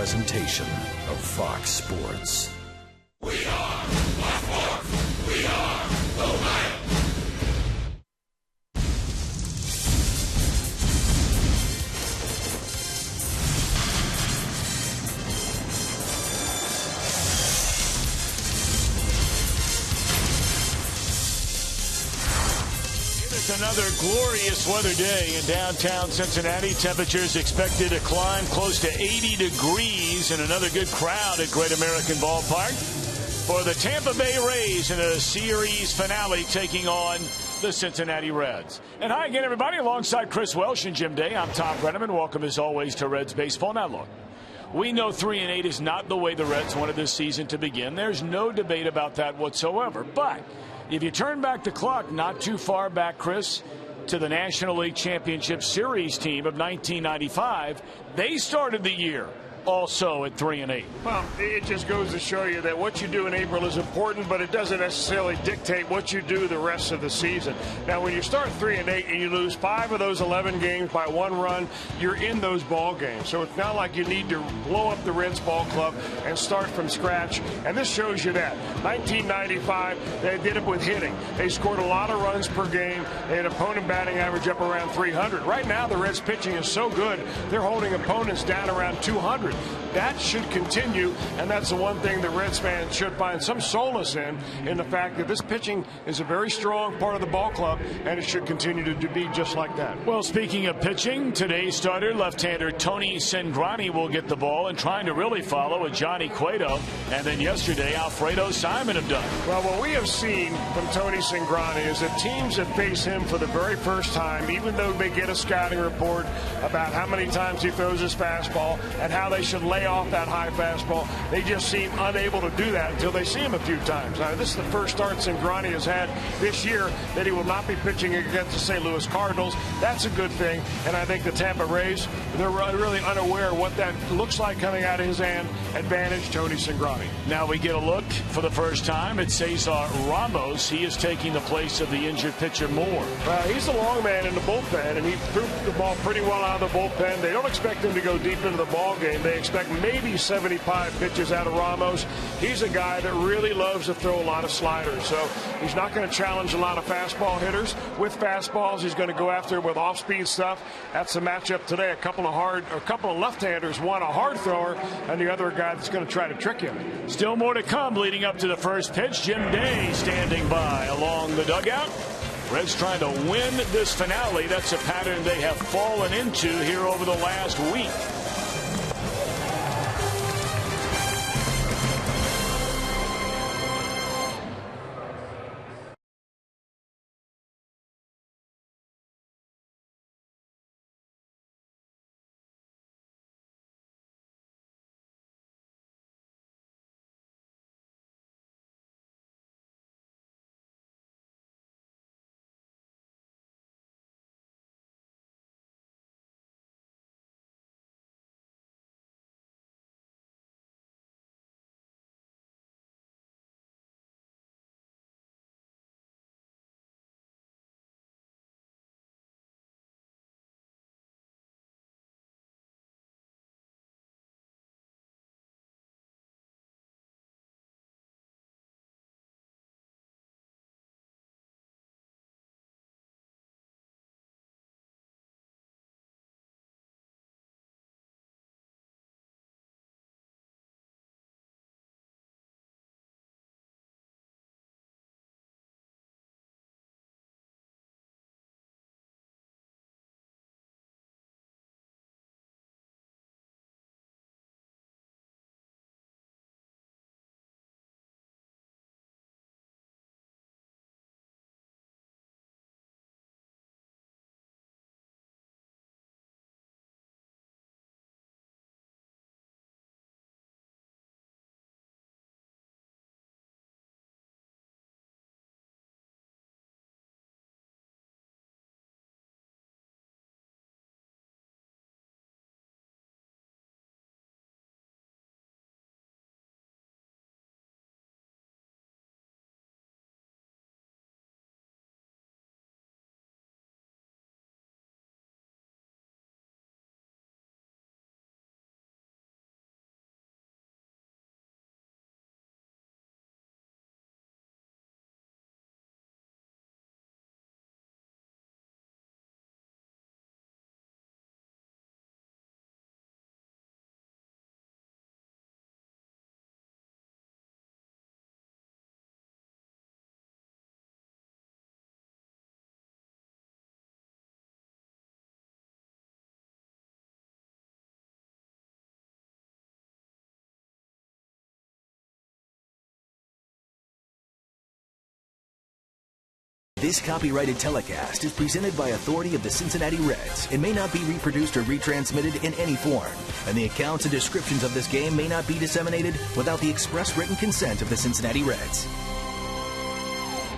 presentation of Fox Sports. We are Fox. We are the Lions. Another glorious weather day in downtown Cincinnati. Temperatures expected to climb close to 80 degrees and another good crowd at Great American Ballpark for the Tampa Bay Rays in a series finale taking on the Cincinnati Reds. And hi again, everybody, alongside Chris Welsh and Jim Day. I'm Tom Brenneman. Welcome as always to Reds Baseball. Now look, we know 3-8 is not the way the Reds wanted this season to begin. There's no debate about that whatsoever. But if you turn back the clock not too far back, Chris, to the National League Championship Series team of 1995, they started the year also at 3-8. Well, it just goes to show you that what you do in April is important, but it doesn't necessarily dictate what you do the rest of the season. Now, when you start 3-8 and you lose 5 of those 11 games by 1 run, you're in those ball games. So it's not like you need to blow up the Reds ball club and start from scratch. And this shows you that. 1995, they did it with hitting. They scored a lot of runs per game. They had opponent batting average up around 300. Right now, the Reds pitching is so good, they're holding opponents down around 200. That should continue, and that's the one thing the Reds fans should find some solace in the fact that this pitching is a very strong part of the ball club, and it should continue to be just like that. Well, speaking of pitching, today's starter, left-hander Tony Cingrani, will get the ball and trying to really follow with Johnny Cueto, and then yesterday Alfredo Simon have done. Well, what we have seen from Tony Cingrani is that teams that face him for the very first time, even though they get a scouting report about how many times he throws his fastball and how they should lay off that high fastball, they just seem unable to do that until they see him a few times. Now, this is the first start Cingrani has had this year that he will not be pitching against the St. Louis Cardinals. That's a good thing, and I think the Tampa Rays, they're really unaware of what that looks like coming out of his hand. Advantage Tony Cingrani. Now we get a look for the first time at Cesar Ramos. He is taking the place of the injured pitcher Moore. Well, he's the long man in the bullpen, and he threw the ball pretty well out of the bullpen. They don't expect him to go deep into the ball game. They expect maybe 75 pitches out of Ramos. He's a guy that really loves to throw a lot of sliders, so he's not going to challenge a lot of fastball hitters with fastballs. He's going to go after with off-speed stuff. That's the matchup today. A couple of left-handers, one a hard thrower, and the other a guy that's going to try to trick him. Still more to come leading up to the first pitch. Jim Day standing by along the dugout. Reds trying to win this finale. That's a pattern they have fallen into here over the last week. This copyrighted telecast is presented by authority of the Cincinnati Reds and may not be reproduced or retransmitted in any form. And the accounts and descriptions of this game may not be disseminated without the express written consent of the Cincinnati Reds.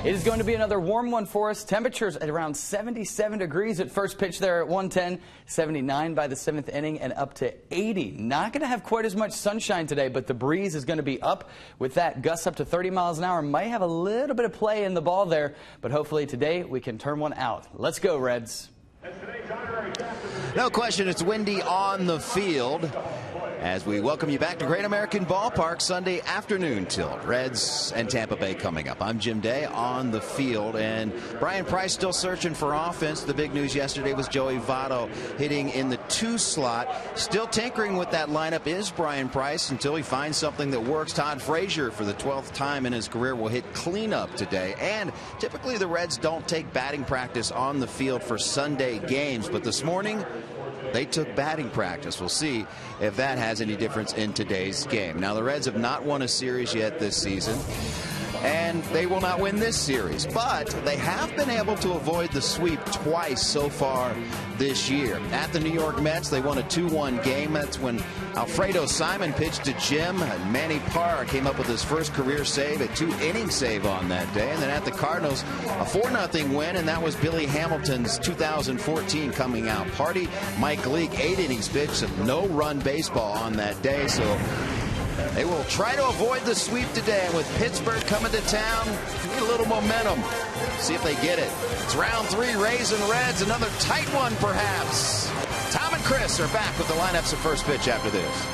It is going to be another warm one for us. Temperatures at around 77 degrees at first pitch there at 1:10, 79 by the 7th inning, and up to 80. Not going to have quite as much sunshine today, but the breeze is going to be up with that. Gusts up to 30 miles an hour. Might have a little bit of play in the ball there, but hopefully today we can turn one out. Let's go, Reds. No question, it's windy on the field. As we welcome you back to Great American Ballpark, Sunday afternoon tilt. Reds and Tampa Bay coming up. I'm Jim Day on the field, and Brian Price still searching for offense. The big news yesterday was Joey Votto hitting in the 2 slot. Still tinkering with that lineup is Brian Price until he finds something that works. Todd Frazier, for the 12th time in his career, will hit cleanup today. And typically the Reds don't take batting practice on the field for Sunday games, but this morning they took batting practice. We'll see if that has any difference in today's game. Now, the Reds have not won a series yet this season, and they will not win this series, but they have been able to avoid the sweep twice so far this year. At the New York Mets, they won a 2-1 game. That's when Alfredo Simon pitched to Jim, and Manny Parr came up with his first career save, a 2-inning save on that day. And then at the Cardinals, a 4-0 win, and that was Billy Hamilton's 2014 coming out party. Mike Leake, 8 innings pitched, and no-run baseball on that day. So they will try to avoid the sweep today. And with Pittsburgh coming to town, need a little momentum. See if they get it. It's round 3, Rays and Reds. Another tight one, perhaps. Tom and Chris are back with the lineups at first pitch after this.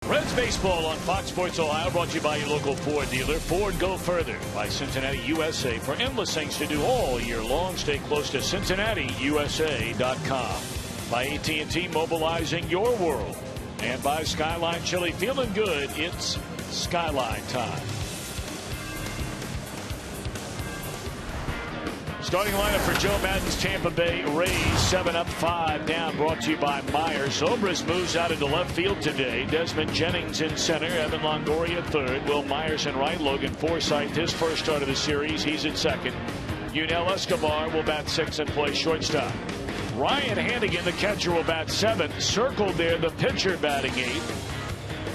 Reds baseball on Fox Sports Ohio, brought to you by your local Ford dealer. Ford, go further by Cincinnati USA. For endless things to do all year long, stay close to CincinnatiUSA.com. By AT&T, mobilizing your world. And by Skyline Chili, feeling good, it's Skyline time. Starting lineup for Joe Madden's Tampa Bay Rays, 7 up, 5 down, brought to you by Myers. Zobrist moves out into left field today. Desmond Jennings in center, Evan Longoria third, Will Myers in right, Logan Forsythe, his first start of the series, he's at second. Yunel Escobar will bat 6 and play shortstop. Ryan Hannigan, the catcher, will bat 7. Circled there, the pitcher batting 8.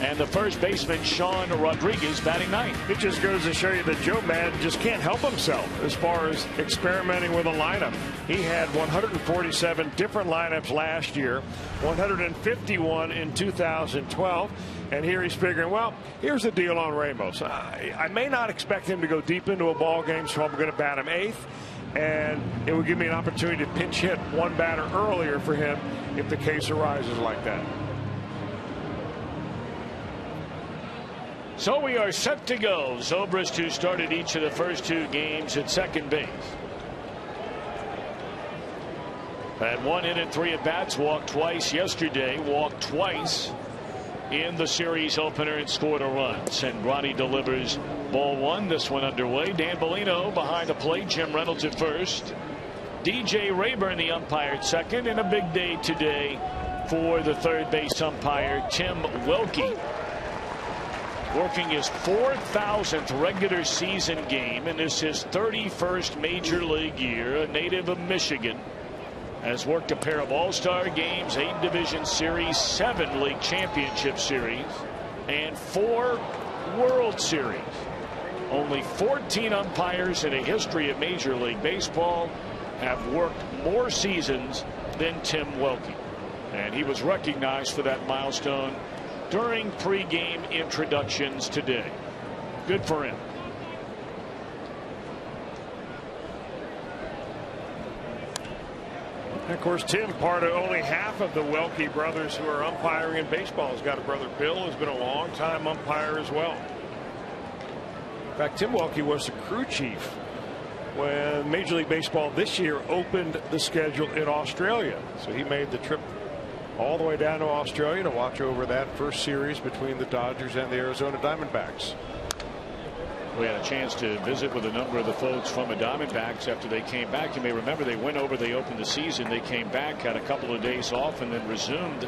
And the first baseman, Sean Rodriguez, batting 9. It just goes to show you that Joe Madden just can't help himself as far as experimenting with a lineup. He had 147 different lineups last year, 151 in 2012. And here he's figuring, well, here's the deal on Ramos. I may not expect him to go deep into a ball game, so I'm going to bat him 8th. And it would give me an opportunity to pinch hit one batter earlier for him if the case arises like that. So we are set to go. Zobrist, who started each of the first 2 games at second base. Had 1 hit and 3 at bats, walked twice yesterday, walked twice in the series opener and scored a run. Cingrani delivers ball 1. This one underway. Dan Bellino behind the plate. Jim Reynolds at first. DJ Rayburn the umpire at second. And a big day today for the third base umpire, Tim Wilkie. Working his 4,000th regular season game, and this is his 31st major league year. A native of Michigan. Has worked a pair of all-star games, 8 division series, 7 league championship series, and 4 World Series. Only 14 umpires in a history of Major League Baseball have worked more seasons than Tim Wilkie. And he was recognized for that milestone during pregame introductions today. Good for him. And of course, Tim, part of only half of the Welke brothers who are umpiring in baseball. He's got a brother, Bill, who's been a long-time umpire as well. In fact, Tim Welke was the crew chief when Major League Baseball this year opened the schedule in Australia. So he made the trip all the way down to Australia to watch over that first series between the Dodgers and the Arizona Diamondbacks. We had a chance to visit with a number of the folks from the Diamondbacks after they came back. You may remember they went over, they opened the season, they came back, had a couple of days off, and then resumed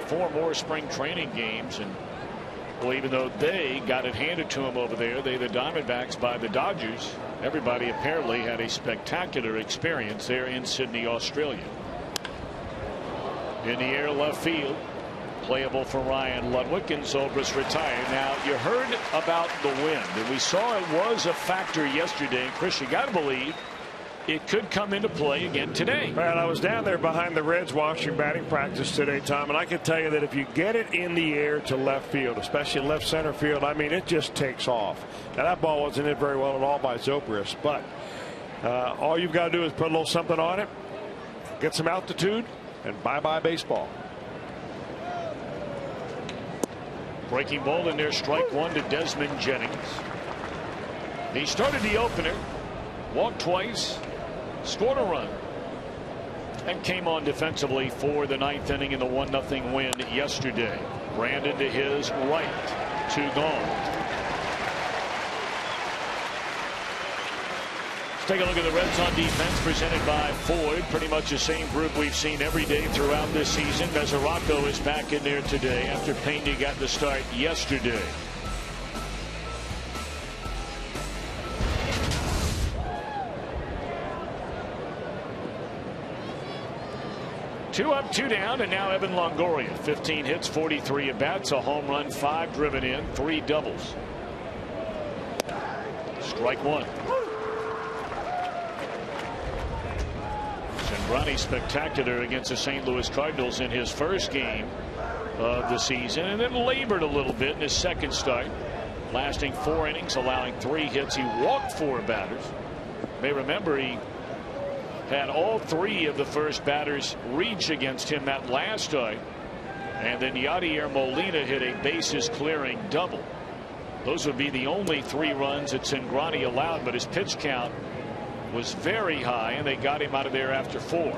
4 more spring training games. And well, even though they got it handed to them over there, the Diamondbacks by the Dodgers, everybody apparently had a spectacular experience there in Sydney, Australia. In the air, left field. Playable for Ryan Ludwig, and Zobrist retired. Now, you heard about the wind, and we saw it was a factor yesterday. And Chris, you got to believe it could come into play again today. Well, I was down there behind the Reds watching batting practice today, Tom, and I can tell you that if you get it in the air to left field, especially left center field, I mean, it just takes off. Now, that ball wasn't hit very well at all by Zobrist, but all you've got to do is put a little something on it, get some altitude, and bye-bye baseball. Breaking ball in there, strike 1 to Desmond Jennings. He started the opener, walked twice, scored a run, and came on defensively for the 9th inning in the 1-0 win yesterday. Brandon to his right, 2 gone. Let's take a look at the Reds on defense, presented by Ford. Pretty much the same group we've seen every day throughout this season. Mesoraco is back in there today after Pena got the start yesterday. Two up, 2 down, and now Evan Longoria. 15 hits, 43 at bats, a home run, 5 driven in, 3 doubles. Strike 1. Cingrani spectacular against the St. Louis Cardinals in his first game of the season, and then labored a little bit in his second start, lasting 4 innings, allowing 3 hits. He walked 4 batters. You may remember he had all 3 of the first batters reach against him that last start, and then Yadier Molina hit a bases clearing double. Those would be the only 3 runs that Cingrani allowed, but his pitch count was very high, and they got him out of there after 4.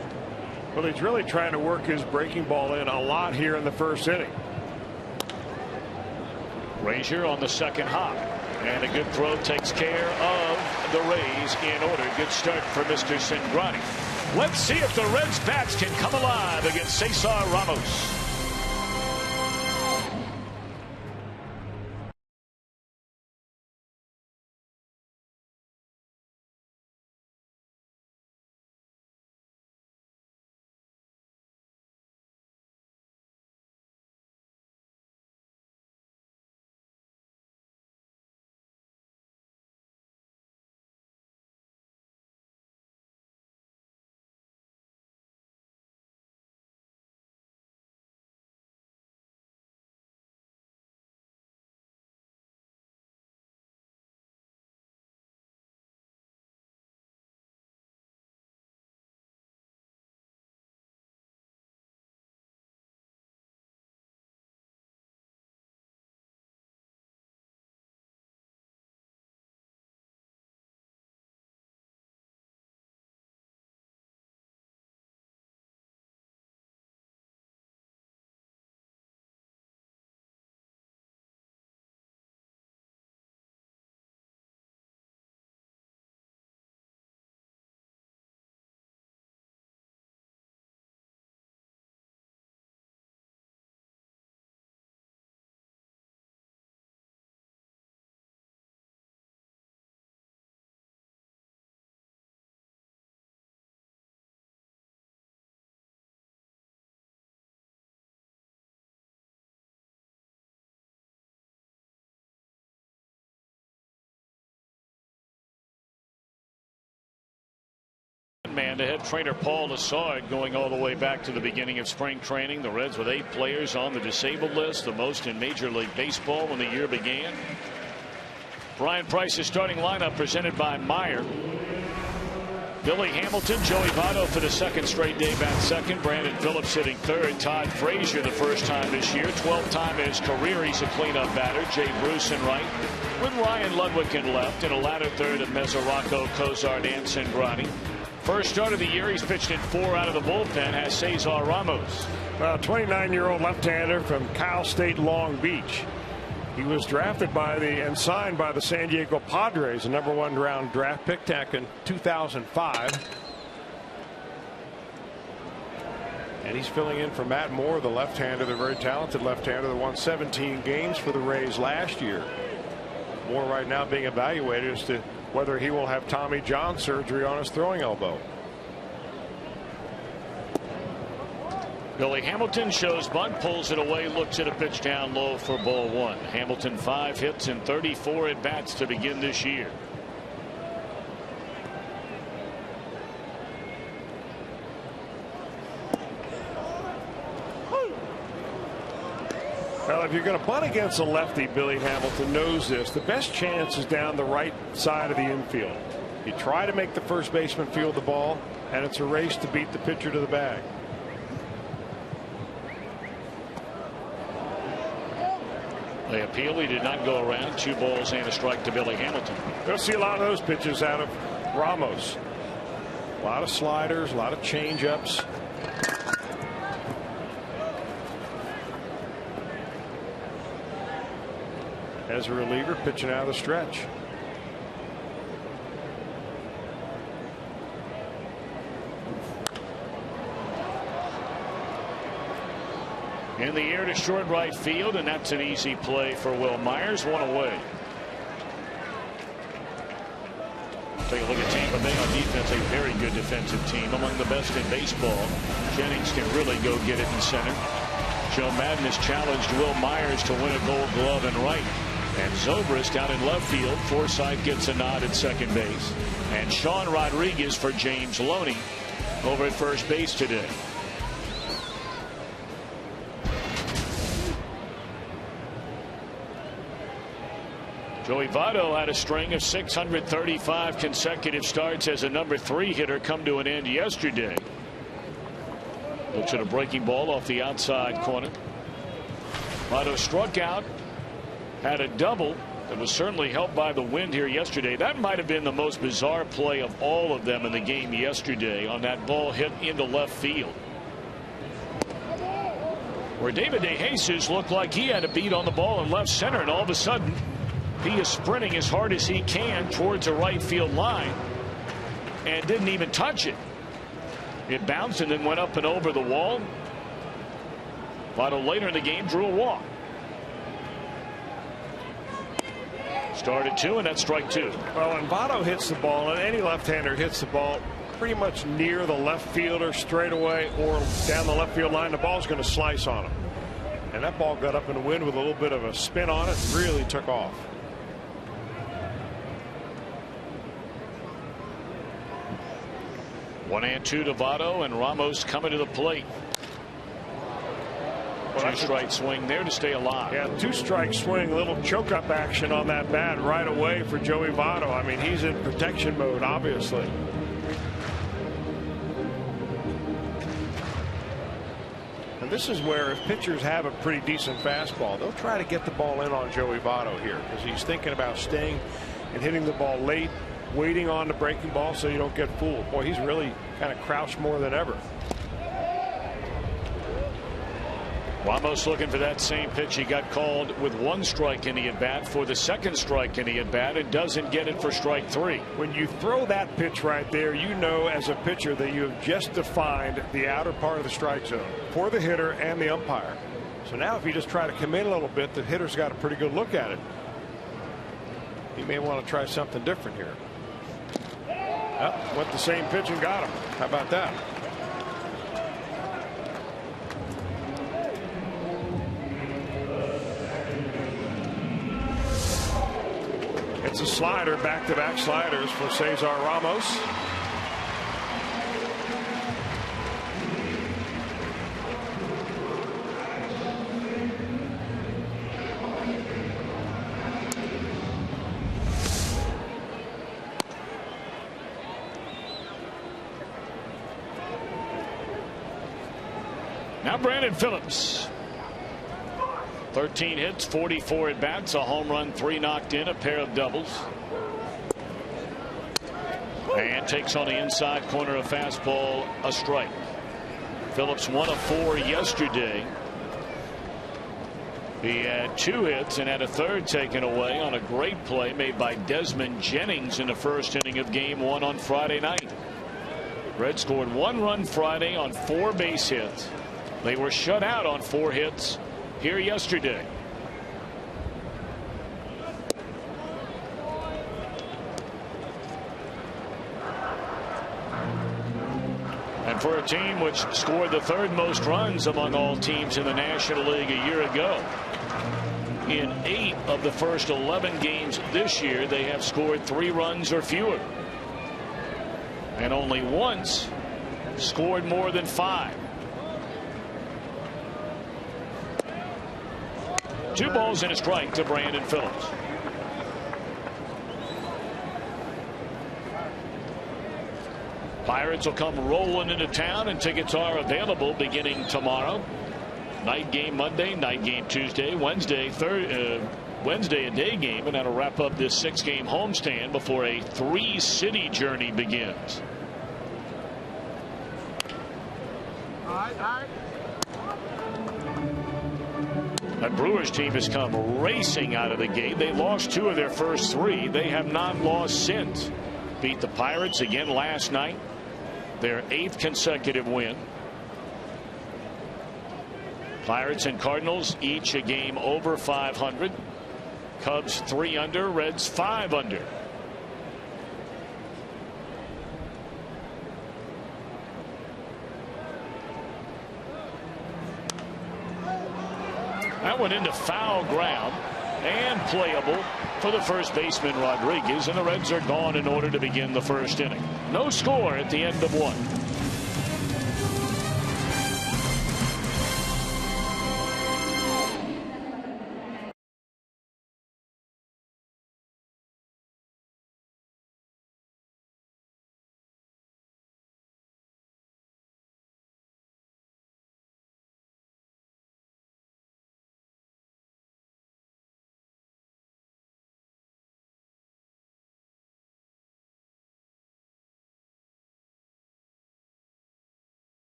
Well, he's really trying to work his breaking ball in a lot here in the first inning. Razier on the second hop, and a good throw takes care of the Rays in order. Good start for Mr. Cingrani. Let's see if the Reds bats can come alive against Cesar Ramos. man to head trainer Paul Lassard, going all the way back to the beginning of spring training. The Reds with 8 players on the disabled list, the most in Major League Baseball when the year began. Brian Price's starting lineup presented by Meyer. Billy Hamilton, Joey Votto for the second straight day bat second. Brandon Phillips hitting third. Todd Frazier the first time this year. 12th time in his career he's a cleanup batter. Jay Bruce in right with Ryan Ludwig in left, and a ladder third of Mesoraco, Cozart, and Cingrani. First start of the year, he's pitched in 4 out of the bullpen, has Cesar Ramos. 29-year-old left-hander from Cal State Long Beach. He was drafted and signed by the San Diego Padres, a #1 round draft pick back in 2005. And he's filling in for Matt Moore, the left-hander, the very talented left-hander that won 17 games for the Rays last year. Moore right now being evaluated as to whether he will have Tommy John surgery on his throwing elbow. Billy Hamilton shows bunt, pulls it away, looks at a pitch down low for ball 1. Hamilton 5 hits and 34 at bats to begin this year. Well, if you're going to bunt against a lefty, Billy Hamilton knows this. The best chance is down the right side of the infield. You try to make the first baseman field the ball, and it's a race to beat the pitcher to the bag. They appeal. He did not go around. 2 balls and a strike to Billy Hamilton. You'll see a lot of those pitches out of Ramos. A lot of sliders, a lot of change-ups. As a reliever, pitching out of the stretch. In the air to short right field, and that's an easy play for Will Myers. 1 away. Take a look at Tampa Bay on defense. A very good defensive team, among the best in baseball. Jennings can really go get it in center. Joe Madden has challenged Will Myers to win a Gold Glove in right. And Zobrist down in left field. Forsythe gets a nod at second base. And Sean Rodriguez for James Loney over at first base today. Joey Votto had a string of 635 consecutive starts as a #3 hitter come to an end yesterday. Looks at a breaking ball off the outside corner. Votto struck out, had a double that was certainly helped by the wind here yesterday. That might have been the most bizarre play of all of them in the game yesterday, on that ball hit into left field, where David DeJesus looked like he had a beat on the ball in left center, and all of a sudden he is sprinting as hard as he can towards a right field line and didn't even touch it. It bounced and then went up and over the wall. Votto later in the game drew a walk. Started 2, and that's strike 2. Well, when Votto hits the ball, and any left-hander hits the ball pretty much near the left fielder straightaway or down the left field line, the ball's going to slice on him. And that ball got up in the wind with a little bit of a spin on it, really took off. One and 2 to Votto, and Ramos coming to the plate. 2-strike swing there to stay alive. Yeah, 2-strike swing, a little choke-up action on that bat right away for Joey Votto. I mean, he's in protection mode, obviously. And this is where, if pitchers have a pretty decent fastball, they'll try to get the ball in on Joey Votto here, because he's thinking about staying and hitting the ball late, waiting on the breaking ball so you don't get fooled. Boy, he's really kind of crouched more than ever. Ramos looking for that same pitch. He got called with 1 strike in the at bat for the 2nd strike in the at bat, and doesn't get it for strike 3. When you throw that pitch right there, you know as a pitcher that you have just defined the outer part of the strike zone for the hitter and the umpire. So now if you just try to come in a little bit, the hitter's got a pretty good look at it. He may want to try something different here. Went the same pitch and got him. How about that? It's a slider, back-to-back sliders for Cesar Ramos. Now Brandon Phillips. 13 hits, 44 at bats, a home run, 3 knocked in, a pair of doubles. And takes on the inside corner of fastball, a strike. Phillips 1 of 4 yesterday. He had 2 hits and had a third taken away on a great play made by Desmond Jennings in the first inning of Game 1 on Friday night. Reds scored 1 run Friday on 4 base hits. They were shut out on 4 hits here yesterday. And for a team which scored the 3rd most runs among all teams in the National League a year ago, in 8 of the first 11 games this year, they have scored 3 runs or fewer. And only once scored more than 5. 2 balls and a strike to Brandon Phillips. Pirates will come rolling into town, and tickets are available beginning tomorrow. Night game Monday, night game Tuesday, Wednesday a day game, and that'll wrap up this 6-game homestand before a 3-city journey begins. That Brewers team has come racing out of the gate. They lost 2 of their first 3. They have not lost since. Beat the Pirates again last night. Their 8th consecutive win. Pirates and Cardinals each a game over 500. Cubs 3 under, Reds 5 under. That went into foul ground and playable for the first baseman Rodriguez, and the Reds are gone in order to begin the first inning. No score at the end of 1.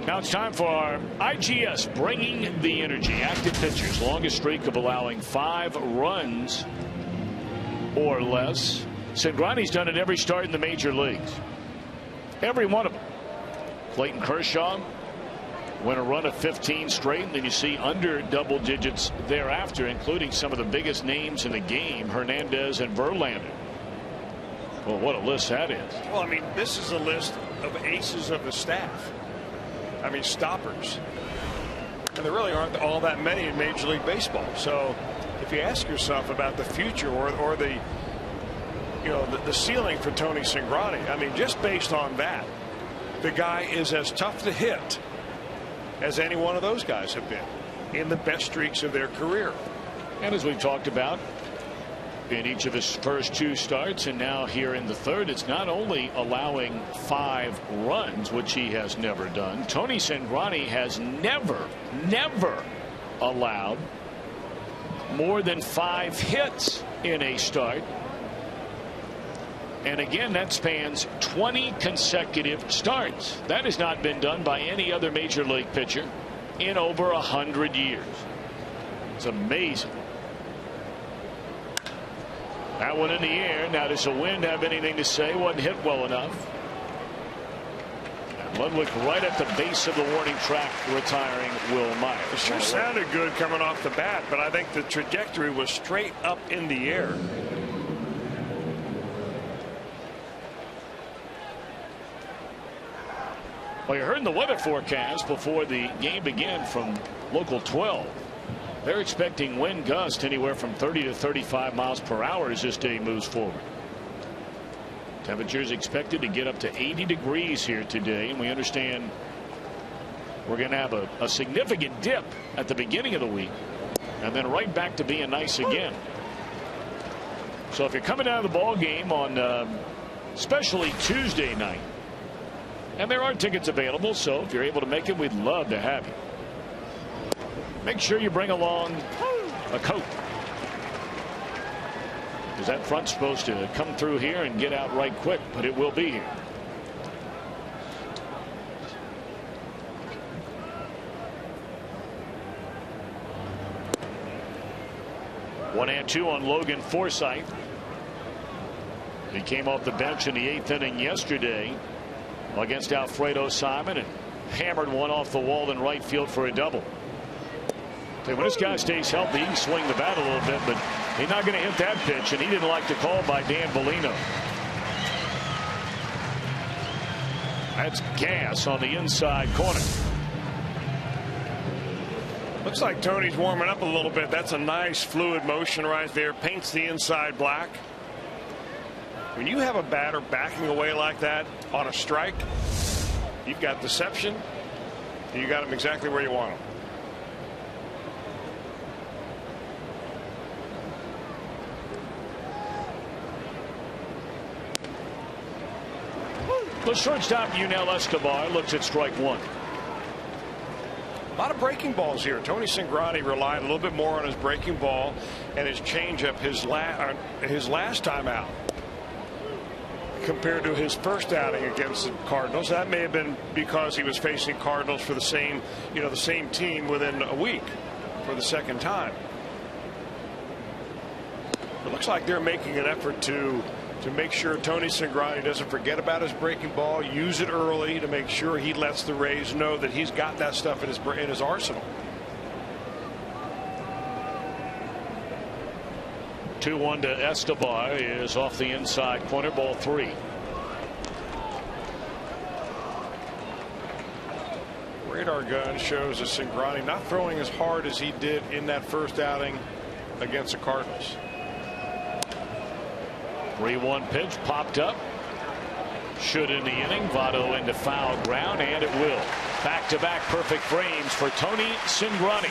Now it's time for our IGS Bringing the Energy. Active pitchers, longest streak of allowing 5 runs or less. Cingrani's done it every start in the major leagues. Every one of them. Clayton Kershaw went a run of 15 straight, and then you see under double digits thereafter, including some of the biggest names in the game, Hernandez and Verlander. Well, what a list that is. Well, I mean, this is a list of aces of the staff. I mean, stoppers. And there really aren't all that many in Major League Baseball. So if you ask yourself about the future or the, you know, the ceiling for Tony Cingrani, I mean, just based on that, the guy is as tough to hit as any one of those guys have been in the best streaks of their career. And as we've talked about, in each of his first 2 starts, and now here in the third. It's not only allowing 5 runs, which he has never done. Tony Cingrani has never allowed more than 5 hits in a start. And again, that spans 20 consecutive starts. That has not been done by any other major league pitcher in over 100 years. It's amazing. That one in the air. Now, does the wind have anything to say? Wasn't hit well enough. And Ludwig right at the base of the warning track, retiring Will Myers. It sure sounded good coming off the bat, but I think the trajectory was straight up in the air. Well, you heard in the weather forecast before the game began from Local 12. They're expecting wind gusts anywhere from 30 to 35 miles per hour as this day moves forward. Temperatures expected to get up to 80 degrees here today, and we understand we're going to have a significant dip at the beginning of the week and then right back to being nice again. So if you're coming out of the ball game on especially Tuesday night, and there are tickets available, so if you're able to make it, we'd love to have you. Make sure you bring along a coat, because that front's supposed to come through here and get out right quick, but it will be here. One and two on Logan Forsythe. He came off the bench in the 8th inning yesterday against Alfredo Simon and hammered one off the wall in right field for a double. When this guy stays healthy, he can swing the bat a little bit, but he's not going to hit that pitch, and he didn't like the call by Dan Bellino. That's gas on the inside corner. Looks like Tony's warming up a little bit. That's a nice fluid motion right there. Paints the inside black. When you have a batter backing away like that on a strike, you've got deception. You got him exactly where you want him. The shortstop Yunel Escobar looks at strike one. A lot of breaking balls here. Tony Cingrani relied a little bit more on his breaking ball and his changeup his last time out compared to his first outing against the Cardinals. That may have been because he was facing Cardinals for the same team within a week for the second time. It looks like they're making an effort to make sure Tony Cingrani doesn't forget about his breaking ball, use it early to make sure he lets the Rays know that he's got that stuff in his arsenal. 2-1 to Escobar is off the inside corner, ball 3. Radar gun shows that Cingrani not throwing as hard as he did in that first outing against the Cardinals. 3-1 pitch popped up. Should in the inning. Votto into foul ground, and it will. Back-to-back perfect frames for Tony Cingrani.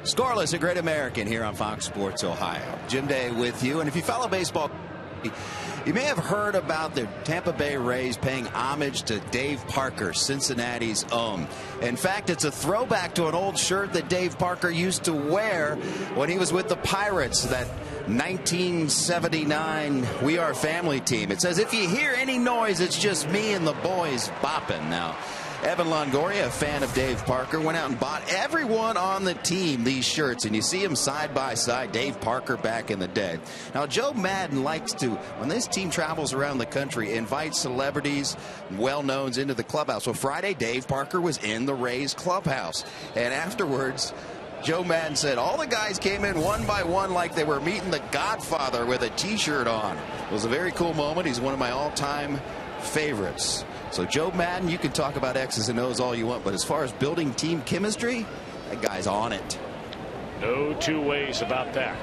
Scoreless, a Great American here on Fox Sports Ohio. Jim Day with you. And if you follow baseball, you may have heard about the Tampa Bay Rays paying homage to Dave Parker, Cincinnati's own. In fact, it's a throwback to an old shirt that Dave Parker used to wear when he was with the Pirates, that 1979 We Are Family team. It says, if you hear any noise, it's just me and the boys bopping. Now, Evan Longoria, a fan of Dave Parker, went out and bought everyone on the team these shirts, and you see them side by side, Dave Parker back in the day. Now, Joe Madden likes to, when this team travels around the country, invite celebrities, well-knowns into the clubhouse. So Friday, Dave Parker was in the Rays clubhouse, and afterwards, Joe Madden said all the guys came in one by one like they were meeting the Godfather with a T-shirt on. It was a very cool moment. He's one of my all-time favorites. So Joe Madden, you can talk about X's and O's all you want, but as far as building team chemistry, that guy's on it. No two ways about that.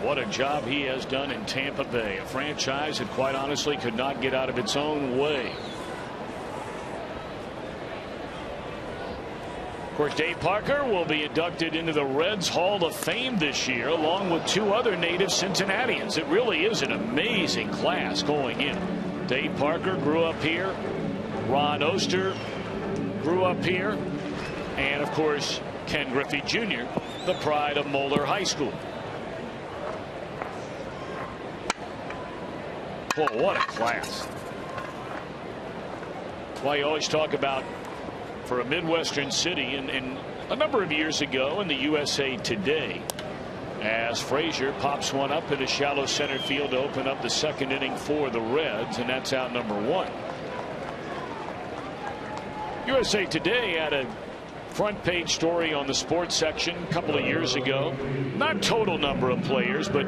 What a job he has done in Tampa Bay, a franchise that quite honestly could not get out of its own way. Of course, Dave Parker will be inducted into the Reds Hall of Fame this year, along with two other native Cincinnatians. It really is an amazing class going in. Dave Parker grew up here. Ron Oster grew up here. And, of course, Ken Griffey Jr., the pride of Moeller High School. Boy, what a class. Well, you always talk about, for a Midwestern city, and a number of years ago in the USA Today, as Frazier pops one up in a shallow center field to open up the second inning for the Reds, and that's out number one. USA Today had a front page story on the sports section a couple of years ago. Not total number of players, but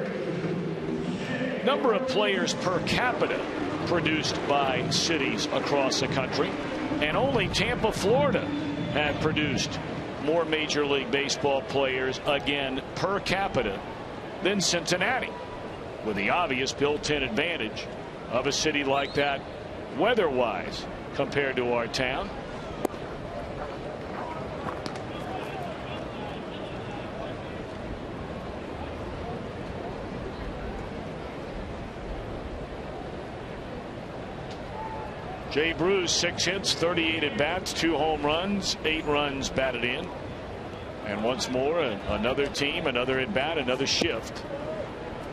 number of players per capita produced by cities across the country. And only Tampa, Florida had produced more Major League Baseball players, again, per capita than Cincinnati, with the obvious built-in advantage of a city like that weather-wise compared to our town. Jay Bruce, 6 hits, 38 at bats, 2 home runs, 8 runs batted in. And once more, another team, another at bat, another shift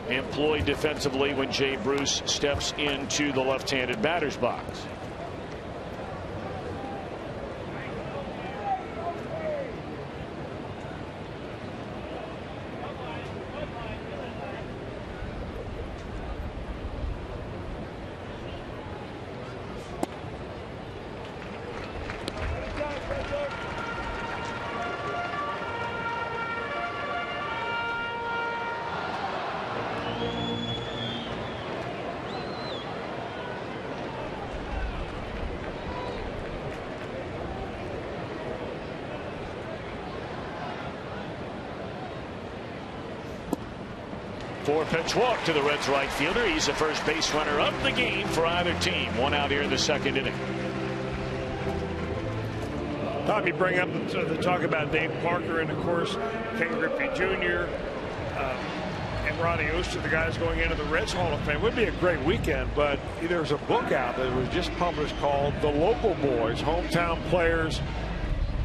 employed defensively when Jay Bruce steps into the left-handed batter's box. Four-pitch walk to the Reds right fielder. He's the first base runner of the game for either team. One out here in the second inning. Tom, you bring up the talk about Dave Parker and, of course, Ken Griffey Jr. And Ronnie Oster, the guys going into the Reds Hall of Fame. It would be a great weekend, but there's a book out that was just published called The Local Boys, Hometown Players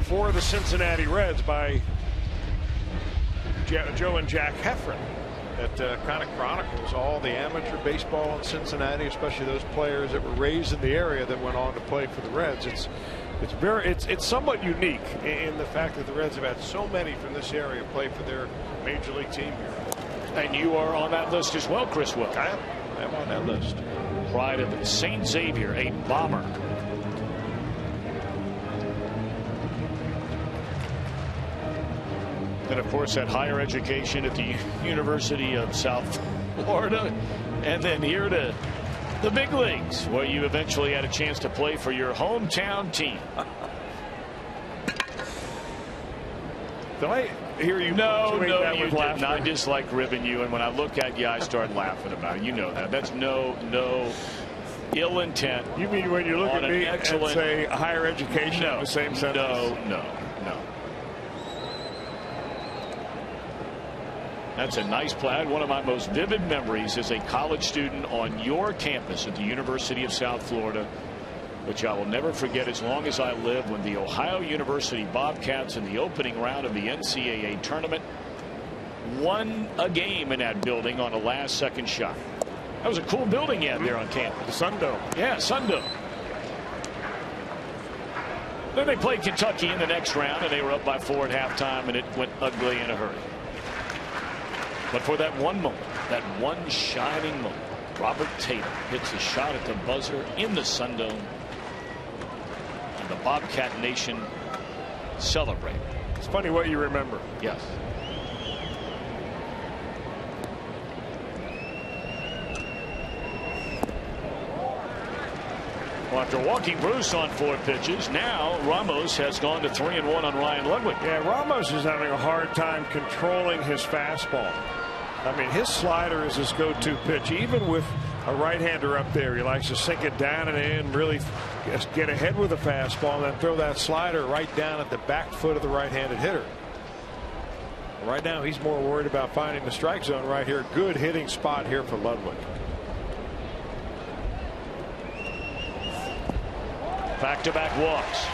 for the Cincinnati Reds by Joe and Jack Heffron. That kind of chronicles all the amateur baseball in Cincinnati, especially those players that were raised in the area that went on to play for the Reds. It's somewhat unique in the fact that the Reds have had so many from this area play for their major league team here. And you are on that list as well, Chris Wilk. I am on that list. Pride of St. Xavier, a bomber. And of course, that higher education at the University of South Florida, and then here to the big leagues, where you eventually had a chance to play for your hometown team. Did I hear you? No, you didn't. I just like ribbing you, and when I look at you, I start laughing about it. You know that. That's no ill intent. You mean when you look at me and say higher education in the same sentence? No. That's a nice play. I had one of my most vivid memories as a college student on your campus at the University of South Florida, which I will never forget as long as I live, when the Ohio University Bobcats in the opening round of the NCAA tournament won a game in that building on a last-second shot. That was a cool building you had there on campus. The Sundome. Yeah, Sundome. Then they played Kentucky in the next round, and they were up by 4 at halftime, and it went ugly in a hurry. But for that one moment, that one shining moment, Robert Tatum hits a shot at the buzzer in the Sundome, and the Bobcat Nation celebrated. It's funny what you remember. Yes. Well, after walking Bruce on 4 pitches, now Ramos has gone to 3-1 on Ryan Ludwig. Yeah, Ramos is having a hard time controlling his fastball. I mean, his slider is his go-to pitch. Even with a right-hander up there, he likes to sink it down and in, really get ahead with the fastball, and then throw that slider right down at the back foot of the right-handed hitter. Right now, he's more worried about finding the strike zone right here. Good hitting spot here for Ludwig. Back-to-back walks.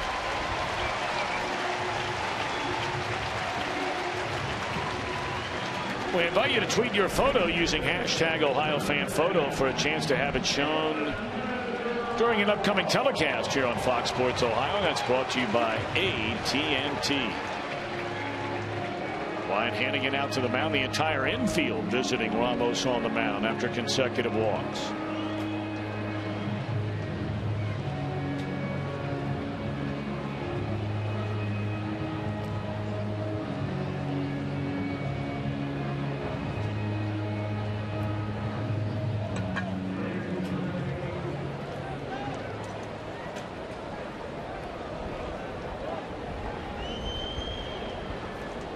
We invite you to tweet your photo using hashtag OhioFanPhoto for a chance to have it shown during an upcoming telecast here on Fox Sports Ohio. That's brought to you by AT&T. Ryan Hannigan out to the mound. The entire infield visiting Ramos on the mound after consecutive walks.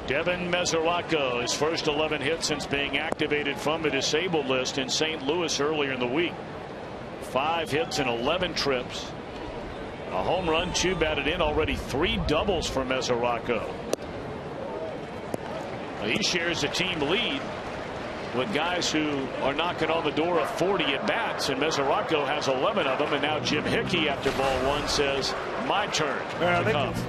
Devin Mesoraco, his first 11 hits since being activated from the disabled list in St. Louis earlier in the week. 5 hits and 11 trips. A home run, 2 batted in, already 3 doubles for Mesoraco. He shares the team lead with guys who are knocking on the door of 40 at bats, and Mesoraco has 11 of them. And now Jim Hickey, after ball 1, says, my turn.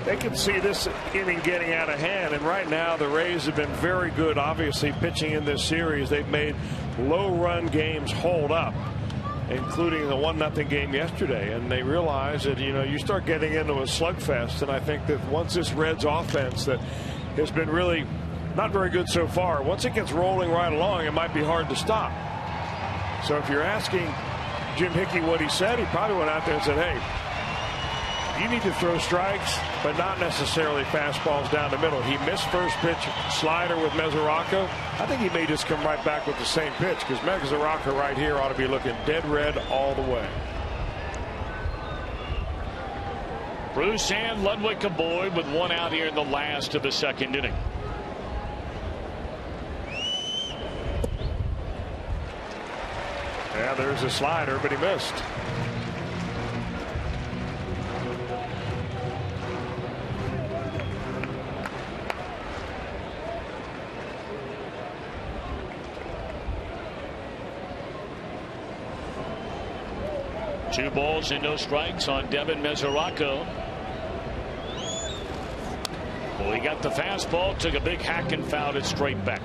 They can see this inning getting out of hand, and right now the Rays have been very good, obviously, pitching in this series. They've made low-run games hold up, including the 1-0 game yesterday, and they realize that, you know, you start getting into a slugfest, and I think that once this Reds offense that has been really not very good so far, once it gets rolling right along, it might be hard to stop. So if you're asking Jim Hickey what he said, he probably went out there and said, hey, you need to throw strikes, but not necessarily fastballs down the middle. He missed first pitch slider with Mesoraco. I think he may just come right back with the same pitch, because Mesoraco right here ought to be looking dead red all the way. Bruce and Ludwig aboard with 1 out here in the last of the 2nd inning. Yeah, there's a slider, but he missed. Two balls and no strikes on Devin Mesoraco. Well, he got the fastball, took a big hack and fouled it straight back.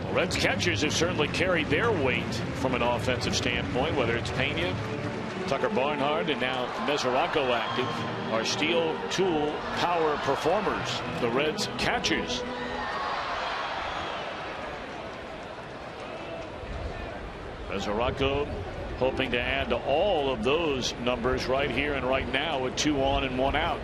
Well, Reds catchers have certainly carried their weight from an offensive standpoint, whether it's Pena, Tucker Barnhart, and now Mesoraco active, are steel tool power performers, the Reds catchers. Mesoraco hoping to add to all of those numbers right here and right now with 2 on and 1 out.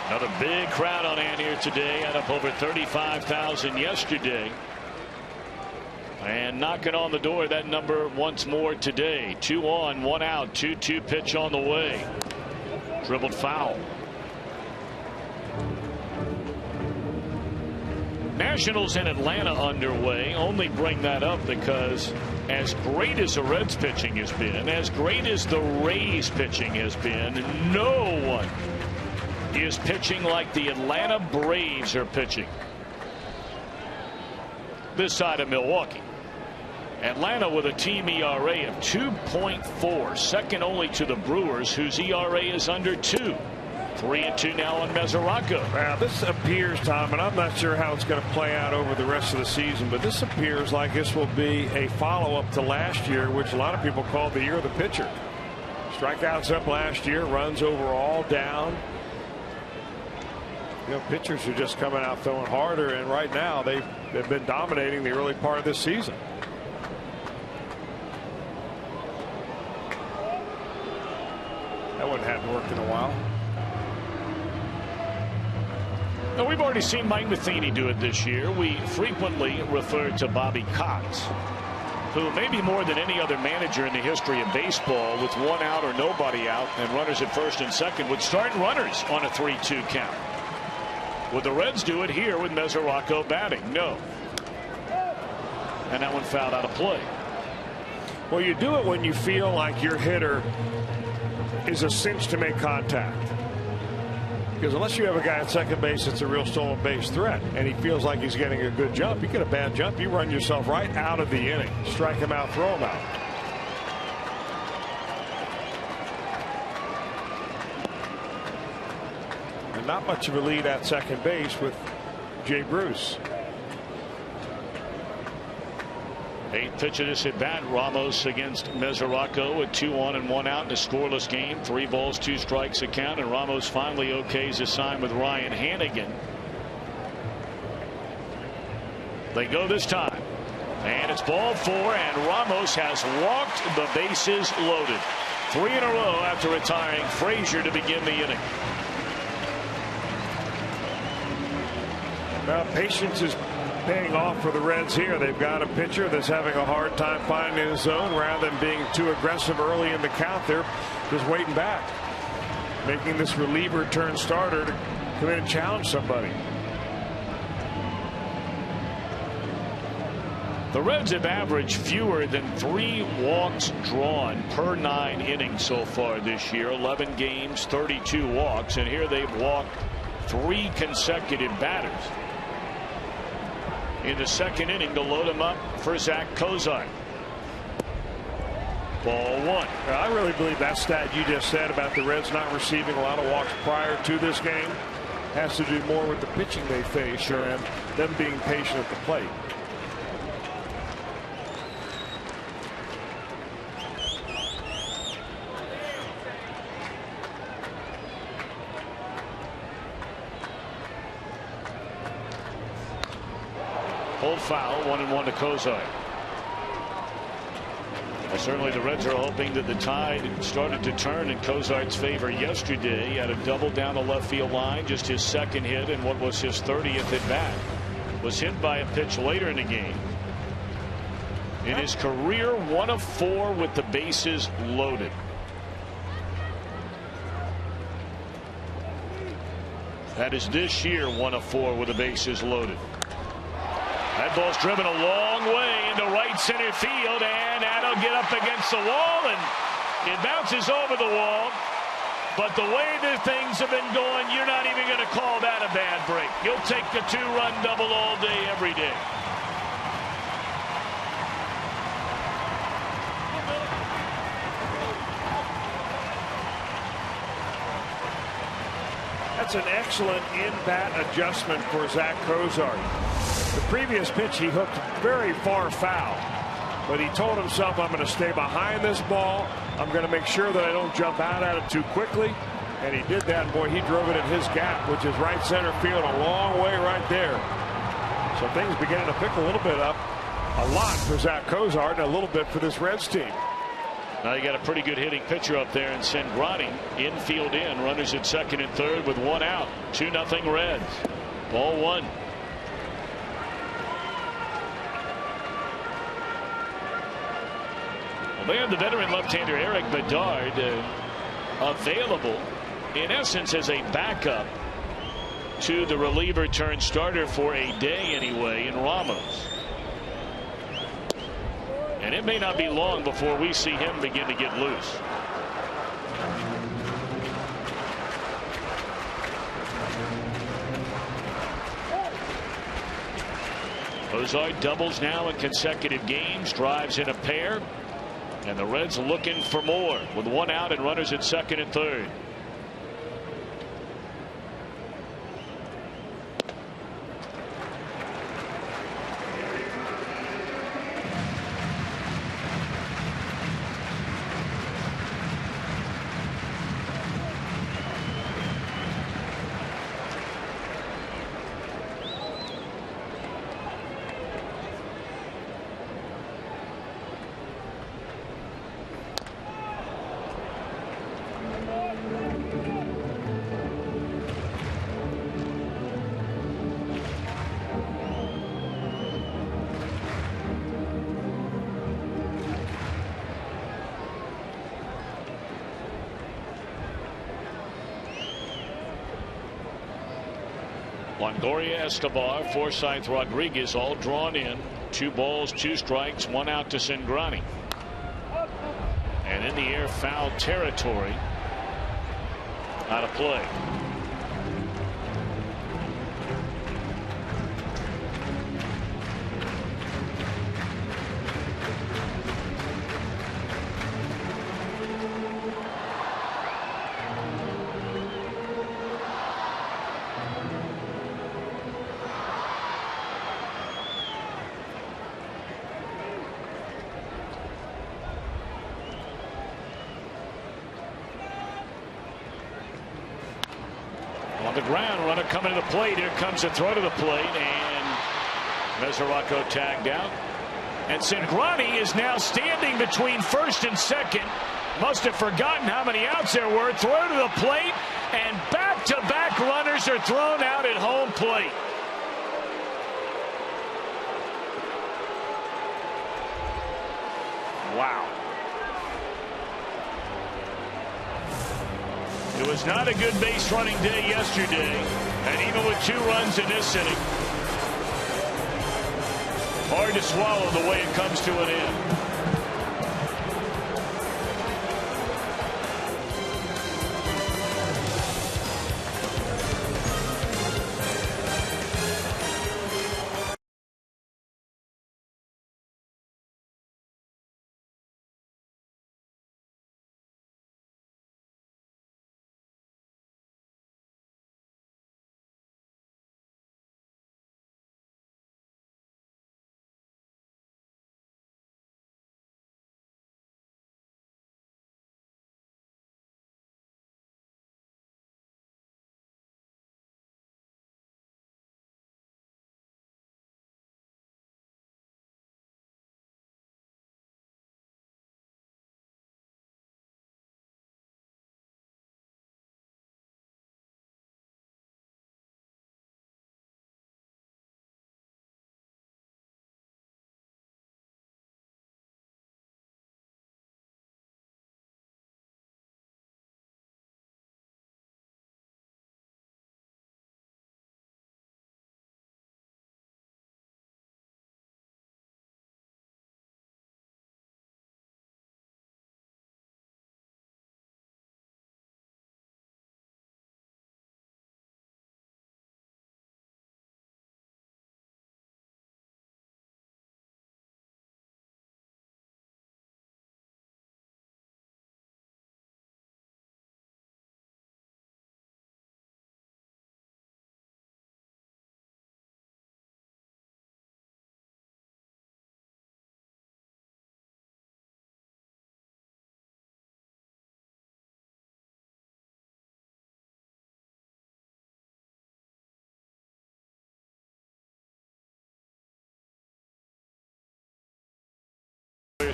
Another big crowd on hand here today, at up over 35,000 yesterday. And knocking on the door, that number once more today. 2 on, 1 out, 2-2 pitch on the way. Dribbled foul. Nationals in Atlanta underway. Only bring that up because as great as the Reds pitching has been, as great as the Rays pitching has been, no one is pitching like the Atlanta Braves are pitching this side of Milwaukee. Atlanta with a team ERA of 2.4, second only to the Brewers, whose ERA is under 2. 3-2 now on Mesoraco. Now this appears, Tom, and I'm not sure how it's going to play out over the rest of the season, but this appears like this will be a follow-up to last year, which a lot of people called the year of the pitcher. Strikeouts up last year, runs overall down. You know, pitchers are just coming out throwing harder, and right now they've been dominating the early part of this season. That one hadn't worked in a while. Now, we've already seen Mike Matheny do it this year. We frequently refer to Bobby Cox, who maybe more than any other manager in the history of baseball, with one out or nobody out and runners at first and second, would start runners on a 3-2 count. Would the Reds do it here with Mesoraco batting? No. And that one fouled out of play. Well, you do it when you feel like your hitter is a cinch to make contact. Because unless you have a guy at second base that's a real stolen base threat and he feels like he's getting a good jump, you get a bad jump, you run yourself right out of the inning. Strike him out, throw him out. And not much of a lead at second base with Jay Bruce. 8th pitch of this at bat. Ramos against Mesoraco with 2 on and 1 out in a scoreless game. 3 balls, 2 strikes a count, and Ramos finally okays a sign with Ryan Hannigan. They go this time, and it's ball 4, and Ramos has walked the bases loaded. 3 in a row after retiring Frazier to begin the inning. Well, patience is paying off for the Reds here. They've got a pitcher that's having a hard time finding his zone. Rather than being too aggressive early in the count, they're just waiting back, making this reliever turn starter to come in and challenge somebody. The Reds have averaged fewer than 3 walks drawn per 9 innings so far this year. 11 games, 32 walks, and here they've walked 3 consecutive batters in the second inning to load him up for Zach Kozar. Ball 1. Now, I really believe that stat you just said about the Reds not receiving a lot of walks prior to this game has to do more with the pitching they face and them being patient at the plate. Hold foul, 1-1 to Kozar. Well, certainly the Reds are hoping that the tide started to turn in Kozar's favor yesterday. He had a double down the left field line, just his second hit and what was his 30th at bat. Was hit by a pitch later in the game. In his career, 1 of 4 with the bases loaded. That is this year, 1 of 4 with the bases loaded. That ball's driven a long way into right center field, and that'll get up against the wall, and it bounces over the wall. But the way the things have been going, you're not even going to call that a bad break. You'll take the 2-run double all day, every day. That's an excellent in-bat adjustment for Zach Kozar. The previous pitch he hooked very far foul, but he told himself, I'm going to stay behind this ball. I'm going to make sure that I don't jump out at it too quickly. And he did that, and boy, he drove it in his gap, which is right center field, a long way right there. So things beginning to pick a little bit up. A lot for Zach Kozar and a little bit for this Reds team. Now you got a pretty good hitting pitcher up there in Sengrani. Infield in, runners at second and third with 1 out. 2-0 Reds. Ball 1. Well, they have the veteran left-hander Eric Bedard available in essence as a backup to the reliever turned starter for a day anyway in Ramos. And it may not be long before we see him begin to get loose. Ozark doubles now in consecutive games, drives in a pair, and the Reds looking for more with one out and runners at second and third. Longoria, Escobar, Forsythe, Rodriguez all drawn in. 2 balls, 2 strikes, 1 out to Cingrani. And in the air, foul territory. Out of play. On the ground, runner coming to the plate. Here comes a throw to the plate, and Mesoraco tagged out. And Cingrani is now standing between first and second. Must have forgotten how many outs there were. Throw to the plate, and back-to-back runners are thrown out at home plate. Wow. It was not a good base running day yesterday, and even with 2 runs in this inning, hard to swallow the way it comes to an end.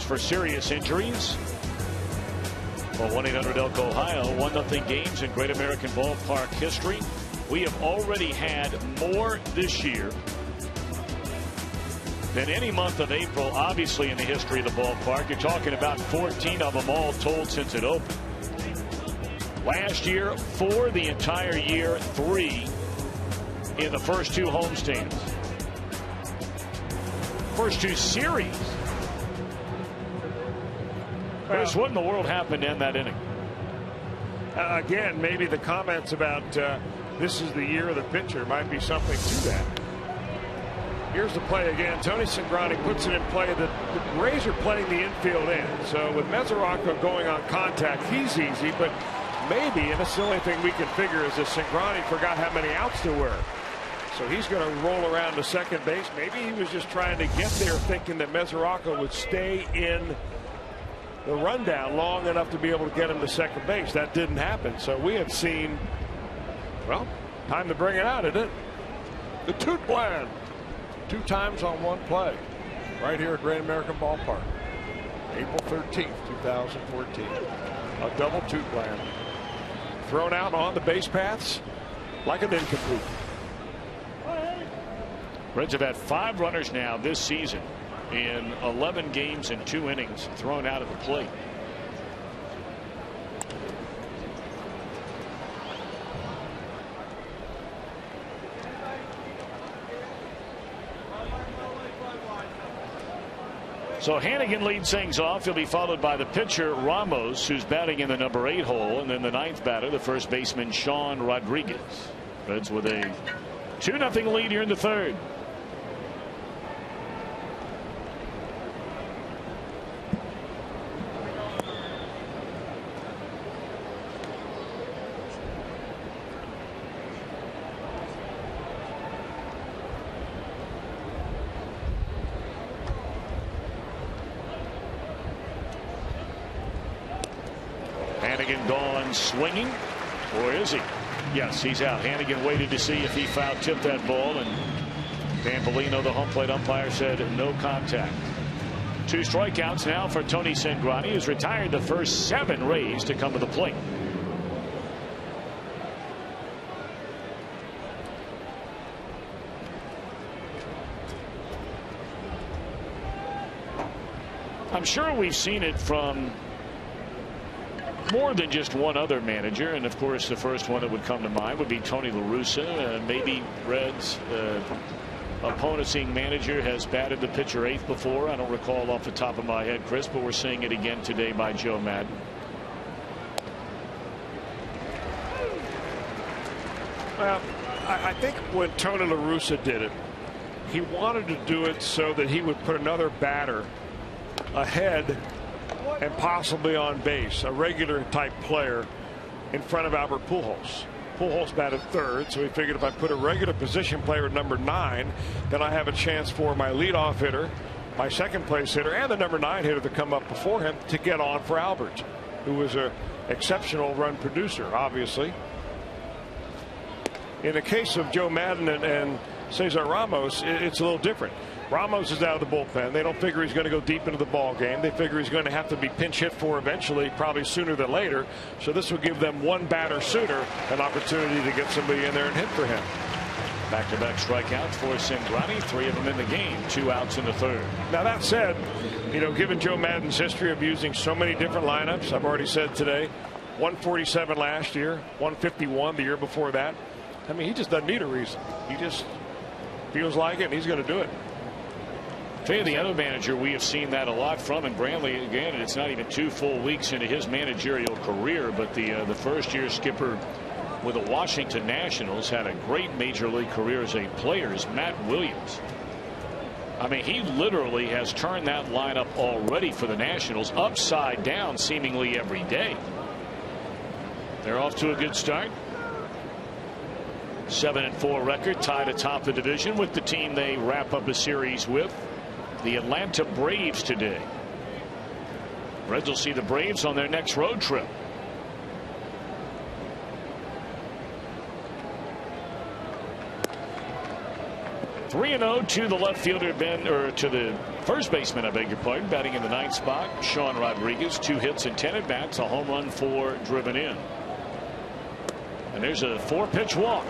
For serious injuries. For 1-800-ELK Ohio, 1-0 games in Great American Ballpark history. We have already had more this year than any month of April, obviously, in the history of the ballpark. You're talking about 14 of them all told since it opened. Last year, 4, the entire year, 3. in the first 2 homestands. First 2 series. Chris, what in the world happened in that inning? Again, maybe the comments about this is the year of the pitcher might be something to that. Here's the play again. Tony Cingrani puts it in play. The Rays are playing the infield in. So with Mesoraco going on contact, he's easy. But maybe, and that's the only thing we can figure, is that Cingrani forgot how many outs there were. So he's going to roll around to second base. Maybe he was just trying to get there thinking that Mesoraco would stay in the rundown long enough to be able to get him to second base. That didn't happen. So we have seen, well, time to bring it out, isn't it? The toot plan. 2 times on 1 play right here at Great American Ballpark. April 13th, 2014. A double toot plan. Thrown out on the base paths like an incomplete. Reds have had 5 runners now this season in 11 games and 2 innings thrown out at the plate. So Hannigan leads things off. He'll be followed by the pitcher Ramos, who's batting in the number 8 hole, and then the 9th batter, the first baseman Sean Rodriguez. Reds with a 2-0 lead here in the 3rd. Hannigan gone swinging, or is he? Yes, he's out. Hannigan waited to see if he foul tipped that ball, and Tampolino, the home plate umpire, said no contact. 2 strikeouts now for Tony Cingrani, who's retired the first 7 Rays to come to the plate. I'm sure we've seen it from more than just one other manager, and of course the first one that would come to mind would be Tony La Russa. Maybe Reds opponenting manager has batted the pitcher 8th before. I don't recall off the top of my head, Chris, but we're seeing it again today by Joe Maddon. Well, I think when Tony La Russa did it, he wanted to do it so that he would put another batter ahead and possibly on base, a regular type player in front of Albert Pujols. Pujols batted 3rd, so he figured if I put a regular position player at number 9, then I have a chance for my leadoff hitter, my second place hitter, and the number 9 hitter to come up before him to get on for Albert, who was an exceptional run producer, obviously. In the case of Joe Maddon and Cesar Ramos, it's a little different. Ramos is out of the bullpen. They don't figure he's going to go deep into the ball game. They figure he's going to have to be pinch hit for eventually, probably sooner than later. So this will give them 1 batter sooner an opportunity to get somebody in there and hit for him. Back-to-back strikeouts for Cingrani, 3 of them in the game, 2 outs in the 3rd. Now that said, you know, given Joe Maddon's history of using so many different lineups, I've already said today, 147 last year, 151 the year before that. I mean, he just doesn't need a reason. He just feels like it, and he's going to do it. Tell you, the other manager we have seen that a lot from, and Brantley, again, and it's not even 2 full weeks into his managerial career, but the first-year skipper with the Washington Nationals had a great major league career as a player, is Matt Williams. I mean, he literally has turned that lineup already for the Nationals upside down seemingly every day. They're off to a good start. 7-4 record, tied atop the division with the team they wrap up a series with, the Atlanta Braves, today. Reds will see the Braves on their next road trip. (3-0) to the left fielder to the first baseman, I beg your pardon, batting in the 9th spot, Sean Rodriguez. 2 hits and 10 at bats, a home run, 4 driven in. And there's a 4-pitch walk.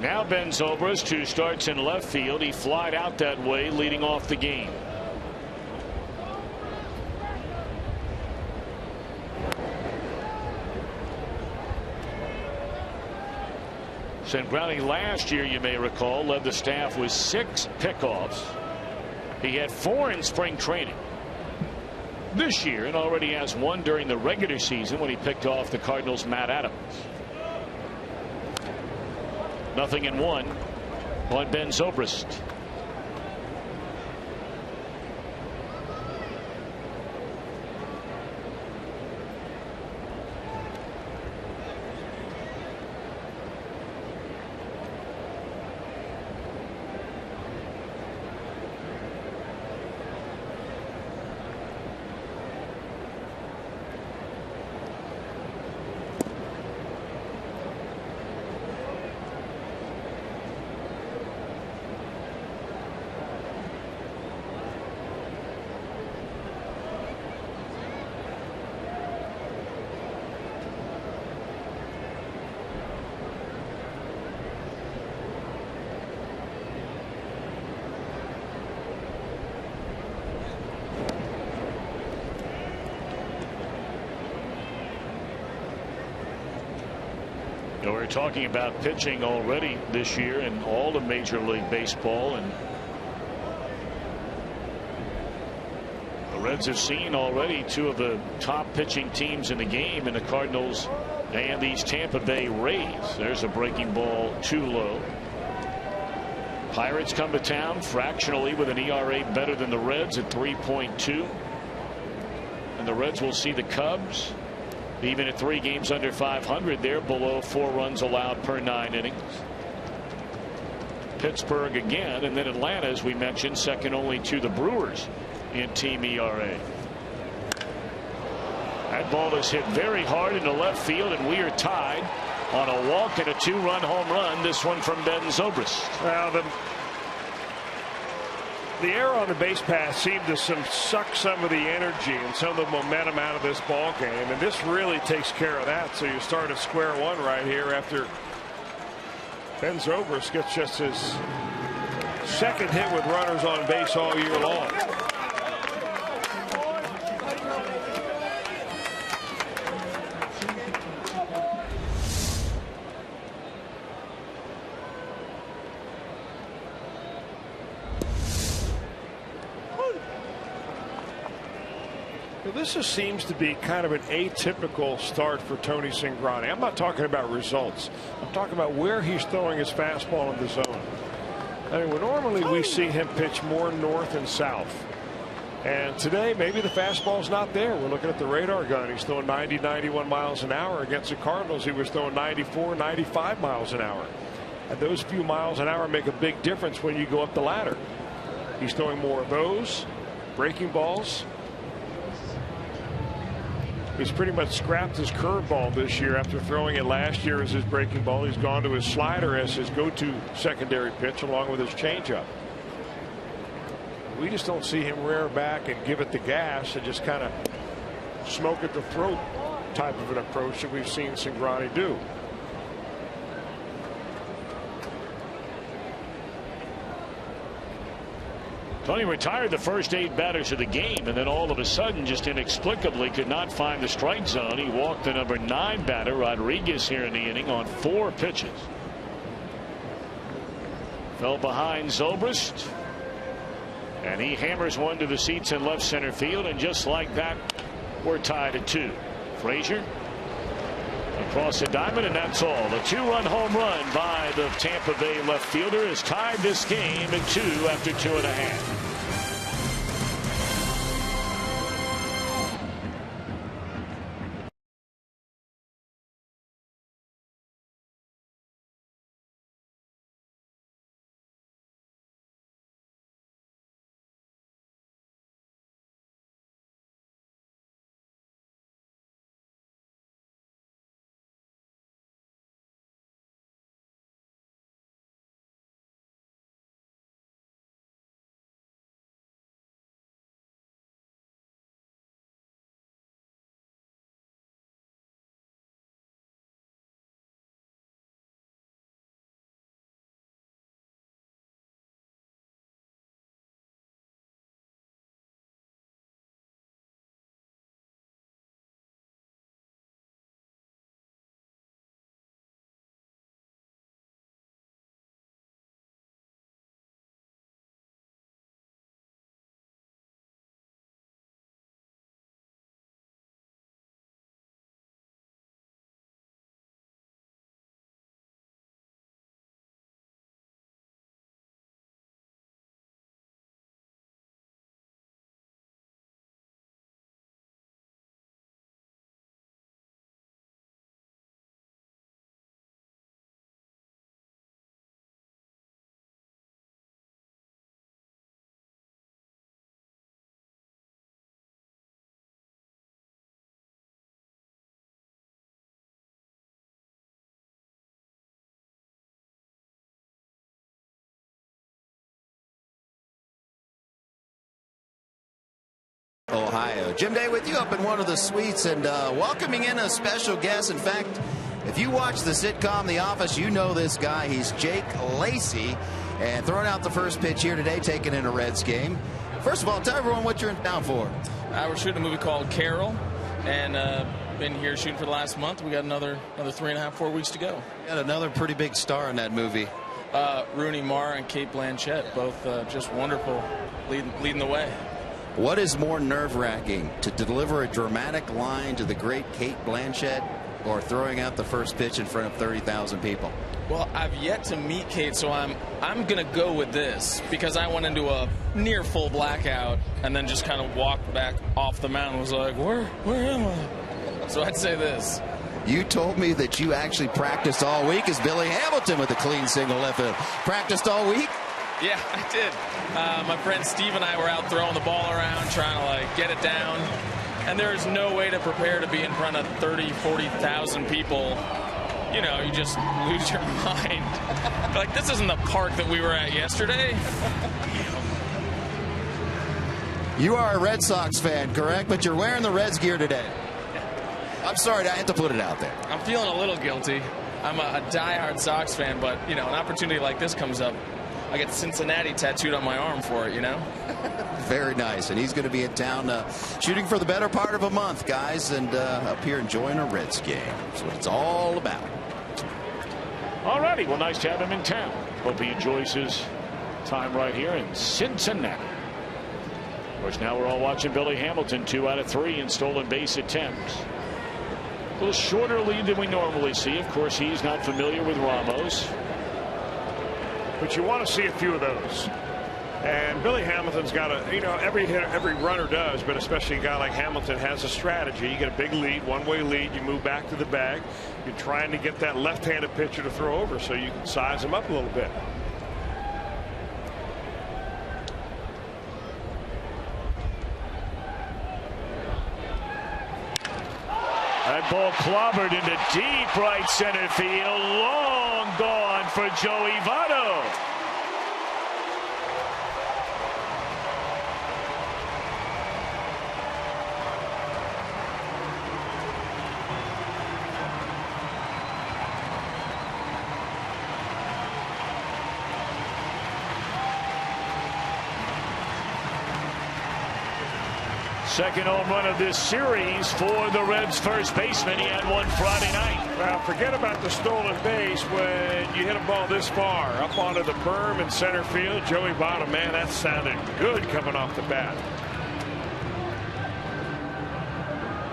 Now Ben Zobrist, who starts in left field. He flied out that way, leading off the game. Cingrani last year, you may recall, led the staff with 6 pickoffs. He had 4 in spring training this year and already has 1 during the regular season when he picked off the Cardinals' Matt Adams. 0-1 on Ben Zobrist. We're talking about pitching already this year in all of Major League Baseball, and the Reds have seen already 2 of the top pitching teams in the game in the Cardinals and these Tampa Bay Rays. There's a breaking ball too low. Pirates come to town fractionally with an ERA better than the Reds at 3.2, and the Reds will see the Cubs. Even at 3 games under 500, they're below 4 runs allowed per 9 innings. Pittsburgh again, and then Atlanta, as we mentioned, second only to the Brewers in team ERA. That ball is hit very hard into left field, and we are tied on a walk and a 2-run home run. This one from Ben Zobrist. Well, the error on the base pass seemed to suck some of the energy and some of the momentum out of this ball game, and this really takes care of that. So you start at square one right here after Ben Zobrist gets just his 2nd hit with runners on base all year long. This just seems to be kind of an atypical start for Tony Cingrani. I'm not talking about results. I'm talking about where he's throwing his fastball in the zone. I mean, normally we see him pitch more north and south. And today, maybe the fastball's not there. We're looking at the radar gun. He's throwing 90, 91 miles an hour. Against the Cardinals, he was throwing 94, 95 miles an hour. And those few miles an hour make a big difference when you go up the ladder. He's throwing more of those breaking balls. He's pretty much scrapped his curveball this year after throwing it last year as his breaking ball. He's gone to his slider as his go-to secondary pitch along with his changeup. We just don't see him rear back and give it the gas and just kind of smoke at the throat type of an approach that we've seen Cingrani do. Tony retired the first 8 batters of the game, and then all of a sudden, just inexplicably, could not find the strike zone. He walked the number 9 batter, Rodriguez, here in the inning on 4 pitches. Fell behind Zobrist, and he hammers one to the seats in left center field, and just like that, we're tied at 2. Frazier across the diamond, and that's all. The 2-run home run by the Tampa Bay left fielder has tied this game at 2 after 2.5. Ohio. Jim Day with you up in one of the suites and welcoming in a special guest. In fact, if you watch the sitcom The Office, you know this guy. He's Jake Lacy, and throwing out the first pitch here today, taking in a Reds game. First of all, tell everyone what you're in town for. We're shooting a movie called Carol, and been here shooting for the last month. We got another 3.5-4 weeks to go. You got another pretty big star in that movie. Rooney Mara and Kate Blanchett, both just wonderful, leading the way. What is more nerve-wracking, to deliver a dramatic line to the great Kate Blanchett or throwing out the first pitch in front of 30,000 people? Well, I've yet to meet Kate, so I'm going to go with this because I went into a near full blackout and then just kind of walked back off the mountain and was like, where am I? So I'd say this. You told me that you actually practiced all week as Billy Hamilton with a clean single left field. Practiced all week? Yeah, I did. My friend Steve and I were out throwing the ball around, trying to get it down. And there is no way to prepare to be in front of 30, 40,000 people. You know, you just lose your mind. Like, this isn't the park that we were at yesterday. You are a Red Sox fan, correct? But you're wearing the Reds gear today. I'm sorry, I had to put it out there. I'm feeling a little guilty. I'm a diehard Sox fan, but, you know, an opportunity like this comes up. I get Cincinnati tattooed on my arm for it, you know? Very nice. And he's going to be in town shooting for the better part of a month, guys, and up here enjoying a Reds game. That's what it's all about. All righty. Well, nice to have him in town. Hope he enjoys his time right here in Cincinnati. Of course, now we're all watching Billy Hamilton, 2 out of 3 in stolen base attempts. A little shorter lead than we normally see. Of course, he's not familiar with Ramos. But you want to see a few of those. And Billy Hamilton's got a, you know, every runner does, but especially a guy like Hamilton has a strategy. You get a big lead, one-way lead, you move back to the bag. You're trying to get that left-handed pitcher to throw over so you can size him up a little bit. That ball clobbered into deep right center field. Long gone for Joey Votto. Second home run of this series for the Reds' first baseman. He had one Friday night. Well, forget about the stolen base. When you hit a ball this far up onto the berm in center field, Joey Votto, man, that sounded good coming off the bat.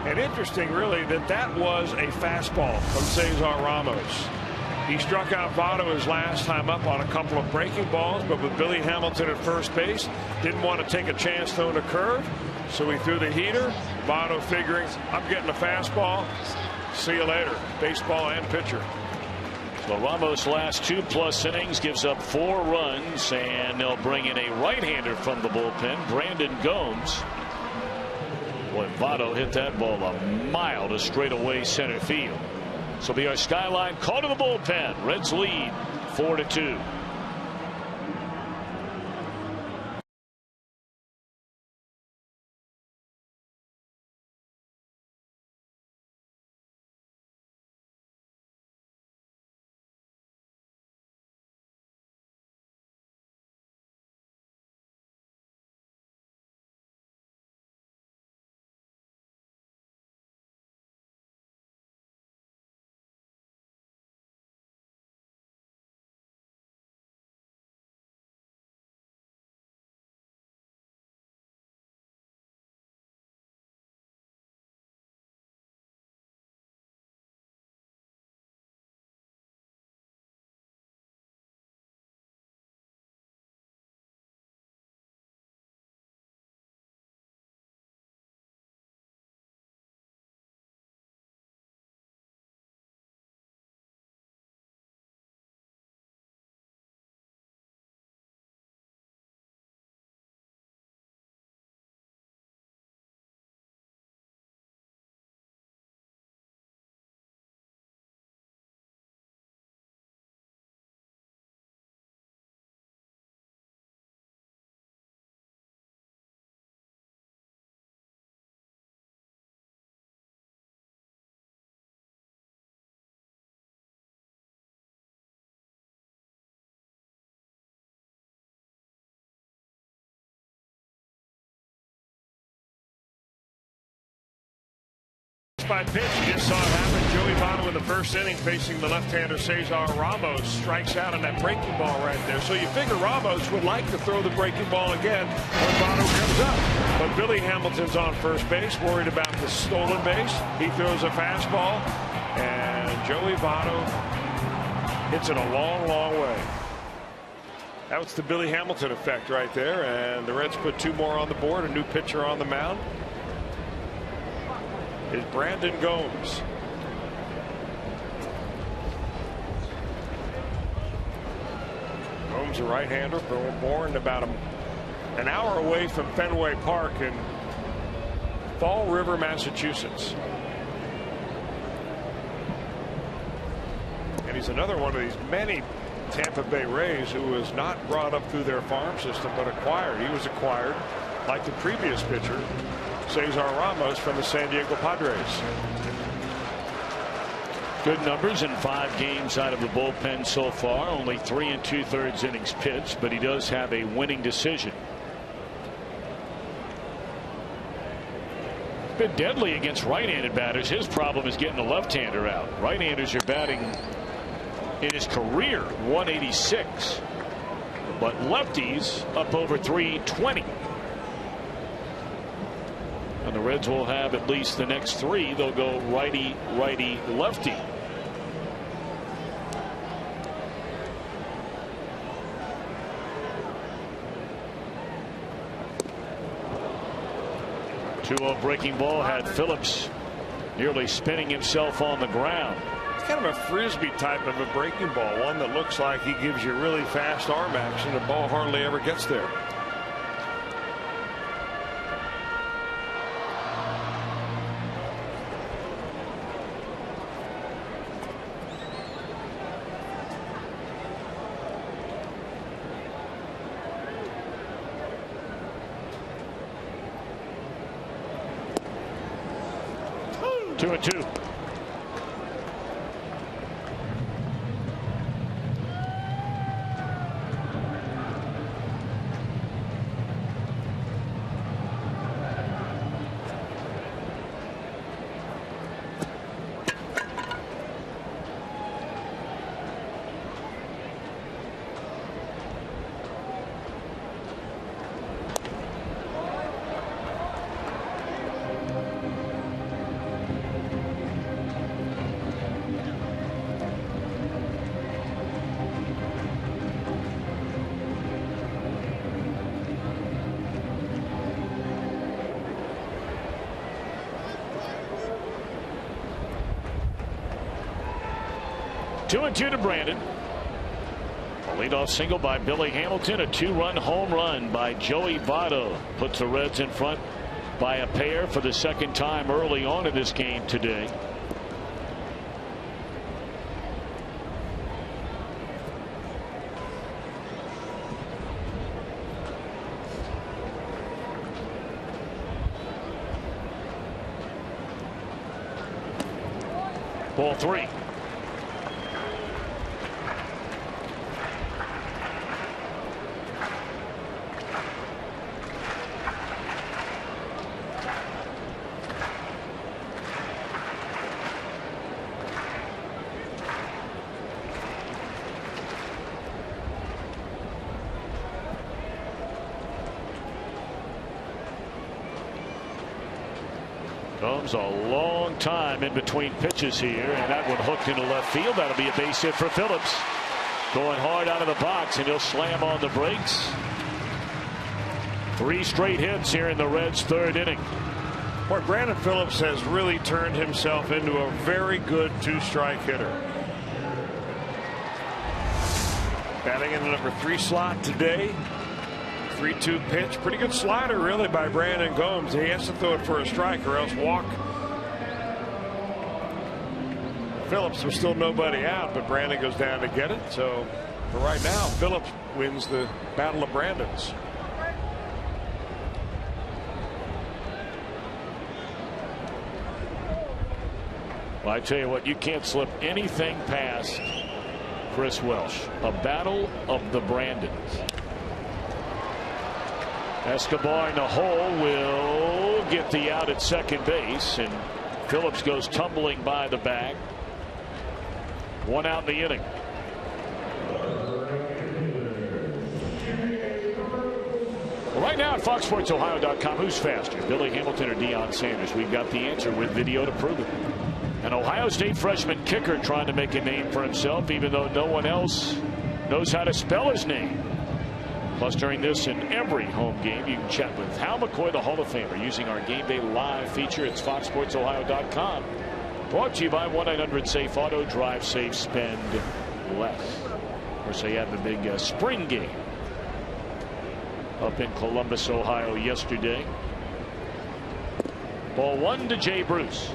And interesting, really, that was a fastball from Cesar Ramos. He struck out Votto his last time up on a couple of breaking balls, but with Billy Hamilton at first base, didn't want to take a chance throwing a curve. So he threw the heater. Votto figuring, I'm getting a fastball. See you later. Baseball and pitcher. So Ramos' last 2+ innings gives up 4 runs, and they'll bring in a right-hander from the bullpen, Brandon Gomes. Boy, Votto hit that ball a mile to straightaway center field. So be our skyline call to the bullpen. Reds lead 4-2. By pitch, you just saw it happen. Joey Votto in the first inning facing the left-hander Cesar Ramos strikes out on that breaking ball right there. So you figure Ramos would like to throw the breaking ball again when Votto comes up. But Billy Hamilton's on first base, worried about the stolen base. He throws a fastball, and Joey Votto hits it a long, long way. That was the Billy Hamilton effect right there, and the Reds put 2 more on the board. A new pitcher on the mound is Brandon Gomes. Gomes, a right-hander, born about an hour away from Fenway Park in Fall River, Massachusetts. And he's another one of these many Tampa Bay Rays who was not brought up through their farm system but acquired. He was acquired like the previous pitcher, Cesar Ramos, from the San Diego Padres. Good numbers in 5 games out of the bullpen so far. Only 3 2/3 innings pitched, but he does have a winning decision. Been deadly against right-handed batters. His problem is getting the left-hander out. Right-handers are batting in his career 186, but lefties up over 320. And the Reds will have at least the next 3. They'll go righty, righty, lefty. Two-0 breaking ball had Phillips nearly spinning himself on the ground. It's kind of a frisbee type of a breaking ball, one that looks like he gives you really fast arm action. The ball hardly ever gets there. Two and two. Two and two to Brandon. A leadoff single by Billy Hamilton. A 2-run home run by Joey Votto puts the Reds in front by a pair for the second time early on in this game today. Ball 3. Gomes a long time in between pitches here, and that one hooked into left field. That'll be a base hit for Phillips. Going hard out of the box, and he'll slam on the brakes. 3 straight hits here in the Reds' 3rd inning. Boy, Brandon Phillips has really turned himself into a very good 2-strike hitter. Batting in the number 3 slot today. 3-2 pitch. Pretty good slider, really, by Brandon Gomes. He has to throw it for a strike or else walk. Phillips was still nobody out, but Brandon goes down to get it. So for right now, Phillips wins the battle of Brandons. Well, I tell you what, you can't slip anything past Chris Welsh. A battle of the Brandons. Escobar in the hole will get the out at second base, and Phillips goes tumbling by the bag. 1 out in the inning. Right now at FoxSportsOhio.com, who's faster, Billy Hamilton or Deion Sanders? We've got the answer with video to prove it. An Ohio State freshman kicker trying to make a name for himself, even though no one else knows how to spell his name. Plus, during this and every home game, you can chat with Hal McCoy, the Hall of Famer, using our Game Day Live feature. It's FoxSportsOhio.com. Brought to you by 1-800-SAFE-AUTO. Drive safe, spend less. Of course, they had the big spring game up in Columbus, Ohio yesterday. Ball 1 to Jay Bruce.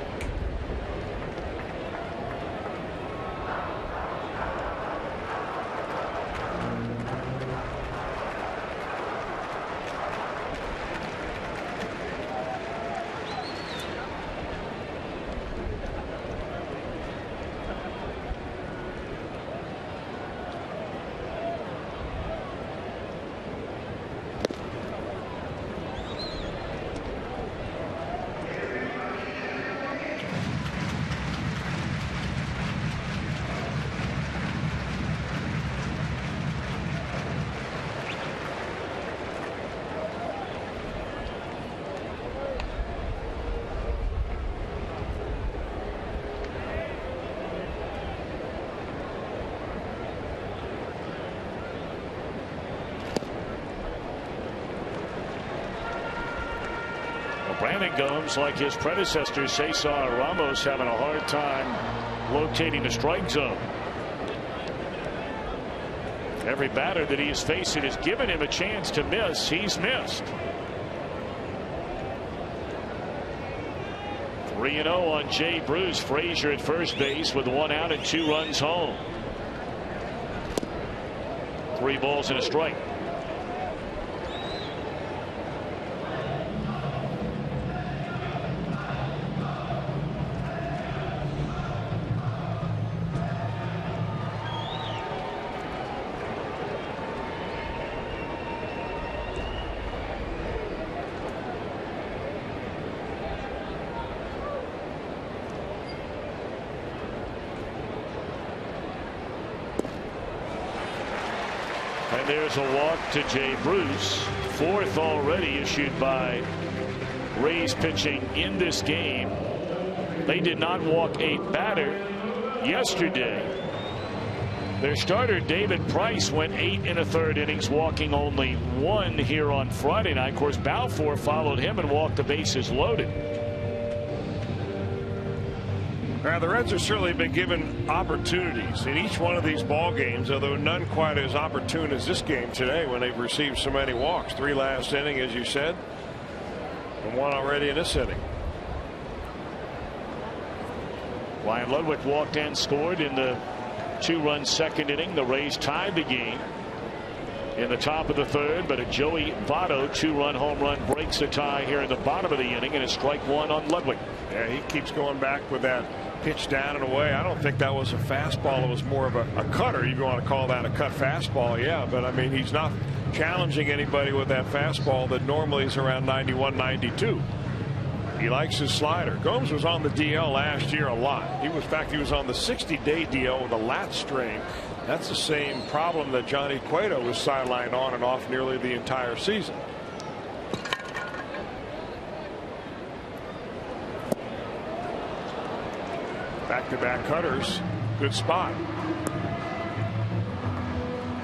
Brandon Gomes, like his predecessor Cesar Ramos, having a hard time locating the strike zone. Every batter that he has faced has given him a chance to miss. He's missed. 3-0 on Jay Bruce. Frazier at first base with 1 out and 2 runs home. 3 balls and a strike. There's a walk to Jay Bruce, 4th already issued by Rays pitching in this game. They did not walk a batter yesterday. Their starter David Price went 8 1/3 innings, walking only 1 here on Friday night. Of course, Balfour followed him and walked the bases loaded. Now, the Reds have certainly been given opportunities in each one of these ball games, although none quite as opportune as this game today when they've received so many walks. 3 last inning, as you said, and 1 already in this inning. Ryan Ludwig walked and scored in the 2-run second inning. The Rays tied the game in the top of the 3rd, but a Joey Votto 2-run home run breaks the tie here in the bottom of the inning, and it's strike 1 on Ludwig. Yeah, he keeps going back with that pitch down and away. I don't think that was a fastball. It was more of a cutter. You want to call that a cut fastball, yeah, but I mean, he's not challenging anybody with that fastball that normally is around 91, 92. He likes his slider. Gomes was on the DL last year a lot. In fact, he was on the 60-day DL with a lat strain. That's the same problem that Johnny Cueto was sidelined on and off nearly the entire season. Back-to-back cutters. Good spot.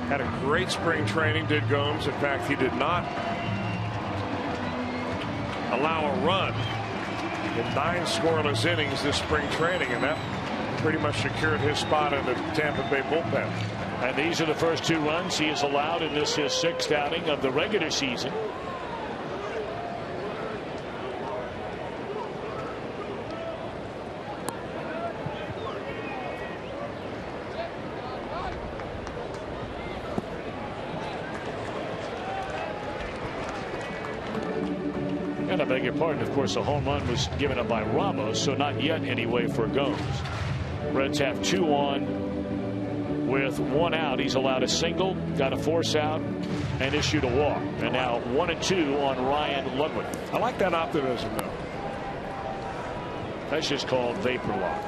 Had a great spring training, did Gomes. In fact, he did not allow a run in 9 scoreless innings this spring training, and that pretty much secured his spot in the Tampa Bay bullpen. And these are the first 2 runs he has allowed in this his 6th outing of the regular season. And I beg your pardon, of course, a home run was given up by Ramos, so not yet anyway for Gomes. Reds have 2 on with 1 out. He's allowed a single, got a force out, and issued a walk. And now 1 and 2 on Ryan Ludwig. I like that optimism, though. That's just called vapor lock.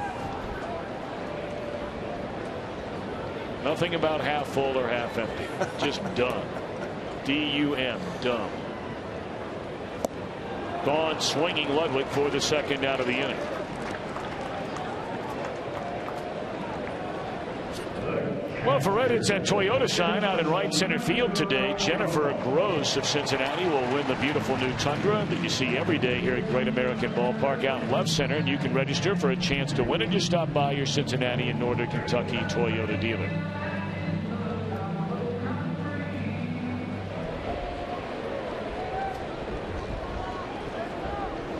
Nothing about half full or half empty. Just dumb. D-U-M. Dumb. Gone swinging Ludwig for the second out of the inning. Well, for Reddit's at Toyota sign out in right center field today. Jennifer Gross of Cincinnati will win the beautiful new Tundra that you see every day here at Great American Ballpark out in left center. And you can register for a chance to win it. Just stop by your Cincinnati and Northern Kentucky Toyota dealer.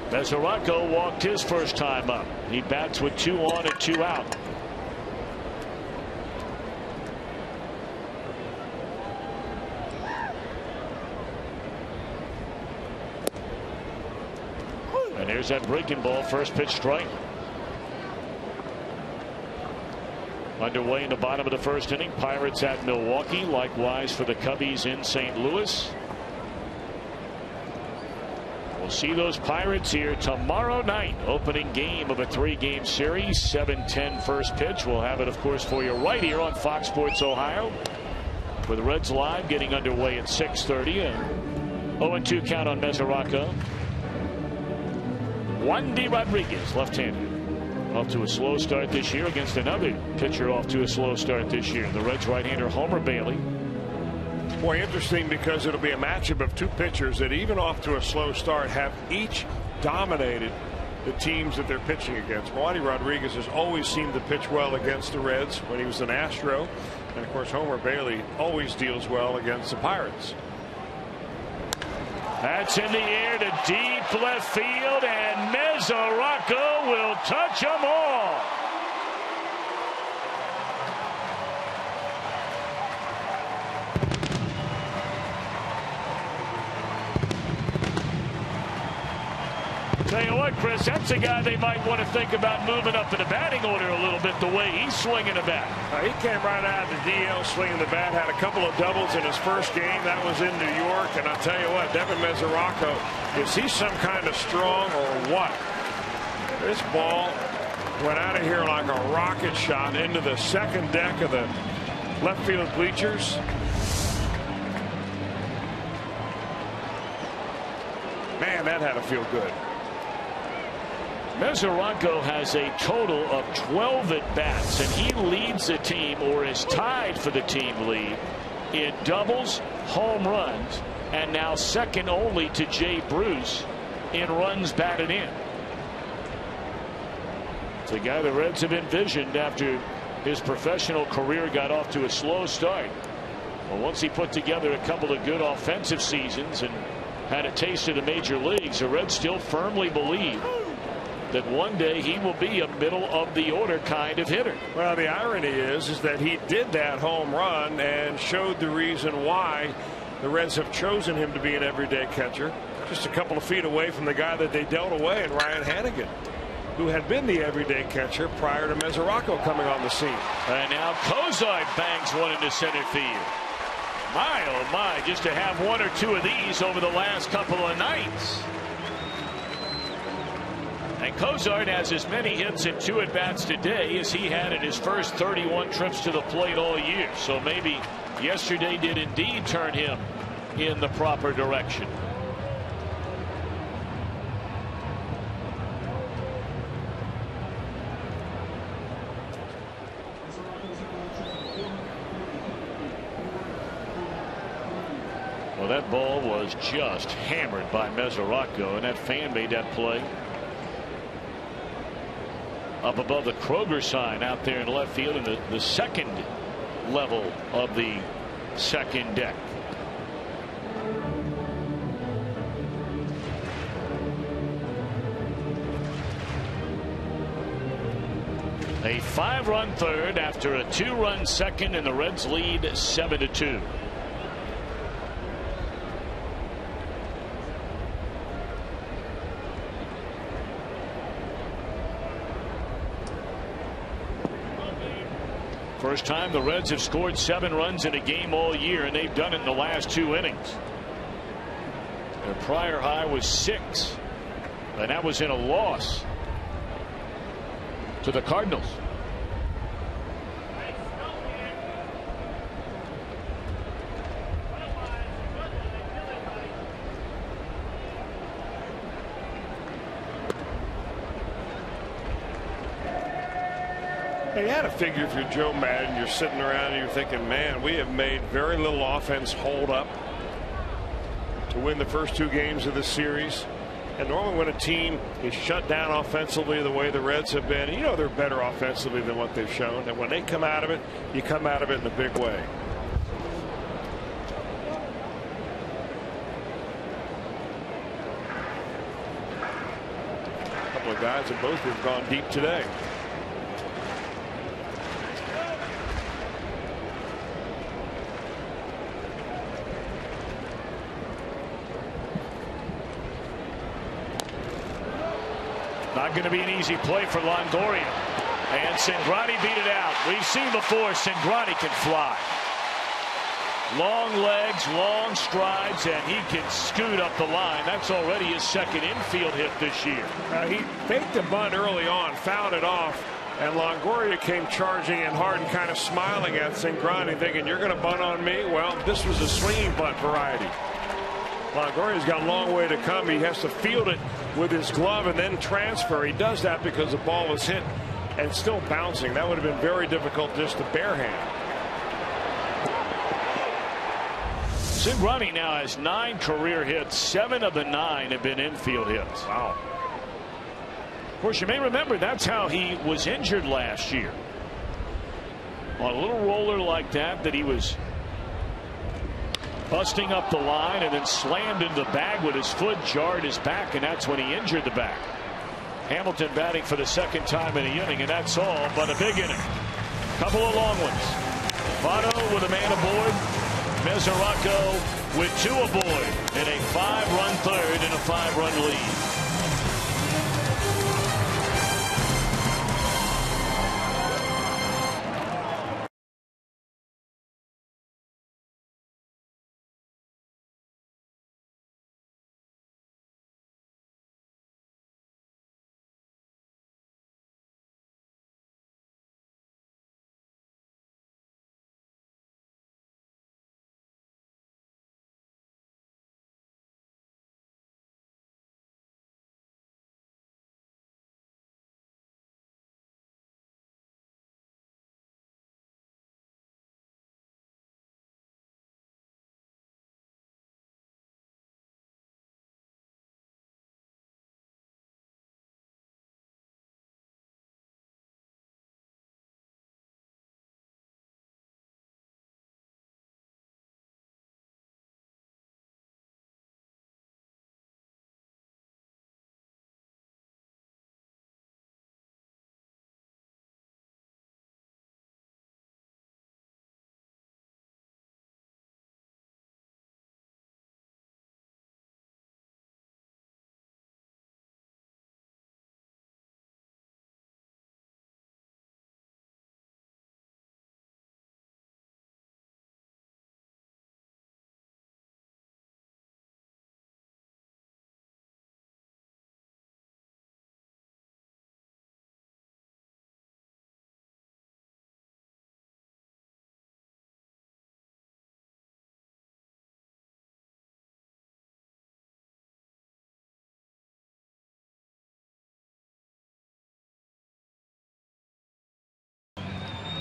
Mesoraco walked his first time up. He bats with 2 on and 2 out. And there's that breaking ball. First pitch strike. Underway in the bottom of the first inning. Pirates at Milwaukee. Likewise for the Cubbies in St. Louis. We'll see those Pirates here tomorrow night. Opening game of a 3-game series. 7:10 first pitch. We'll have it, of course, for you right here on Fox Sports Ohio. With Reds Live getting underway at 6:30. 0-2 count on Mesoraco. Wandy Rodriguez, left-handed. Off to a slow start this year against another pitcher off to a slow start this year. The Reds right-hander Homer Bailey. Boy, interesting because it'll be a matchup of 2 pitchers that even off to a slow start have each dominated the teams that they're pitching against. Wandy Rodriguez has always seemed to pitch well against the Reds when he was an Astro. And of course Homer Bailey always deals well against the Pirates. That's in the air to deep left field, and Mesoraco will touch them all. Tell you what, Chris, that's a guy they might want to think about moving up in the batting order a little bit, the way he's swinging the bat. He came right out of the DL swinging the bat, had a couple of doubles in his first game. That was in New York, and I'll tell you what, Devin Mesoraco, is he some kind of strong or what? This ball went out of here like a rocket shot into the second deck of the left field bleachers. Man, that had to feel good. Mesoraco has a total of 12 at-bats, and he leads the team, or is tied for the team lead, in doubles, home runs, and now second only to Jay Bruce in runs batted in. It's a guy the Reds have envisioned after his professional career got off to a slow start. Well, once he put together a couple of good offensive seasons and had a taste of the major leagues, the Reds still firmly believe that one day he will be a middle of the order kind of hitter. Well, the irony is that he did that home run and showed the reason why the Reds have chosen him to be an everyday catcher. Just a couple of feet away from the guy that they dealt away in Ryan Hanigan, who had been the everyday catcher prior to Mesoraco coming on the scene. And now Cozart bangs one into center field. My, oh my, just to have 1 or 2 of these over the last couple of nights. And Cozart has as many hits and 2 at-bats today as he had in his first 31 trips to the plate all year. So maybe yesterday did indeed turn him in the proper direction. Well, that ball was just hammered by Mesoraco, and that fan made that play. Up above the Kroger sign out there in left field in the second level of the second deck. A 5-run third after a 2-run second, and the Reds lead 7-2. First time the Reds have scored 7 runs in a game all year, and they've done it in the last 2 innings. Their prior high was 6, and that was in a loss for the Cardinals. You had to figure if you're Joe Madden, you're sitting around and you're thinking, man, we have made very little offense hold up to win the first 2 games of the series. And normally when a team is shut down offensively the way the Reds have been, you know they're better offensively than what they've shown. And when they come out of it, you come out of it in a big way. A couple of guys that both have gone deep today. Not going to be an easy play for Longoria. And Cingrani beat it out. We've seen before Cingrani can fly. Long legs, long strides, and he can scoot up the line. That's already his second infield hit this year. He faked a bunt early on, fouled it off, and Longoria came charging in hard and kind of smiling at Cingrani, thinking, you're going to bunt on me? Well, this was a swinging bunt variety. Longoria's got a long way to come. He has to field it with his glove and then transfer. He does that because the ball was hit and still bouncing. That would have been very difficult just to barehand. Cingrani now has 9 career hits. 7 of the 9 have been infield hits. Wow. Of course, you may remember that's how he was injured last year. On a little roller like that he was busting up the line and then slammed into the bag with his foot, jarred his back, and that's when he injured the back. Hamilton batting for the second time in the inning, and that's all but a big inning. Couple of long ones. Votto with a man aboard. Mesoraco with 2 aboard in a 5-run third and a 5-run lead.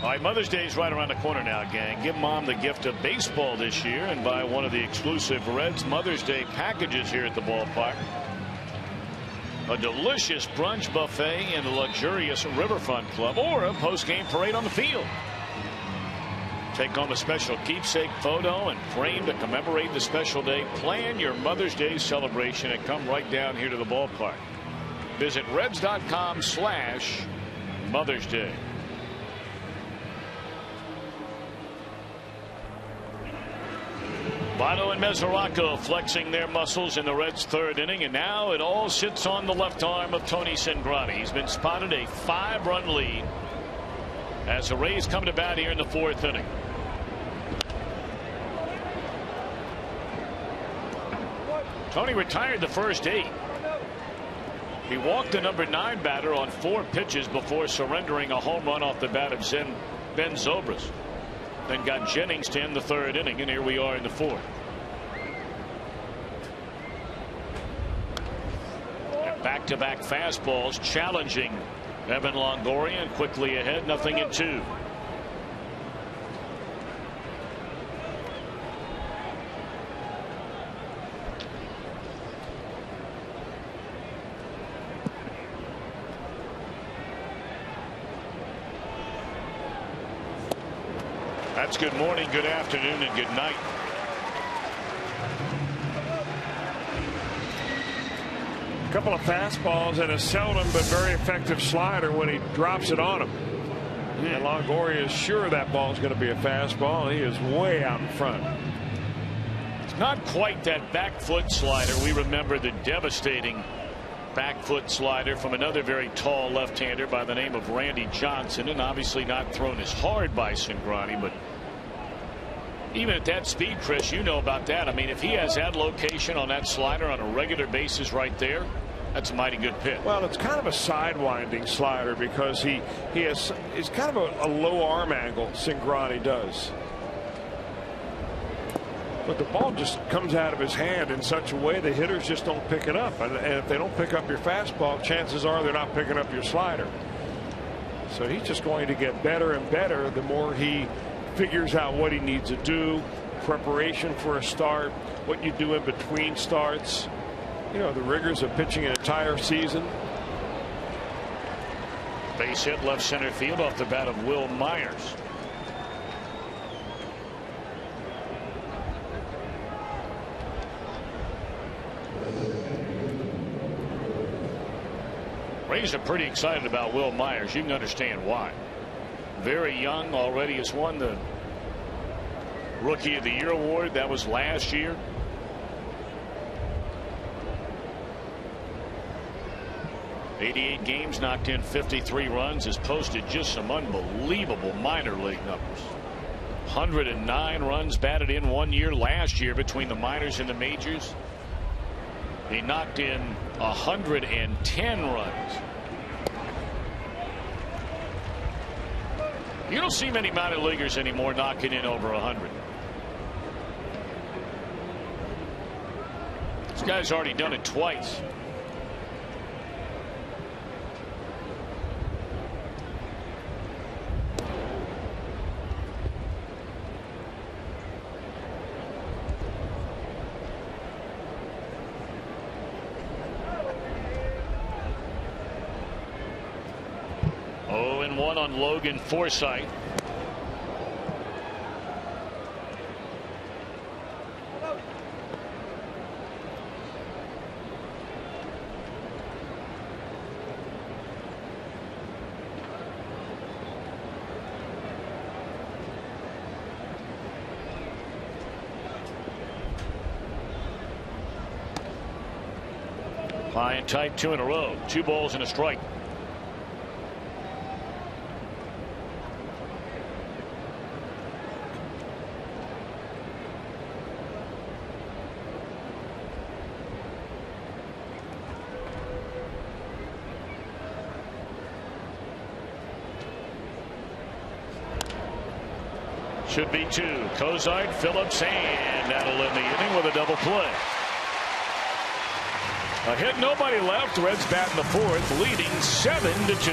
All right, Mother's Day is right around the corner now, gang. Give Mom the gift of baseball this year and buy one of the exclusive Reds Mother's Day packages here at the ballpark. A delicious brunch buffet in the luxurious Riverfront Club or a post-game parade on the field. Take home a special keepsake photo and frame to commemorate the special day. Plan your Mother's Day celebration and come right down here to the ballpark. Visit Reds.com/Mother's Day. Votto and Mesoraco flexing their muscles in the Reds' third inning, and now it all sits on the left arm of Tony Cingrani. He's been spotted a 5-run lead as the Rays come to bat here in the 4th inning. Tony retired the first 8. He walked the number 9 batter on 4 pitches before surrendering a home run off the bat of Ben Zobrist. Then got Jennings to end the 3rd inning, and here we are in the 4th. And back-to-back fastballs challenging Evan Longoria, and quickly ahead, 0-2. That's good morning, good afternoon, and good night. A couple of fastballs and a seldom but very effective slider when he drops it on him. And Longoria is sure that ball is going to be a fastball. He is way out in front. It's not quite that back foot slider. We remember the devastating back foot slider from another very tall left-hander by the name of Randy Johnson, and obviously not thrown as hard by Cingrani, but even at that speed, Chris, you know about that. I mean, if he has that location on that slider on a regular basis right there, that's a mighty good pitch. Well, it's kind of a sidewinding slider because he's kind of a low arm angle. Cingrani does. But the ball just comes out of his hand in such a way the hitters just don't pick it up. And if they don't pick up your fastball, chances are they're not picking up your slider. So he's just going to get better and better the more he figures out what he needs to do, preparation for a start, what you do in between starts. You know, the rigors of pitching an entire season. Base hit left center field off the bat of Will Myers. Rays are pretty excited about Will Myers. You can understand why. Very young, already has won the Rookie of the Year award. That was last year. '88 games, knocked in 53 runs, has posted just some unbelievable minor league numbers. 109 runs batted in 1 year last year between the minors and the majors. He knocked in 110 runs. You don't see many minor leaguers anymore knocking in over 100. This guy's already done it twice. One on Logan Forsythe. High and tight, 2 in a row, 2 balls and a strike. Should be 2. Cozart, Phillips, and that'll end the inning with a double play. A hit, nobody left. Reds bat in the 4th, leading 7-2.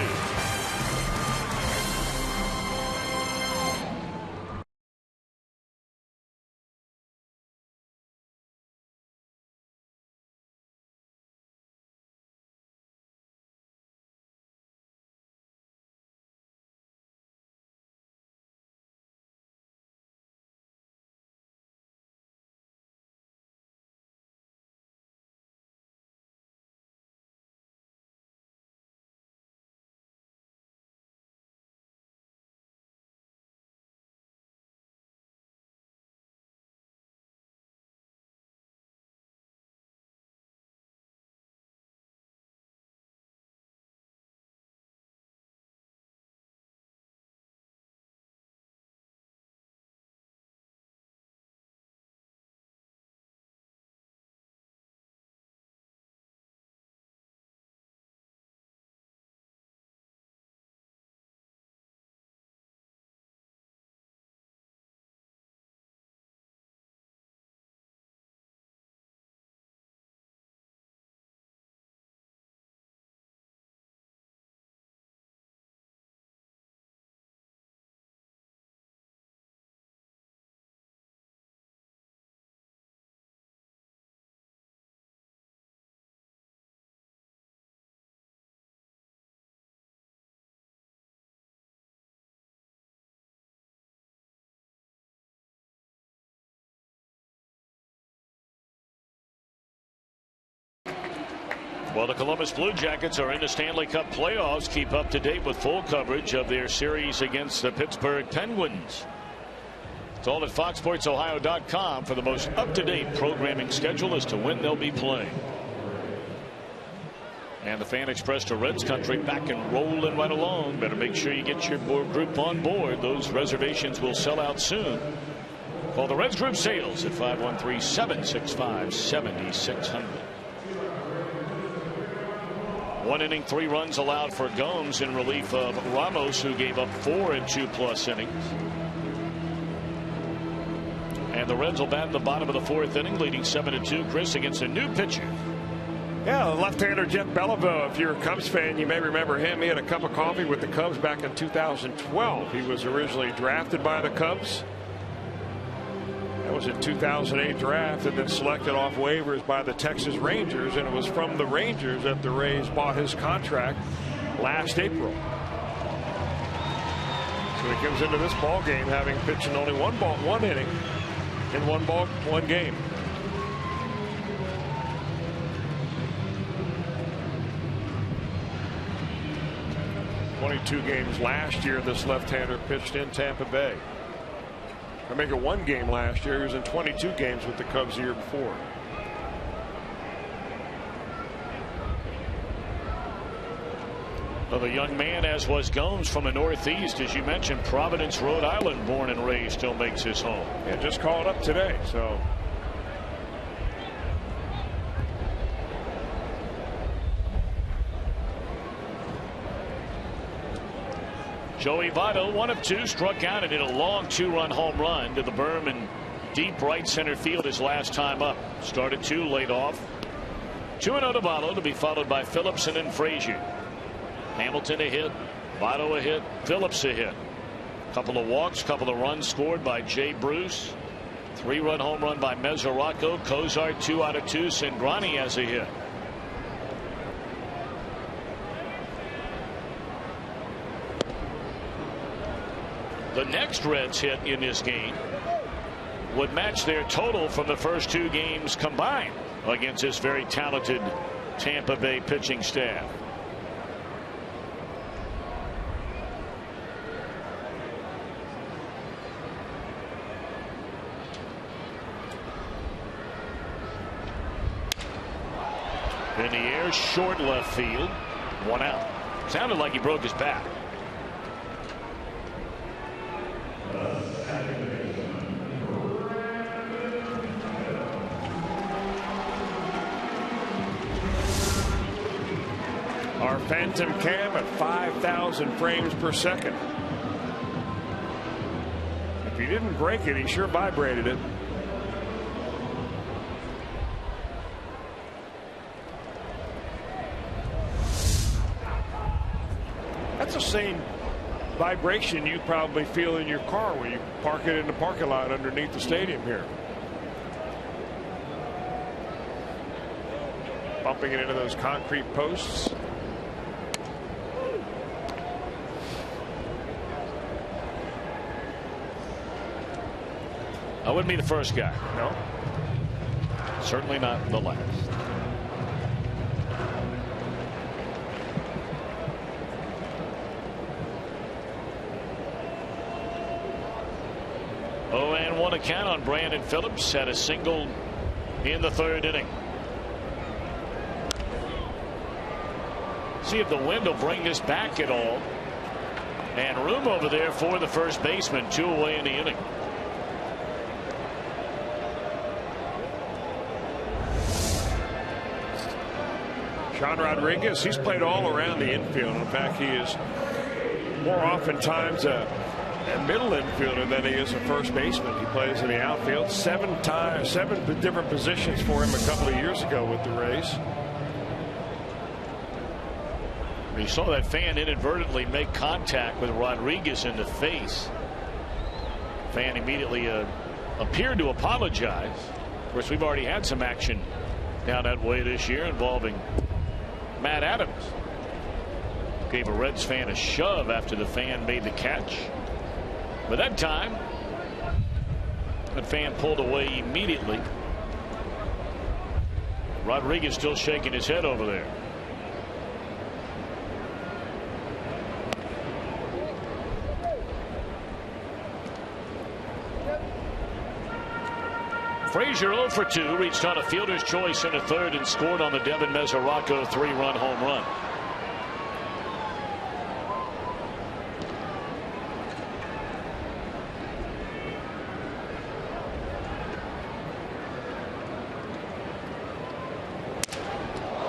Well, the Columbus Blue Jackets are in the Stanley Cup playoffs. Keep up to date with full coverage of their series against the Pittsburgh Penguins. It's all at foxsportsohio.com for the most up-to-date programming schedule as to when they'll be playing. And the Fan Express to Reds country back and rolling right along. Better make sure you get your group on board. Those reservations will sell out soon. Call the Reds Group Sales at 513-765-7600. 1 inning, 3 runs allowed for Gomes in relief of Ramos, who gave up 4 in 2+ innings. And the Reds will bat in the bottom of the 4th inning, leading 7-2. Chris, against a new pitcher. Yeah, left-hander Jeff Beliveau. If you're a Cubs fan, you may remember him. He had a cup of coffee with the Cubs back in 2012. He was originally drafted by the Cubs. That was in 2008 draft, and then selected off waivers by the Texas Rangers, and it was from the Rangers that the Rays bought his contract last April. So he comes into this ball game having pitched in only one inning in one game. ...22 games last year this left-hander pitched in Tampa Bay. I make it 1 game last year. He was in 22 games with the Cubs the year before. Well, the young man, as was Gomes, from the Northeast, as you mentioned, Providence, Rhode Island, born and raised, still makes his home. Yeah, just called up today. So Joey Votto, 1 of 2, struck out and hit a long 2-run home run to the berm in deep right center field his last time up. Started 2, laid off. 2-0 to Votto, to be followed by Phillips and then Frazier. Hamilton a hit, Votto a hit, Phillips a hit. Couple of walks, couple of runs scored by Jay Bruce. 3-run home run by Mesoraco. Cozart 2 out of 2. Cingrani has a hit. The next Reds hit in this game would match their total from the first 2 games combined against this very talented Tampa Bay pitching staff. In the air, short left field, 1 out. Sounded like he broke his back. our Phantom Cam at 5,000 frames per second. If he didn't break it, he sure vibrated it. That's the same vibration you probably feel in your car when you park it in the parking lot underneath the stadium here. Bumping it into those concrete posts. I wouldn't be the first guy. No. Certainly not the last. Oh, and 1 account on Brandon Phillips. Had a single in the 3rd inning. See if the wind will bring this back at all. And room over there for the first baseman. 2 away in the inning. John Rodriguez, he's played all around the infield. In fact, he is more oftentimes a middle infielder than he is a first baseman. He plays in the outfield 7 different positions for him a couple of years ago with the Rays. We saw that fan inadvertently make contact with Rodriguez in the face. Fan immediately appeared to apologize. Of course, we've already had some action down that way this year involving Matt Adams. Gave a Reds fan a shove after the fan made the catch. But that time, the fan pulled away immediately. Rodriguez still shaking his head over there. Frazier 0 for 2, reached on a fielder's choice in the third and scored on the Devin Mesoraco 3-run home run.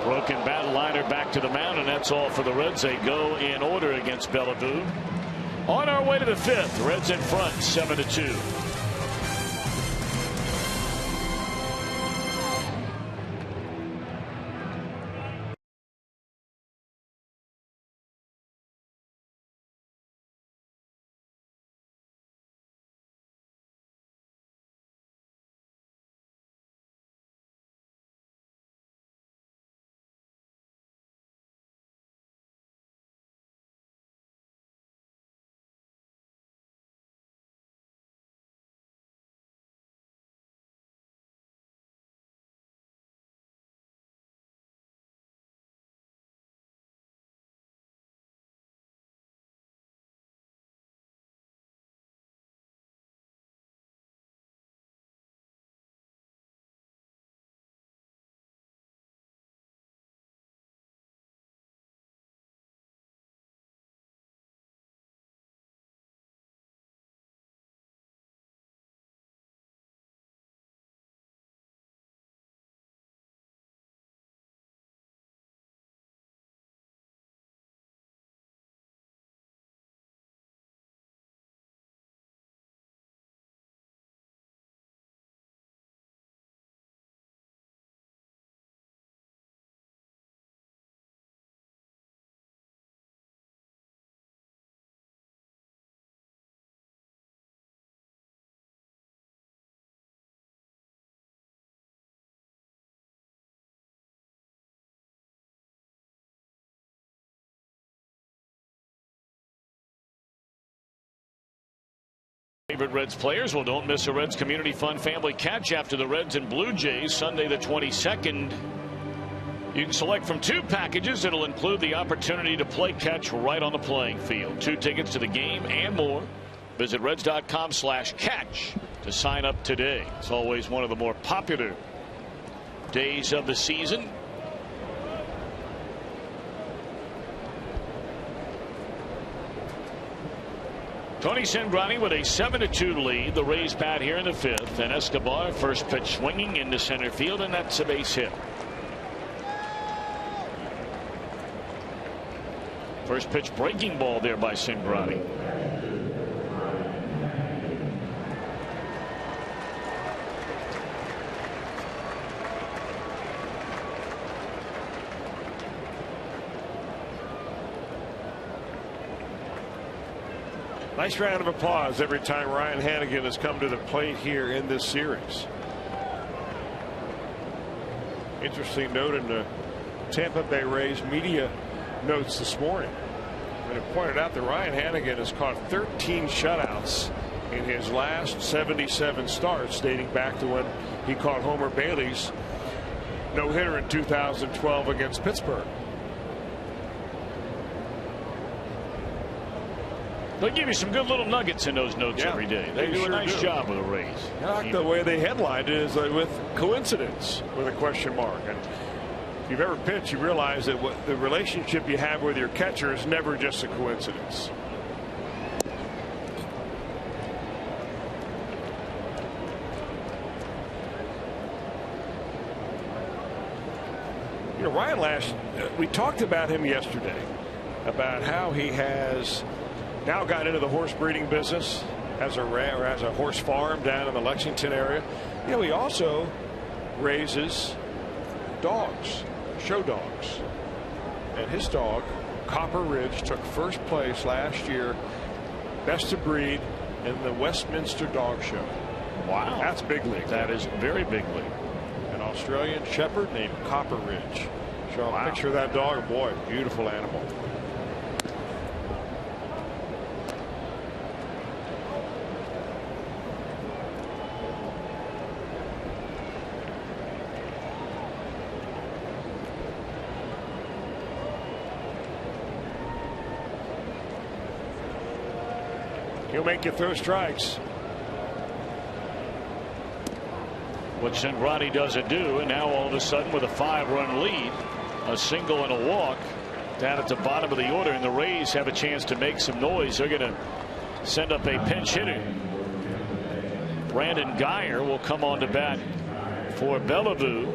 Broken bat liner back to the mound, and that's all for the Reds. They go in order against Bellevue. On our way to the fifth, Reds in front 7-2. Favorite Reds players? Well, don't miss a Reds Community Fund family catch after the Reds and Blue Jays Sunday the 22nd. You can select from 2 packages that'll include the opportunity to play catch right on the playing field. 2 tickets to the game and more. Visit Reds.com/catch to sign up today. It's always one of the more popular days of the season. Tony Cingrani with a 7-2 lead. The Rays bat here in the 5th. And Escobar, first pitch swinging into center field, and that's a base hit. First pitch breaking ball there by Cingrani. Nice round of applause every time Ryan Hanigan has come to the plate here in this series. Interesting note in the Tampa Bay Rays media notes this morning. When it pointed out that Ryan Hanigan has caught 13 shutouts in his last 77 starts, dating back to when he caught Homer Bailey's no-hitter in 2012 against Pittsburgh. They'll give you some good little nuggets in those notes every day. They do a nice job with the Rays. I like the way they headlined it is with coincidence with a question mark. And if you've ever pitched, you realize that the relationship you have with your catcher is never just a coincidence. You know, Ryan we talked about him yesterday, about how he has now got into the horse breeding business, has a horse farm down in the Lexington area. You know, he also raises dogs, show dogs. And his dog, Copper Ridge, took first place last year, best of breed, in the Westminster Dog Show. Wow. That's big league. That is very big league. An Australian shepherd named Copper Ridge. Show a picture of that dog. Boy, beautiful animal. He'll make you throw strikes. Which Cingrani doesn't do, and now all of a sudden with a 5-run lead, a single and a walk down at the bottom of the order, and the Rays have a chance to make some noise. They're going to send up a pinch hitter. Brandon Guyer will come on to bat for Bellevue,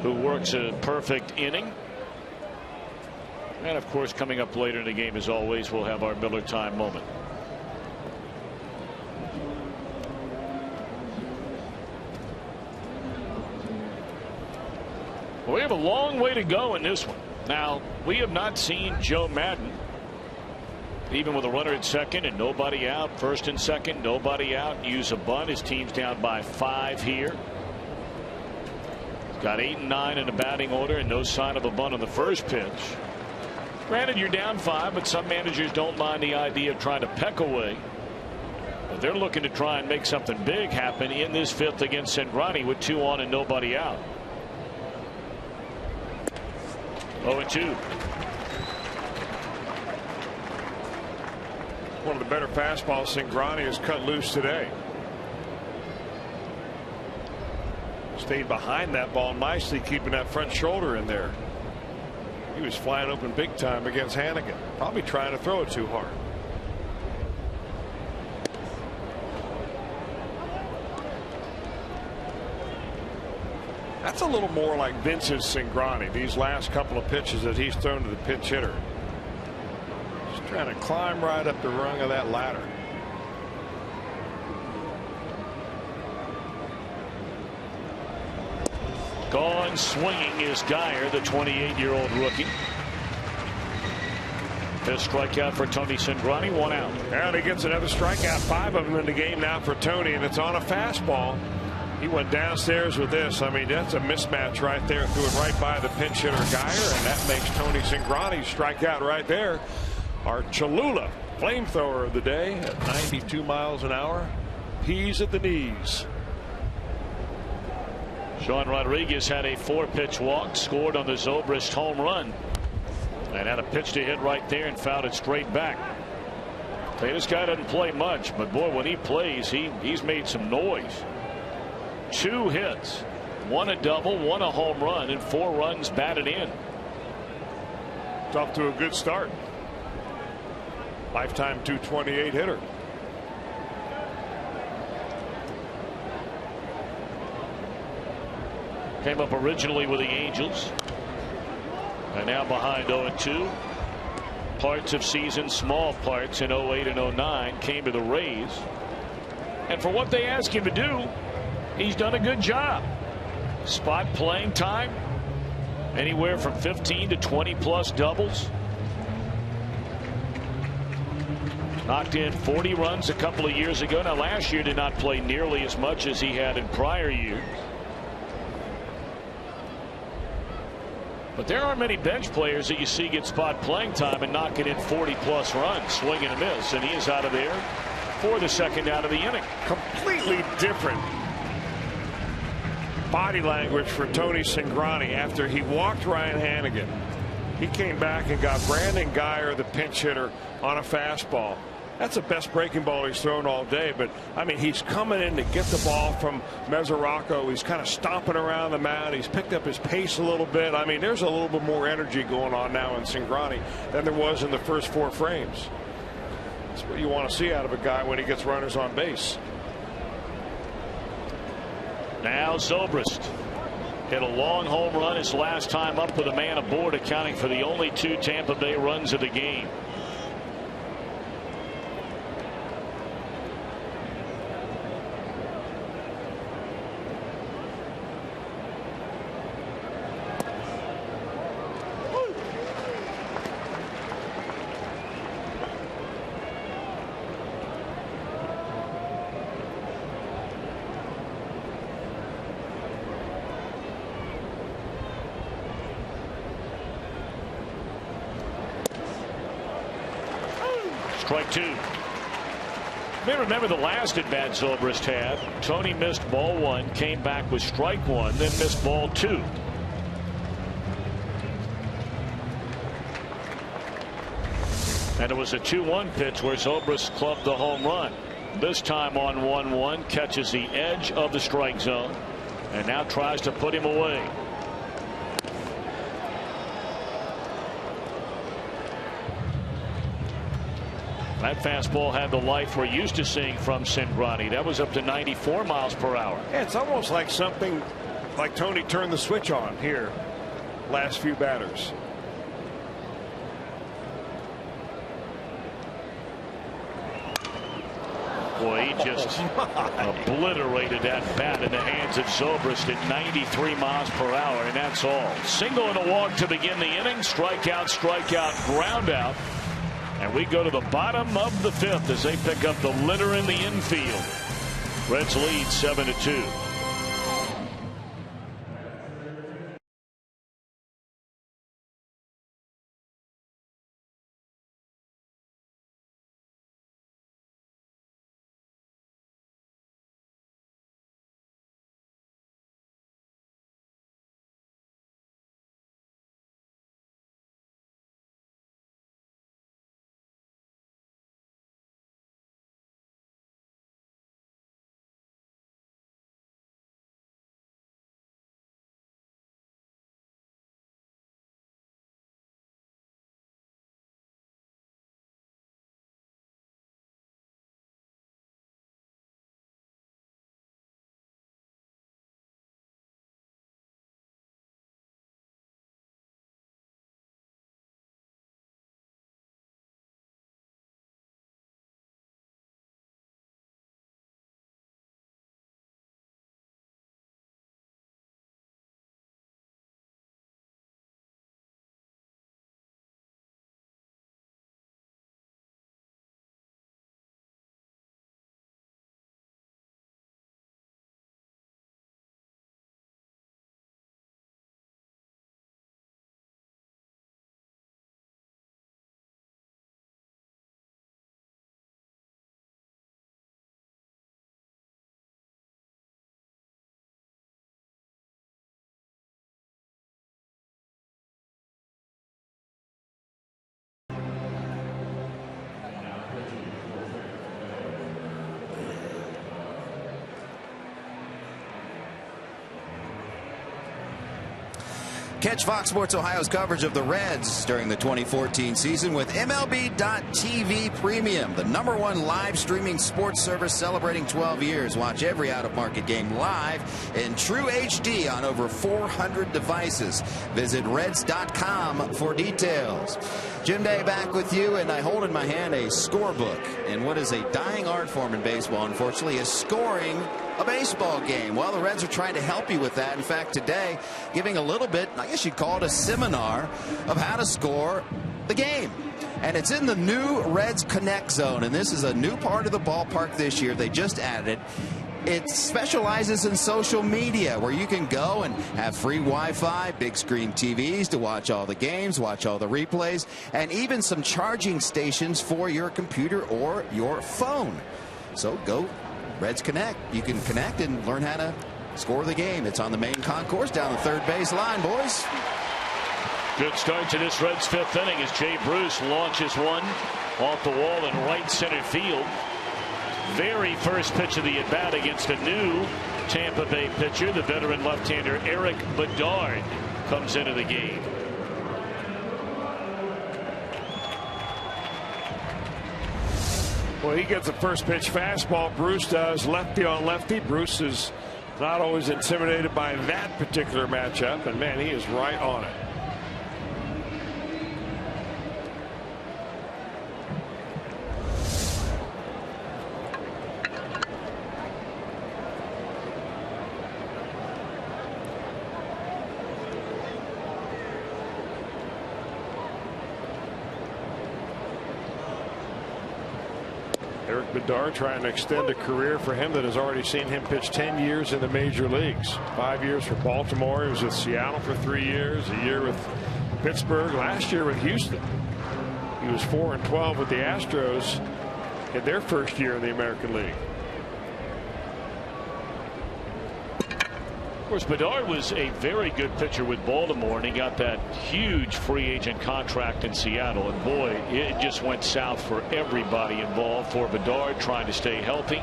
who works a perfect inning. And of course, coming up later in the game, as always, we'll have our Miller time moment. We have a long way to go in this one. Now, we have not seen Joe Madden, even with a runner at second and nobody out, first and second, nobody out, use a bunt. His team's down by 5 here. Got 8 and 9 in the batting order and no sign of a bunt on the first pitch. Granted, you're down 5, but some managers don't mind the idea of trying to peck away. But they're looking to try and make something big happen in this 5th against Cingrani with 2 on and nobody out. 0-2. One of the better fastballs Cingrani has cut loose today. Stayed behind that ball nicely, keeping that front shoulder in there. He was flying open big time against Hannigan. Probably trying to throw it too hard. That's a little more like Vince's Cingrani. These last couple of pitches that he's thrown to the pinch hitter. Just trying to climb right up the rung of that ladder. Gone swinging is Guyer, the 28-year-old rookie. His strikeout for Tony Cingrani, 1 out. And he gets another strikeout, 5 of them in the game now for Tony, and it's on a fastball. He went downstairs with this. I mean, that's a mismatch right there. Threw it right by the pinch hitter Guyer, and that makes Tony Cingrani strike out right there. Our Cholula flamethrower of the day at 92 miles an hour. He's at the knees. Sean Rodriguez had a 4-pitch walk, scored on the Zobrist home run, and had a pitch to hit right there and fouled it straight back. Hey, this guy doesn't play much, but boy, when he plays, he's made some noise. 2 hits, 1 a double, 1 a home run, and 4 runs batted in. It's off to a good start. Lifetime 228 hitter. Came up originally with the Angels, and now behind 0-2. Parts of season, small parts in 08 and 09, came to the Rays, and for what they ask him to do, he's done a good job. Spot playing time, anywhere from 15 to 20 plus doubles. Knocked in 40 runs a couple of years ago. Now last year did not play nearly as much as he had in prior years. But there aren't many bench players that you see get spot playing time and knocking in 40 plus runs, swing and a miss, and he is out of there for the second out of the inning. Completely different body language for Tony Cingrani after he walked Ryan Hannigan. He came back and got Brandon Guyer, the pinch hitter, on a fastball. That's the best breaking ball he's thrown all day. But, I mean, he's coming in to get the ball from Mesoraco. He's kind of stomping around the mound. He's picked up his pace a little bit. I mean, there's a little bit more energy going on now in Cingrani than there was in the first 4 frames. That's what you want to see out of a guy when he gets runners on base. Now Zobrist hit a long home run his last time up with a man aboard, accounting for the only 2 Tampa Bay runs of the game. Strike 2. You may remember the last at bat Zobrist had. Tony missed ball 1, came back with strike 1, then missed ball 2. And it was a 2-1 pitch where Zobrist clubbed the home run. This time on 1-1, catches the edge of the strike zone and now tries to put him away. That fastball had the life we're used to seeing from Cingrani. That was up to 94 miles per hour. Yeah, it's almost like something like Tony turned the switch on here last few batters. Boy, he just obliterated that bat in the hands of Zobrist at 93 miles per hour, and that's all. Single and a walk to begin the inning. Strikeout, ground out. And we go to the bottom of the 5th as they pick up the litter in the infield. Reds lead 7-2. Catch Fox Sports Ohio's coverage of the Reds during the 2014 season with MLB.TV Premium, the #1 live streaming sports service celebrating 12 years. Watch every out-of-market game live in true HD on over 400 devices. Visit Reds.com for details. Jim Day back with you, and I hold in my hand a scorebook. And what is a dying art form in baseball, unfortunately, is scoring a baseball game. Well, the Reds are trying to help you with that. In fact, today, giving a little bit, I guess you'd call it a seminar of how to score the game. And it's in the new Reds Connect Zone, and this is a new part of the ballpark this year. They just added it. It specializes in social media, where you can go and have free Wi-Fi, big screen TVs to watch all the games, watch all the replays, and even some charging stations for your computer or your phone. So go Reds Connect. You can connect and learn how to score the game. It's on the main concourse down the third base line, boys. Good start to this Reds 5th inning as Jay Bruce launches one off the wall in right center field. Very first pitch of the at-bat against a new Tampa Bay pitcher. The veteran left-hander Eric Bedard comes into the game. Well, he gets a first pitch fastball. Bruce does. Lefty on lefty. Bruce is not always intimidated by that particular matchup, and man, he is right on it. Eric Bedard trying to extend a career for him that has already seen him pitch 10 years in the major leagues. 5 years for Baltimore. He was with Seattle for 3 years. A year with Pittsburgh. Last year with Houston. He was 4-12 with the Astros in their first year in the American League. course, Bedard was a very good pitcher with Baltimore, and he got that huge free agent contract in Seattle. And boy, it just went south for everybody involved. For Bedard, trying to stay healthy.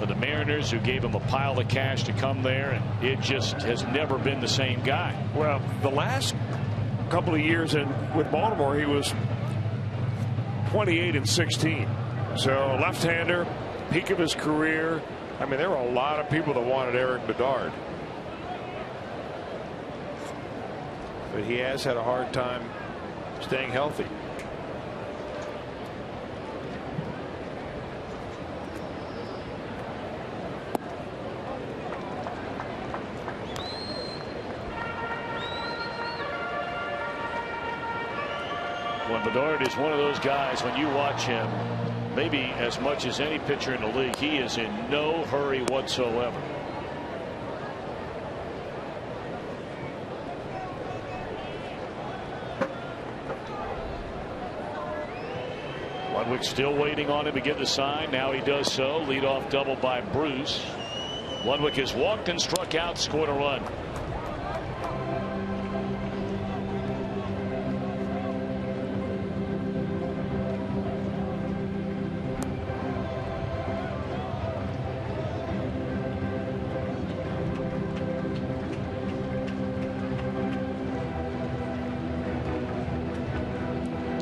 For the Mariners, who gave him a pile of cash to come there, and it just has never been the same guy. Well, the last couple of years with Baltimore, he was 28-16. So left-hander, peak of his career. I mean, there were a lot of people that wanted Eric Bedard. But he has had a hard time staying healthy. When Bedard is one of those guys, when you watch him, maybe as much as any pitcher in the league, he is in no hurry whatsoever. Ludwig still waiting on him to get the sign. Now he does so. Leadoff double by Bruce. Ludwig has walked and struck out, scored a run.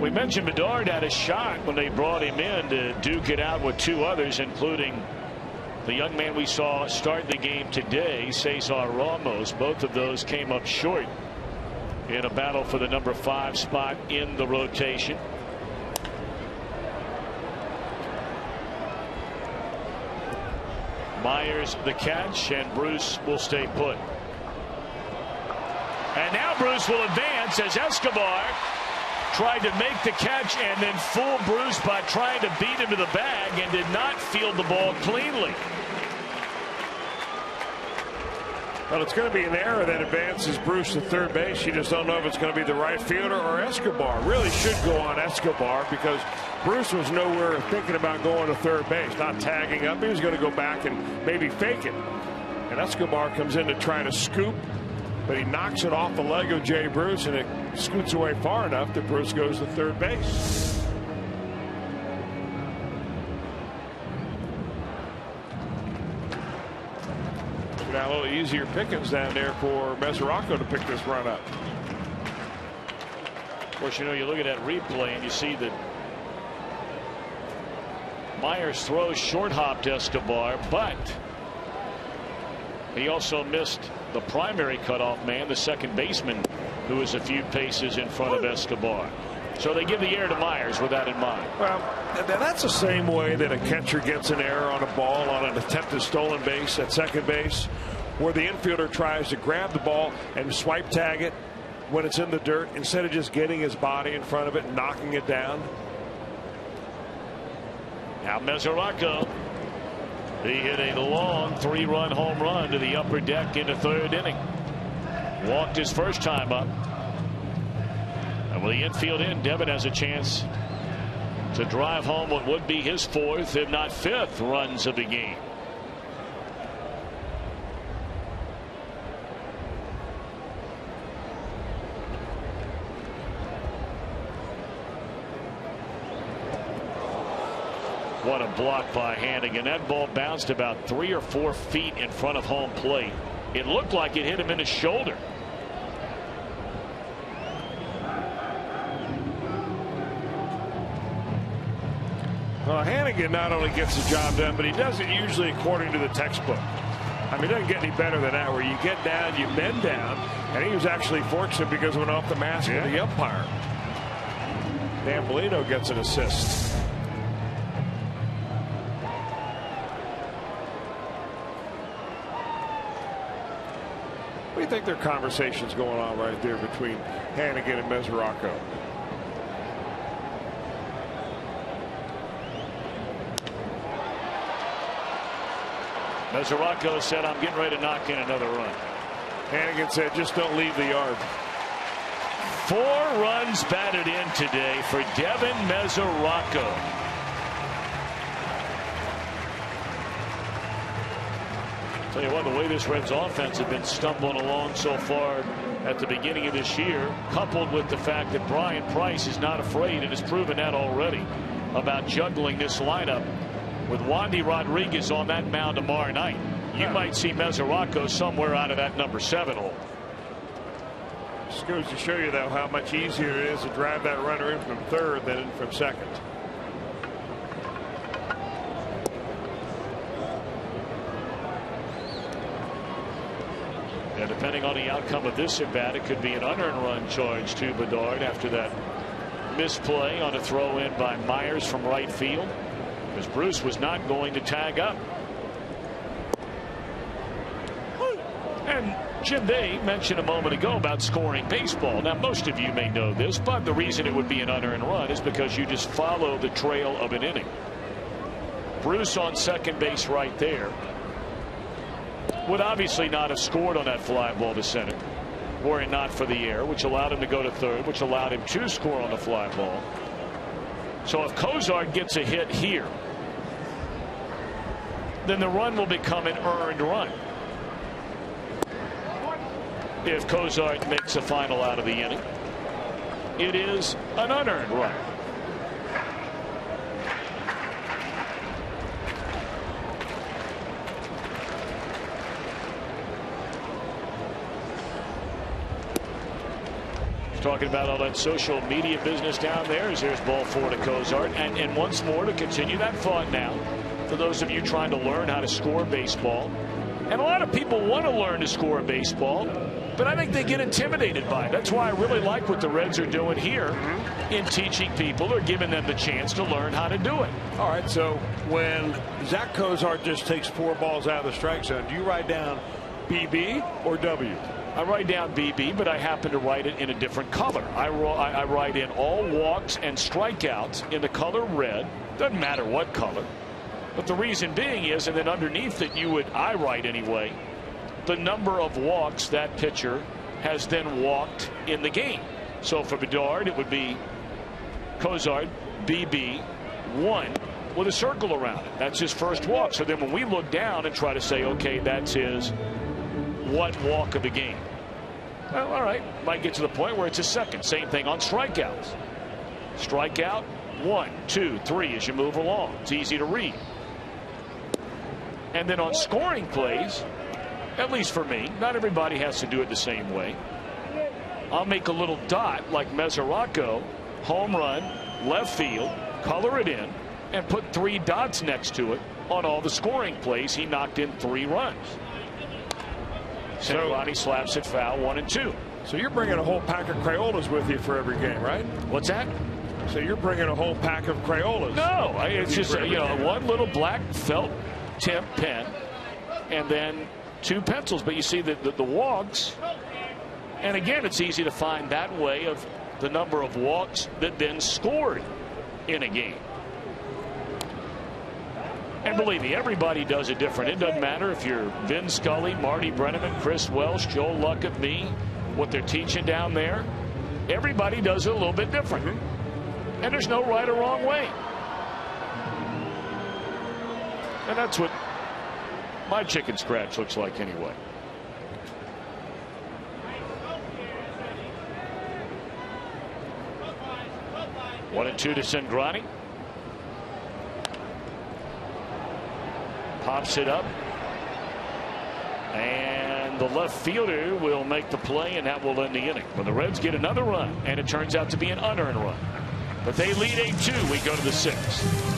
We mentioned Bedard had a shot when they brought him in to duke it out with two others, including the young man we saw start the game today, Cesar Ramos. Both of those came up short in a battle for the number 5 spot in the rotation. Myers the catch, and Bruce will stay put. And now Bruce will advance as Escobar tried to make the catch and then fool Bruce by trying to beat him to the bag and did not field the ball cleanly. Well, it's going to be an error that advances Bruce to third base. You just don't know if it's going to be the right fielder or Escobar. Really should go on Escobar because Bruce was nowhere thinking about going to third base, not tagging up. He was going to go back and maybe fake it. And Escobar comes in to try to scoop, but he knocks it off the leg of Jay Bruce, and it scoots away far enough that Bruce goes to third base. Now a little easier pickings down there for Mesoraco to pick this run up. Of course, you know, you look at that replay and you see that Myers throws short hop to Escobar, but he also missed the primary cutoff man, the second baseman, who is a few paces in front of Escobar. So they give the error to Myers with that in mind. Well, that's the same way that a catcher gets an error on a ball on an attempted stolen base at second base, where the infielder tries to grab the ball and swipe tag it when it's in the dirt instead of just getting his body in front of it and knocking it down. Now Mesoraco, he hit a long 3-run home run to the upper deck in the third inning. Walked his first time up. And with the infield in, Devin has a chance to drive home what would be his 4th, if not 5th, runs of the game. What a block by Hannigan. That ball bounced about 3 or 4 feet in front of home plate. It looked like it hit him in the shoulder. Well, Hannigan not only gets the job done, but he does it usually according to the textbook. I mean, it doesn't get any better than that, where you get down, you bend down, and he was actually fortunate because it went off the mask of the umpire. Dan Bellino gets an assist. What do you think their conversation's going on right there between Hannigan and Mesoraco? Mesoraco said, "I'm getting ready to knock in another run." Hannigan said, "Just don't leave the yard." 4 runs batted in today for Devin Mesoraco. Tell you what, the way this Reds offense has been stumbling along so far at the beginning of this year, coupled with the fact that Brian Price is not afraid and has proven that already about juggling this lineup with Wandy Rodriguez on that mound tomorrow night. You might see Mesoraco somewhere out of that number 7 hole. Just goes to show you, though, how much easier it is to drive that runner in from third than in from second. And depending on the outcome of this at bat, it could be an unearned run charge to Bedard after that misplay on a throw in by Myers from right field, because Bruce was not going to tag up. And Jim Day mentioned a moment ago about scoring baseball. Now, most of you may know this, but the reason it would be an unearned run is because you just follow the trail of an inning. Bruce on second base right there would obviously not have scored on that fly ball to center were it not for the error, which allowed him to go to third, which allowed him to score on the fly ball. So if Cozart gets a hit here, then the run will become an earned run. If Cozart makes a final out of the inning, it is an unearned run. Talking about all that social media business down there as there's ball 4 to Cozart. And once more, to continue that thought now, for those of you trying to learn how to score baseball. And a lot of people want to learn to score baseball, but I think they get intimidated by it. That's why I really like what the Reds are doing here in teaching people or giving them the chance to learn how to do it. All right, so when Zach Cozart just takes 4 balls out of the strike zone, do you write down BB or W? I write down BB, but I happen to write it in a different color. I write in all walks and strikeouts in the color red. Doesn't matter what color. But the reason being is, and then underneath it, I write anyway, the number of walks that pitcher has then walked in the game. So for Bedard, it would be Cozart, BB, 1 with a circle around it. That's his first walk. So then when we look down and try to say, okay, that's his what walk of the game? Well, all right, might get to the point where it's a second. Same thing on strikeouts. Strikeout 1, 2, 3 as you move along. It's easy to read. And then on scoring plays, at least for me, not everybody has to do it the same way. I'll make a little dot like Mesoraco, home run, left field, color it in, and put 3 dots next to it on all the scoring plays. He knocked in 3 runs. Cincinnati slaps it foul 1 and 2. So you're bringing a whole pack of Crayolas with you for every game, right? What's that? So you're bringing a whole pack of Crayolas. No, it's just one little black felt tip pen and then 2 pencils. But you see the walks, and again, it's easy to find that way of the number of walks that then scored in a game. And believe me, everybody does it different. It doesn't matter if you're Vin Scully, Marty Brennaman, Chris Welsh, Joe Luck at me, what they're teaching down there. Everybody does it a little bit different. And there's no right or wrong way. And that's what my chicken scratch looks like anyway. One and 2 to Cingrani. Pops it up, and the left fielder will make the play, and that will end the inning. When the Reds get another run, and it turns out to be an unearned run, but they lead 8-2. We go to the 6th.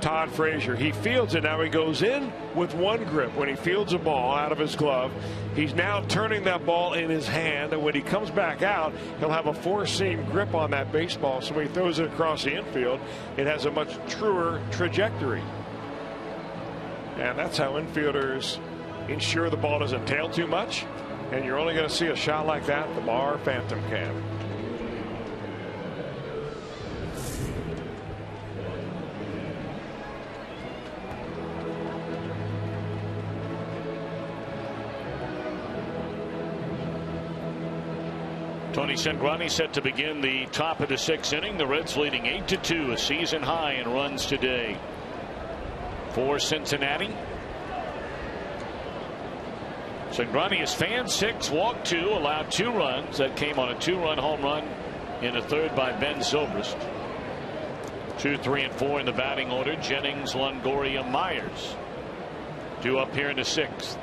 Todd Frazier. He fields it. Now he goes in with one grip. When he fields a ball out of his glove, he's now turning that ball in his hand. And when he comes back out, he'll have a four-seam grip on that baseball. So when he throws it across the infield, it has a much truer trajectory. And that's how infielders ensure the ball doesn't tail too much. And you're only going to see a shot like that at the Bar Phantom Cam. Tony Cingrani set to begin the top of the 6th inning. The Reds leading 8-2, a season high in runs today for Cincinnati. Cingrani has fanned 6, walked 2, allowed 2 runs. That came on a 2-run home run in the 3rd by Ben Zobrist. 2, 3, and 4 in the batting order. Jennings, Longoria, Myers. 2 up here in the 6th.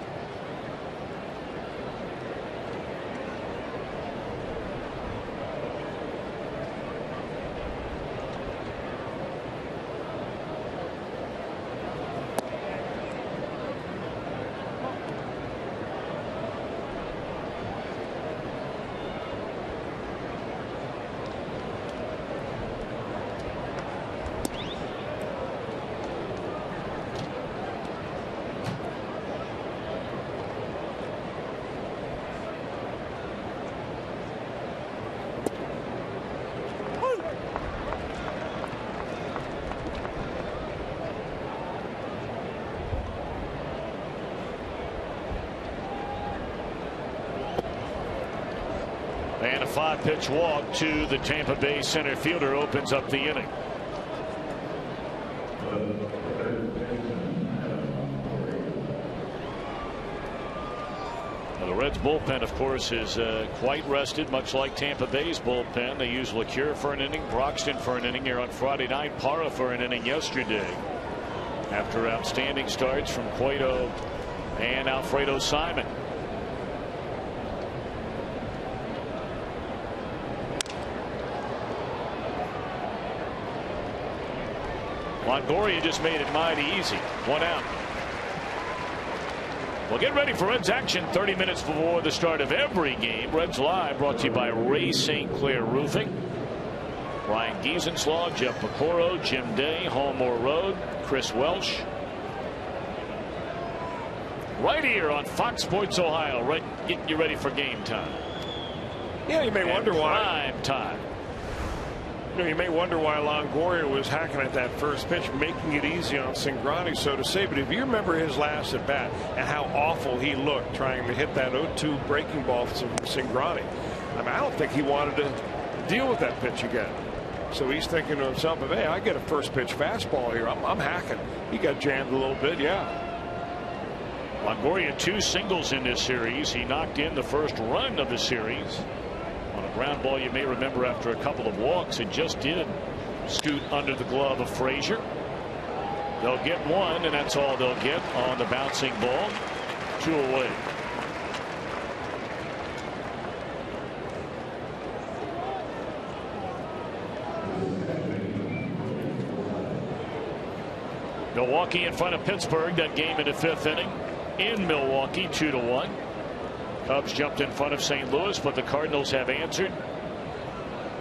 And a 5-pitch walk to the Tampa Bay center fielder opens up the inning. Well, the Reds bullpen, of course, is quite rested, much like Tampa Bay's bullpen. They used LeCure for an inning, Broxton for an inning here on Friday night, Parra for an inning yesterday. After outstanding starts from Cueto and Alfredo Simon. Longoria just made it mighty easy. 1 out. Well, get ready for Reds action 30 minutes before the start of every game. Reds Live brought to you by Ray St. Clair Roofing. Brian Giesenslaw, Jeff Pecoro, Jim Day, Holmore Road, Chris Welsh. Right here on Fox Sports Ohio, right, getting you ready for game time. Yeah, you may wonder why. Prime time. You may wonder why Longoria was hacking at that first pitch, making it easy on Cingrani, so to say. But if you remember his last at bat and how awful he looked trying to hit that 0-2 breaking ball from Cingrani, I mean, I don't think he wanted to deal with that pitch again. So he's thinking to himself, hey, I get a first pitch fastball here. I'm hacking. He got jammed a little bit, yeah. Longoria 2 singles in this series. He knocked in the first run of the series. On a ground ball, you may remember after a couple of walks, it just did scoot under the glove of Frazier. They'll get 1, and that's all they'll get on the bouncing ball. 2 away. Milwaukee in front of Pittsburgh. That game in the 5th inning in Milwaukee, 2-1. Cubs jumped in front of St. Louis, but the Cardinals have answered.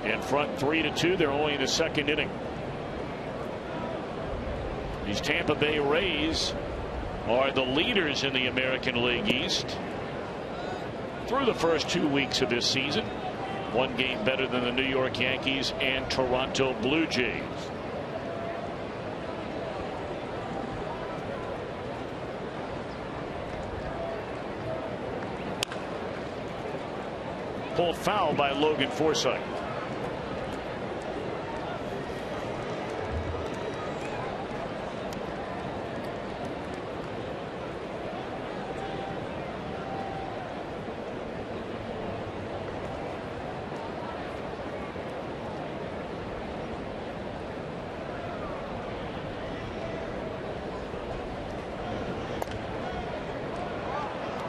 In front 3-2. They're only in the 2nd inning. These Tampa Bay Rays are the leaders in the American League East through the first 2 weeks of this season. 1 game better than the New York Yankees and Toronto Blue Jays. Pulled foul by Logan Forsythe.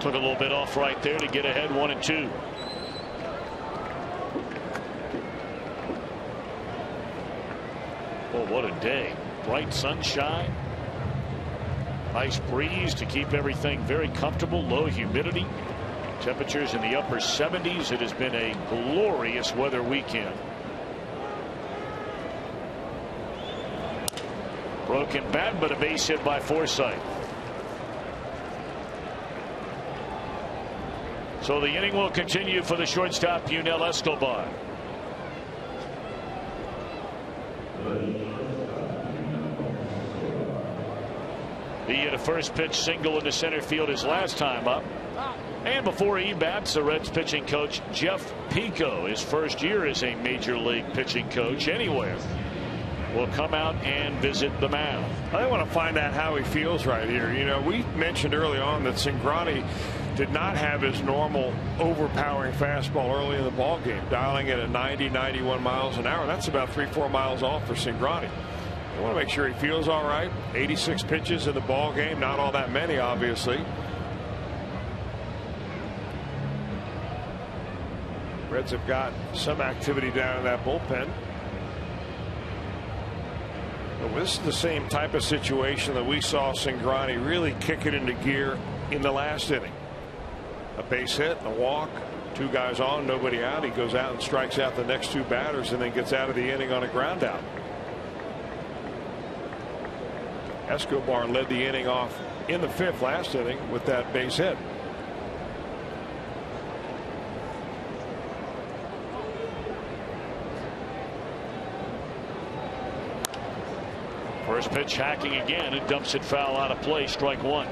Took a little bit off right there to get ahead 1-2. Oh, what a day. Bright sunshine. Nice breeze to keep everything very comfortable. Low humidity. Temperatures in the upper 70s. It has been a glorious weather weekend. Broken bat, but a base hit by Forsythe. So the inning will continue for the shortstop, Yunel Escobar. He hit a first pitch single into center field his last time up. And before he bats, the Reds pitching coach Jeff Pico, his first year as a major league pitching coach anywhere, will come out and visit the mound. I want to find out how he feels right here. You know, we mentioned early on that Cingrani did not have his normal overpowering fastball early in the ball game, dialing it at 90, 91 miles an hour. That's about 3-4 miles off for Cingrani. I want to make sure he feels all right. 86 pitches in the ball game, not all that many, obviously. Reds have got some activity down in that bullpen. But this is the same type of situation that we saw Cingrani really kick it into gear in the last inning. A base hit, a walk, 2 guys on, nobody out. He goes out and strikes out the next 2 batters and then gets out of the inning on a ground out. Escobar led the inning off in the 5th last inning with that base hit. First pitch hacking again. It dumps it foul out of play. Strike 1.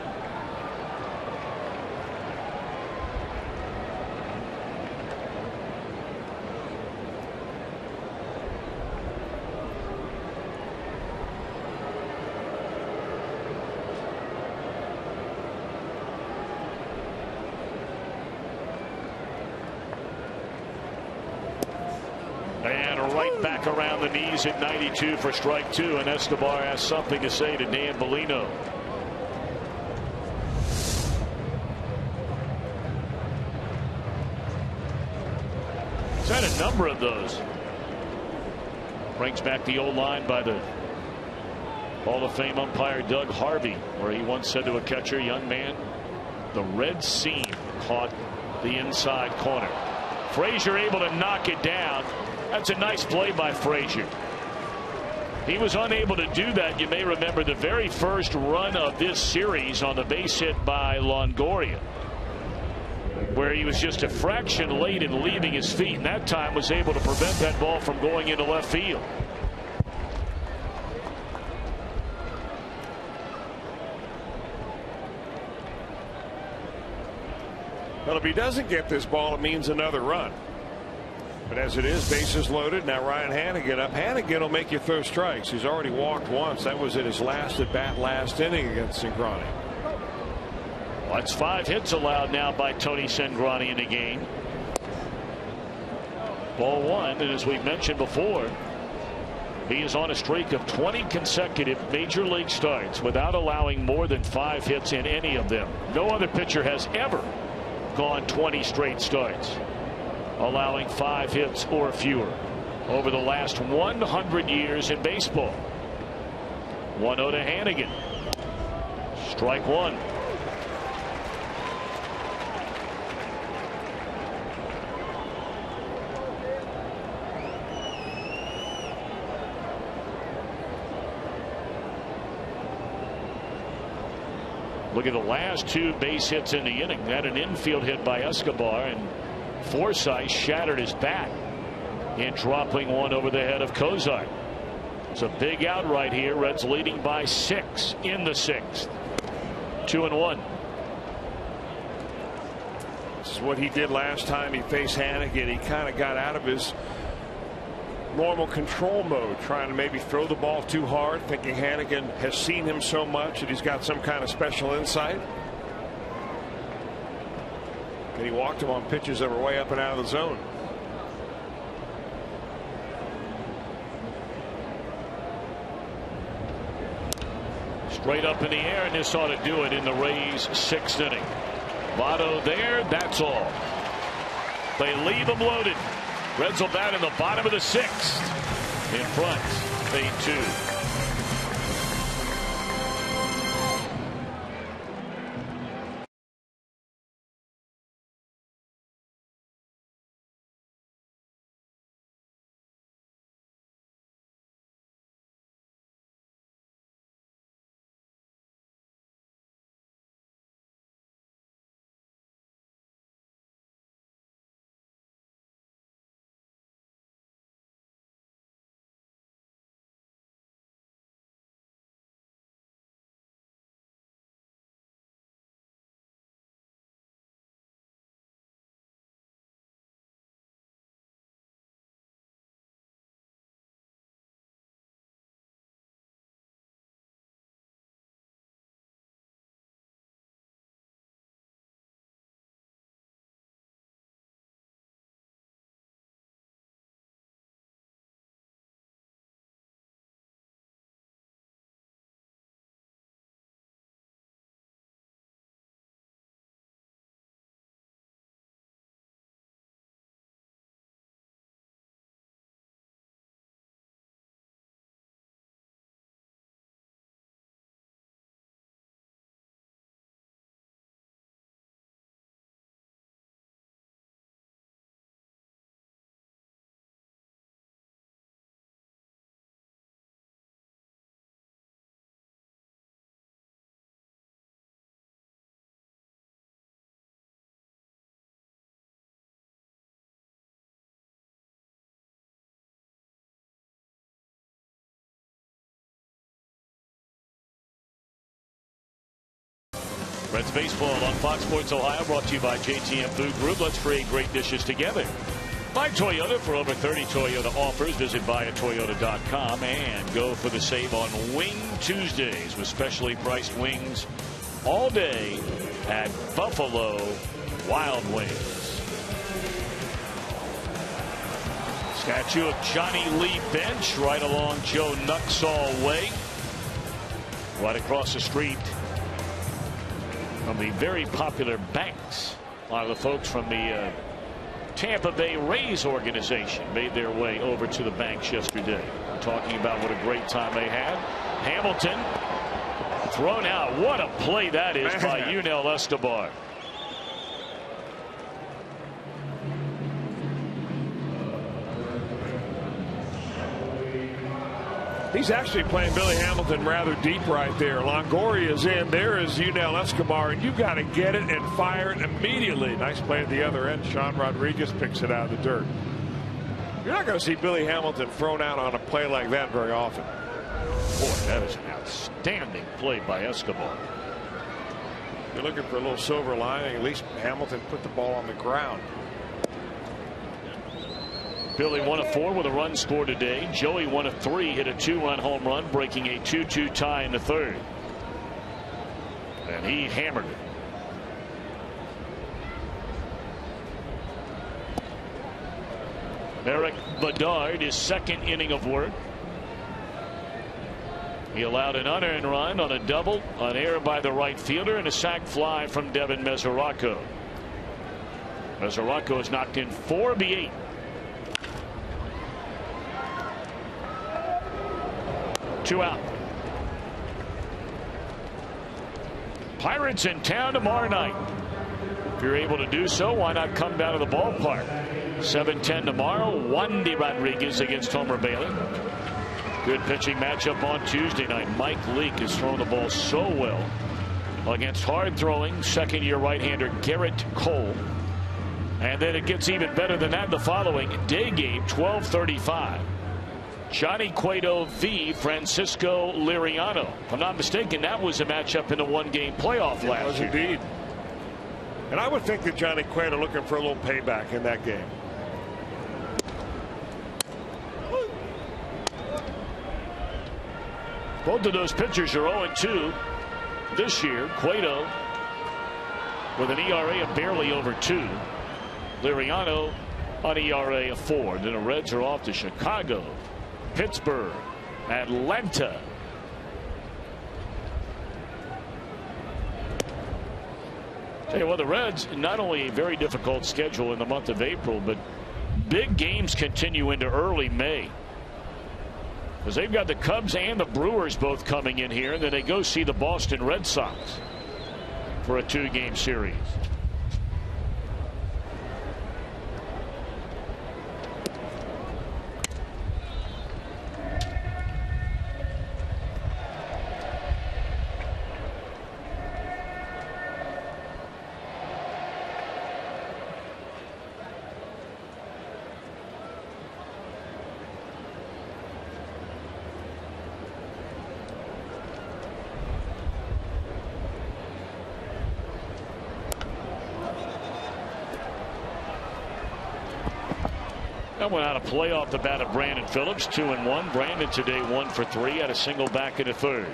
Back around the knees at 92 for strike 2, and Escobar has something to say to Dan Bellino. He's had a number of those. Brings back the old line by the Hall of Fame umpire Doug Harvey, where he once said to a catcher, "Young man, the red seam caught the inside corner." Frazier able to knock it down. That's a nice play by Frazier. He was unable to do that. You may remember the very first run of this series on the base hit by Longoria, where he was just a fraction late in leaving his feet, and that time was able to prevent that ball from going into left field. Well, if he doesn't get this ball, it means another run. But as it is, bases loaded. Now Ryan Hanigan up. Hanigan will make you throw strikes. He's already walked once. That was in his last at bat last inning against Cingrani. Well, that's 5 hits allowed now by Tony Cingrani in the game. Ball 1, and as we've mentioned before, he is on a streak of 20 consecutive major league starts without allowing more than 5 hits in any of them. No other pitcher has ever gone 20 straight starts allowing 5 hits or fewer over the last 100 years in baseball. 1-0 to Hanigan. Strike 1. Look at the last 2 base hits in the inning. That an infield hit by Escobar, and Forsythe shattered his bat in dropping one over the head of Kozar. It's a big out right here. Reds leading by 6 in the 6th. 2-1. This is what he did last time he faced Hanigan. He kind of got out of his normal control mode, trying to maybe throw the ball too hard, thinking Hanigan has seen him so much that he's got some kind of special insight. And he walked him on pitches that were way up and out of the zone. Straight up in the air, and this ought to do it in the Rays' 6th inning. Votto there, that's all. They leave him loaded. Reds will bat in the bottom of the 6th. In front, 8-2. Reds baseball on Fox Sports Ohio, brought to you by JTM Food Group. Let's create great dishes together. By Toyota. For over 30 Toyota offers, visit buyatoyota.com and go for the save on Wing Tuesdays with specially priced wings all day at Buffalo Wild Wings. Statue of Johnny Lee bench right along Joe Nuxall Way. Right across the street from the very popular Banks. A lot of the folks from the Tampa Bay Rays organization made their way over to the Banks yesterday. Talking about what a great time they had. Hamilton thrown out. What a play that is by Yunel Escobar. He's actually playing Billy Hamilton rather deep right there. Longoria's in. There is Yunel Escobar, and you've got to get it and fire it immediately. Nice play at the other end. Sean Rodriguez picks it out of the dirt. You're not going to see Billy Hamilton thrown out on a play like that very often. Boy, that is an outstanding play by Escobar. You're looking for a little silver lining. At least Hamilton put the ball on the ground. Billy 1 of 4 with a run scored today. Joey 1 of 3, hit a 2-run home run, breaking a 2-2 tie in the third. And he hammered it. Eric Bedard, his second inning of work. He allowed an unearned run on a double, an error by the right fielder, and a sac fly from Devin Mesoraco. Mesoraco has knocked in 4 of the 8. Two out. Pirates in town tomorrow night. If you're able to do so, why not come down to the ballpark? 7:10 tomorrow. Wandy Rodriguez against Homer Bailey. Good pitching matchup on Tuesday night. Mike Leake has thrown the ball so well against hard-throwing second-year right-hander Garrett Cole. And then it gets even better than that the following day game, 12:35. Johnny Cueto v. Francisco Liriano. If I'm not mistaken, that was a matchup in a one-game playoff last year. Indeed. And I would think that Johnny Cueto looking for a little payback in that game. Both of those pitchers are 0-2 this year. Cueto with an ERA of barely over 2. Liriano on ERA of 4. Then the Reds are off to Chicago, Pittsburgh, Atlanta. Tell you what, the Reds, not only a very difficult schedule in the month of April, but big games continue into early May. Because they've got the Cubs and the Brewers both coming in here, and then they go see the Boston Red Sox for a 2-game series. That went out of play off the bat of Brandon Phillips. 2-1. Brandon today 1 for 3. Had a single back in the third.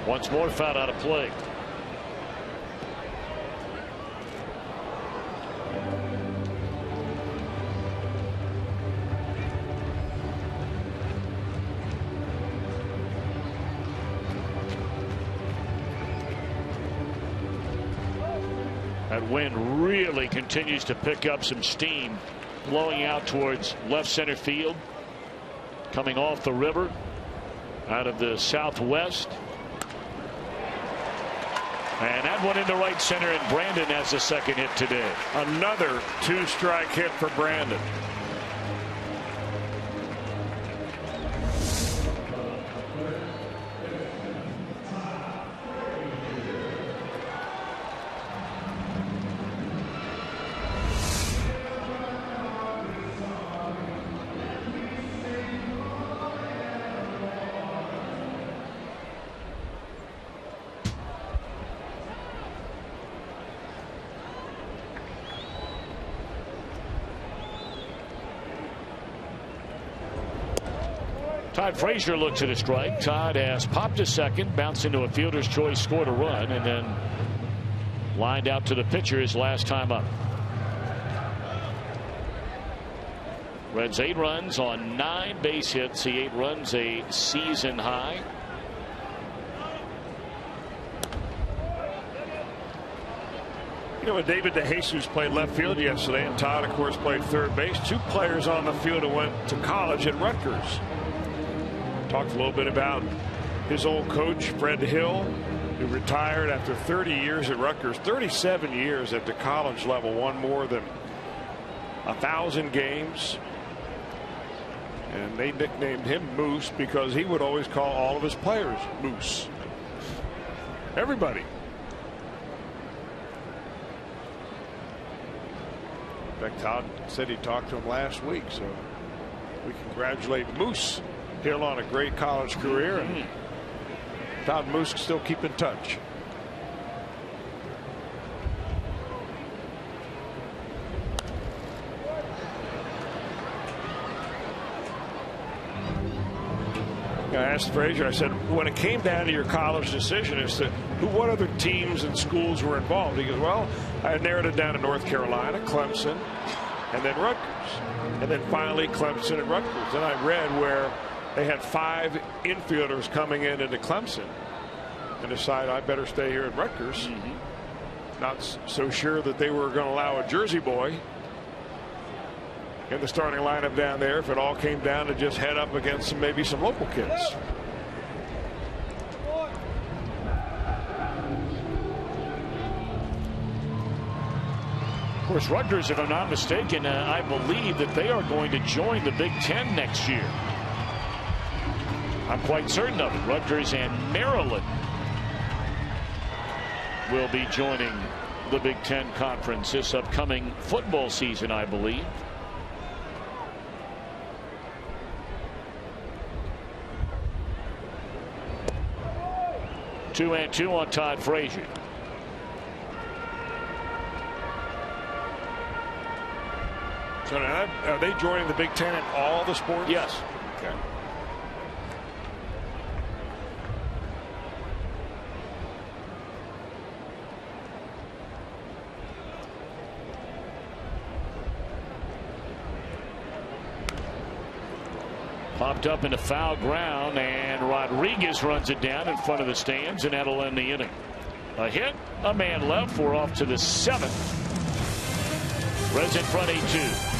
Once more, fouled out of play. That wind really continues to pick up some steam, blowing out towards left center field, coming off the river. out of the Southwest. And that one into right center, and Brandon has the second hit today. Another 2-strike hit for Brandon. Todd Frazier looks at a strike. Todd has popped a second, bounced into a fielder's choice, scored a run, and then lined out to the pitcher his last time up. Reds 8 runs on 9 base hits. The 8 runs a season high. You know, David DeJesus played left field yesterday, and Todd, of course, played third base. 2 players on the field who went to college at Rutgers. Talked a little bit about his old coach, Fred Hill, who retired after 30 years at Rutgers. 37 years at the college level, won more than 1,000 games. And they nicknamed him Moose because he would always call all of his players Moose. Everybody. In fact, Todd said he talked to him last week, so we congratulate Moose Hill on a great college career, and Todd Moose can still keep in touch. I asked Frazier, I said, when it came down to your college decision as to what other teams and schools were involved, he goes, well, I narrowed it down to North Carolina, Clemson, and then Rutgers, and then finally Clemson and Rutgers. And I read where they had 5 infielders coming into Clemson and decided I better stay here at Rutgers. Not so sure that they were going to allow a Jersey boy in the starting lineup down there if it all came down to just head up against maybe some local kids. Of course, Rutgers, if I'm not mistaken, I believe that they are going to join the Big Ten next year. I'm quite certain of it. Rutgers and Maryland will be joining the Big Ten Conference this upcoming football season, I believe. Two and two on Todd Frazier. So now, are they joining the Big Ten in all the sports? Yes. Okay. Popped up into foul ground, and Rodriguez runs it down in front of the stands, and that'll end the inning. A hit, a man left. We're off to the 7th. Reds in front 8-2.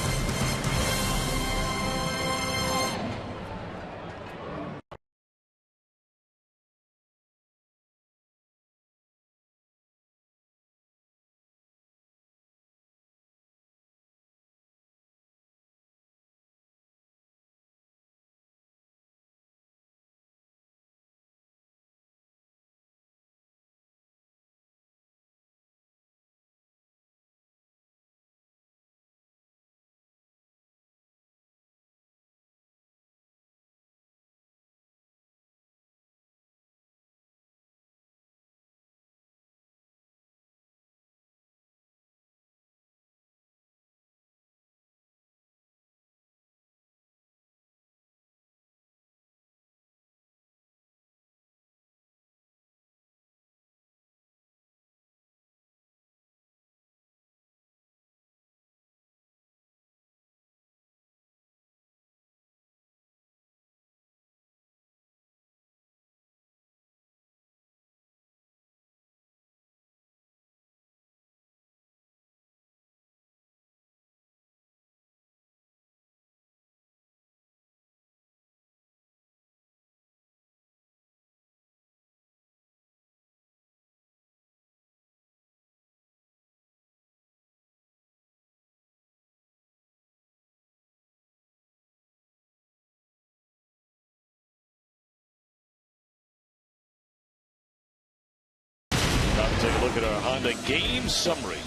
Time to take a look at our Honda game summary.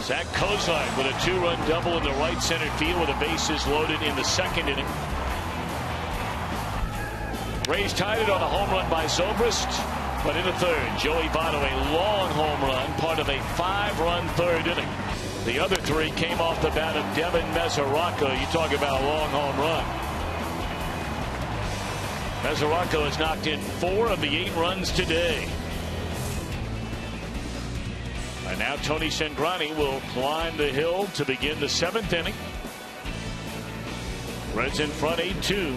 Zach Kozine with a 2-run double in the right center field with the bases loaded in the second inning. Rays tied it on a home run by Zobrist, but in the third, Joey Votto a long home run, part of a 5-run third inning. The other 3 came off the bat of Devin Mesoraco. You talk about a long home run. Mesoraco has knocked in 4 of the 8 runs today. And now Tony Cingrani will climb the hill to begin the 7th inning. Reds in front 8-2.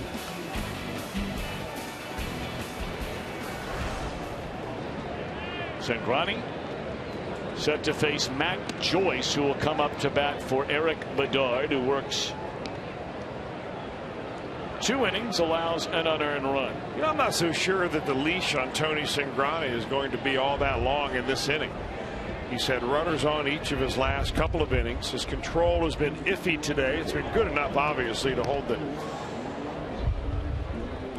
Cingrani set to face Matt Joyce, who will come up to bat for Eric Bedard, who works 2 innings, allows an unearned run. You know, I'm not so sure that the leash on Tony Cingrani is going to be all that long in this inning. He's had runners on each of his last couple of innings. His control has been iffy today. It's been good enough, obviously, to hold the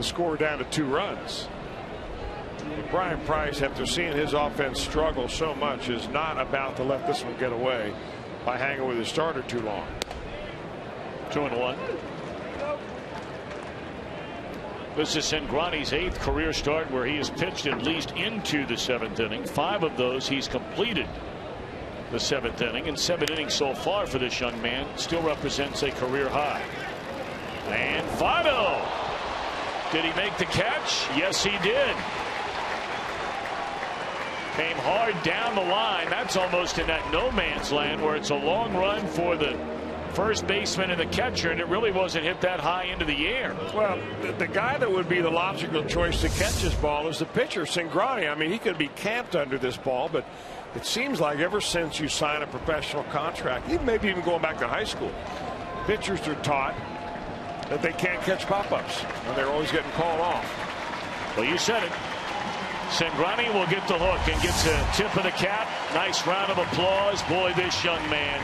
score down to 2 runs. But Brian Price, after seeing his offense struggle so much, is not about to let this one get away by hanging with his starter too long. 2-1. This is Cingrani's 8th career start where he has pitched at least into the 7th inning. 5 of those he's completed the 7th inning, and 7 innings so far for this young man still represents a career high. And Votto, did he make the catch? Yes, he did. Came hard down the line. That's almost in that no man's land where it's a long run for the first baseman and the catcher, and it really wasn't hit that high into the air. Well, the guy that would be the logical choice to catch this ball is the pitcher, Cingrani. I mean, he could be camped under this ball, but it seems like ever since you sign a professional contract, maybe even going back to high school, pitchers are taught that they can't catch pop-ups, and they're always getting called off. Well, you said it. Cingrani will get the hook and gets a tip of the cap. Nice round of applause. Boy, this young man,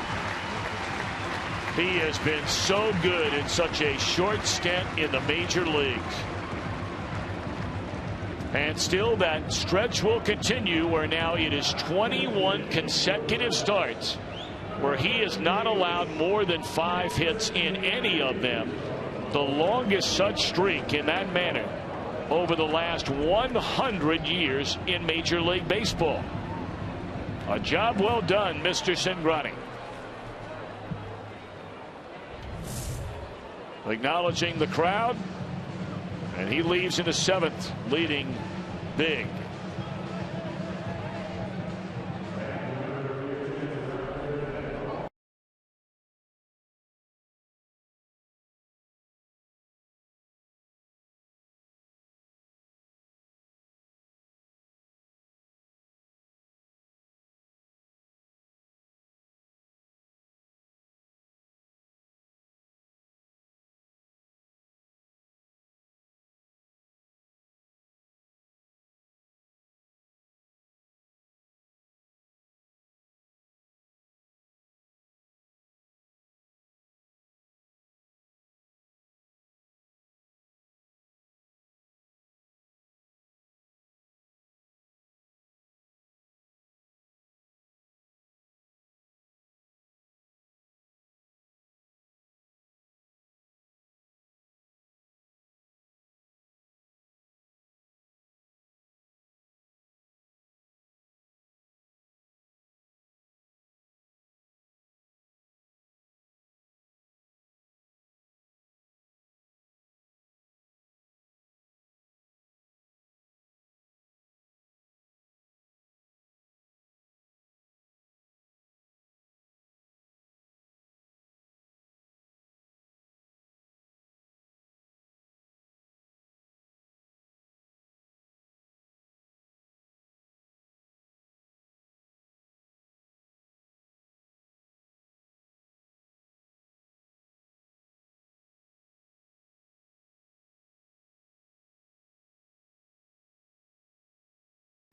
he has been so good in such a short stint in the major leagues. And still that stretch will continue where now it is 21 consecutive starts where he has not allowed more than 5 hits in any of them. The longest such streak in that manner over the last 100 years in Major League Baseball. A job well done, Mr. Cingrani. Acknowledging the crowd, and he leaves in the 7th, leading big.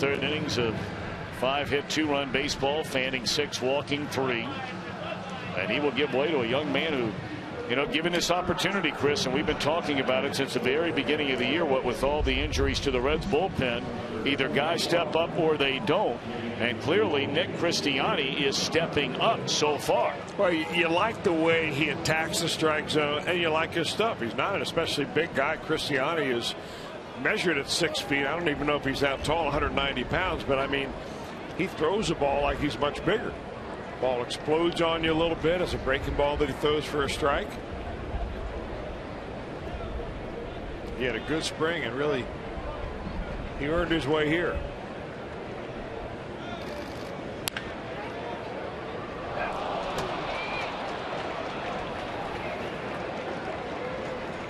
Third innings of 5-hit 2-run baseball, fanning 6, walking 3, and he will give way to a young man who You know, given this opportunity, Chris, and we've been talking about it since the very beginning of the year, what with all the injuries to the Reds bullpen, either guys step up or they don't. And clearly Nick Christiani is stepping up so far. Well, you like the way he attacks the strike zone, and you like his stuff. He's not an especially big guy. Christiani is measured at 6 feet. I don't even know if he's that tall, 190 pounds, but I mean, he throws the ball like he's much bigger. Ball explodes on you a little bit as a breaking ball that he throws for a strike. He had a good spring, and really he earned his way here.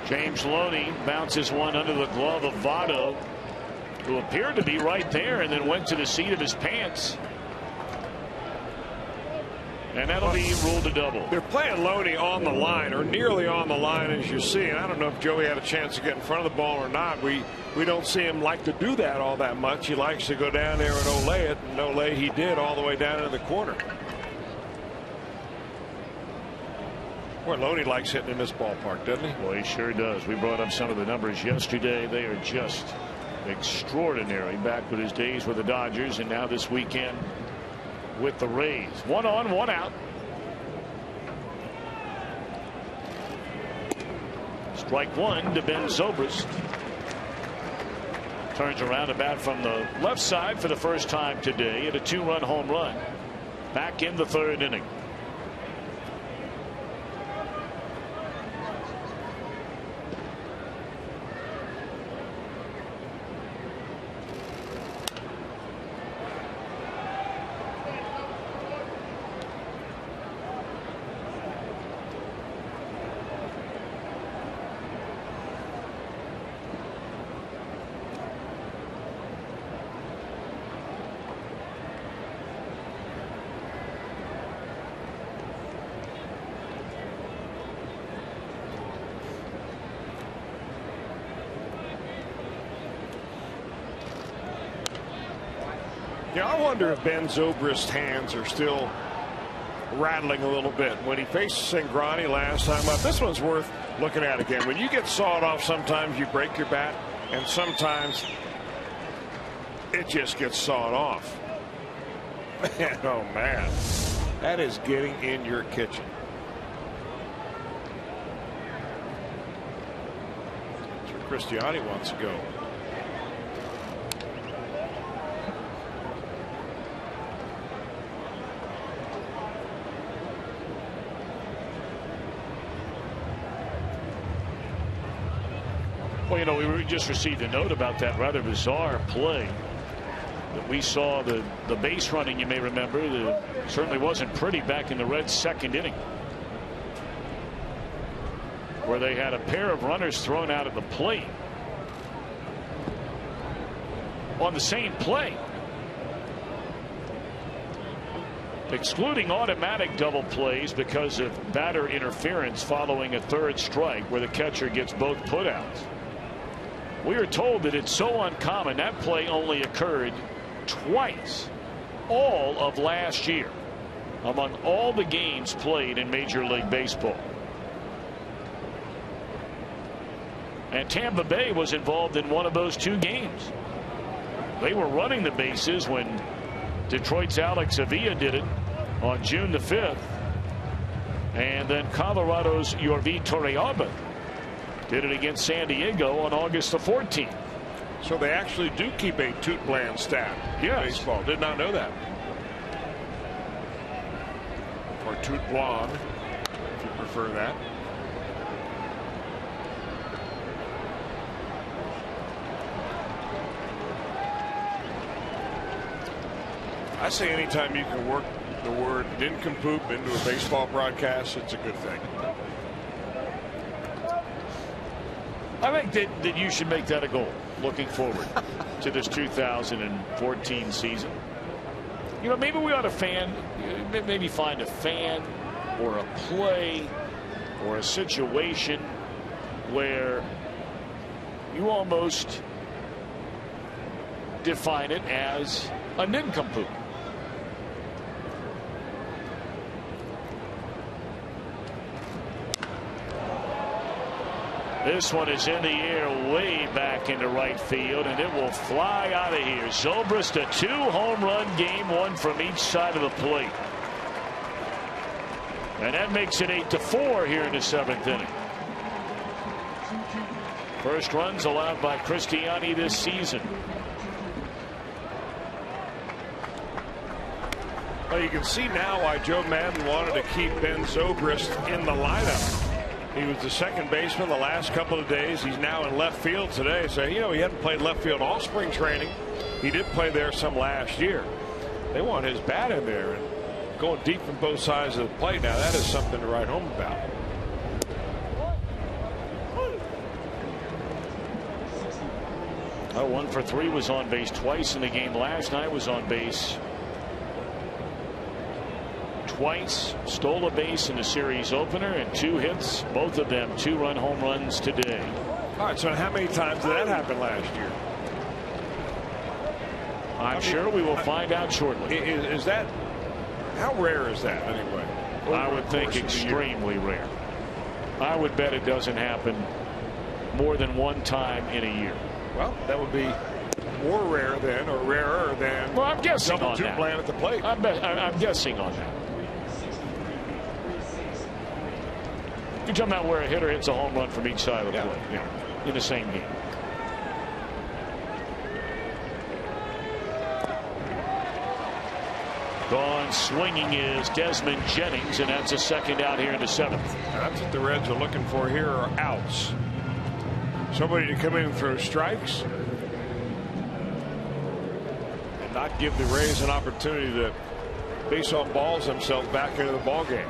James Loney bounces one under the glove of Votto, who appeared to be right there and then went to the seat of his pants. And that'll be ruled a double. They're playing Loney on the line, or nearly on the line, as you see. And I don't know if Joey had a chance to get in front of the ball or not. We don't see him like to do that all that much. He likes to go down there and olay it. And olay he did all the way down into the corner. Boy, Loney likes hitting in this ballpark, doesn't he? Well, he sure does. We brought up some of the numbers yesterday. They are just extraordinary. Back with his days with the Dodgers, and now this weekend with the Rays. 1 on, 1 out. Strike one to Ben Zobrist. Turns around to bat from the left side for the first time today at a 2-run home run. Back in the 3rd inning. Yeah, I wonder if Ben Zobrist's hands are still rattling a little bit. When he faced Cingrani last time up, this one's worth looking at again. When you get sawed off, sometimes you break your bat, and sometimes it just gets sawed off. Man, oh man, that is getting in your kitchen. That's where Christiani wants to go. Well, you know, we just received a note about that rather bizarre play that we saw. The base running, you may remember, certainly wasn't pretty back in the Reds' 2nd inning, where they had a pair of runners thrown out at the plate on the same play, excluding automatic double plays because of batter interference following a 3rd strike where the catcher gets both putouts. We are told that it's so uncommon. That play only occurred twice all of last year among all the games played in Major League Baseball. And Tampa Bay was involved in one of those 2 games. They were running the bases when Detroit's Alex Avila did it on June the 5th. And then Colorado's Yorvi Torrealba did it against San Diego on August the 14th. So they actually do keep a toot bland stat in baseball. Did not know that. Or toot blonde, if you prefer that. I say anytime you can work the word nincompoop into a baseball broadcast, it's a good thing. I think that you should make that a goal looking forward to this 2014 season. You know, maybe we ought to maybe find a fan or a play or a situation where you almost define it as a nincompoop. This one is in the air way back into right field, and it will fly out of here. Zobrist, a 2-home run game, one from each side of the plate. And that makes it 8-4 here in the 7th inning. First runs allowed by Cristiani this season. Well, you can see now why Joe Madden wanted to keep Ben Zobrist in the lineup. He was the second baseman the last couple of days. He's now in left field today. So, you know, he hadn't played left field all spring training. He did play there some last year. They want his bat in there and going deep from both sides of the plate. Now, that is something to write home about. Oh, 1 for 3 was on base twice in the game last night. Was on base twice, stole a base in the series opener, and 2 hits, both of them 2-run home runs today. All right, so how many times did that happen last year? I'm sure we will find out shortly. Is that, how rare is that anyway? I would think extremely rare. I would bet it doesn't happen more than one time in a year. Well, that would be more rare than, or rarer than, well, I'm guessing double on two that. playing at the plate. I'm guessing on that. You're talking about where a hitter hits a home run from each side of the plate. Yeah, in the same game. Gone swinging is Desmond Jennings, and that's a second out here in the 7th. That's what the Reds are looking for here, are outs. Somebody to come in and throw strikes and not give the Rays an opportunity to base on balls themselves back into the ball game.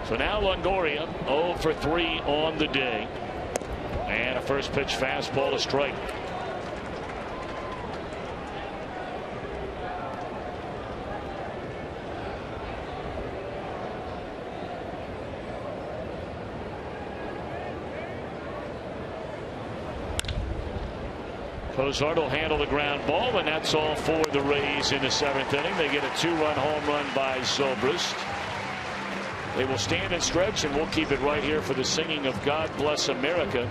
So now Longoria 0 for 3 on the day, and a first pitch fastball to strike. Cozart will handle the ground ball, and that's all for the Rays in the 7th inning. They get a 2-run home run by Zobrist. They will stand and stretch, and we'll keep it right here for the singing of God Bless America,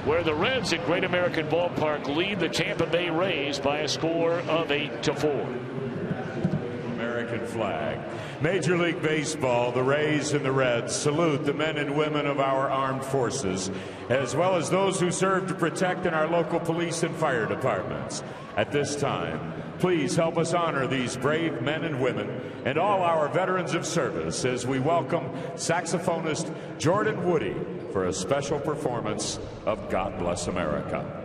where the Reds at Great American Ballpark lead the Tampa Bay Rays by a score of 8-4. American flag. Major League Baseball, the Rays and the Reds salute the men and women of our armed forces, as well as those who serve to protect in our local police and fire departments. At this time, please help us honor these brave men and women and all our veterans of service as we welcome saxophonist Jordan Woody for a special performance of God Bless America.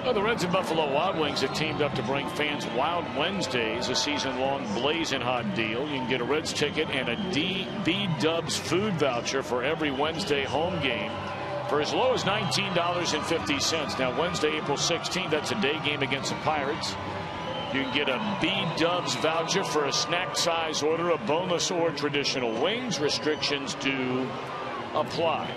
Well, the Reds and Buffalo Wild Wings have teamed up to bring fans Wild Wednesdays, a season-long blazing hot deal. You can get a Reds ticket and a B-Dubs food voucher for every Wednesday home game for as low as $19.50. Now, Wednesday, April 16th, that's a day game against the Pirates. You can get a B-Dubs voucher for a snack size order of boneless or traditional wings. Restrictions do apply.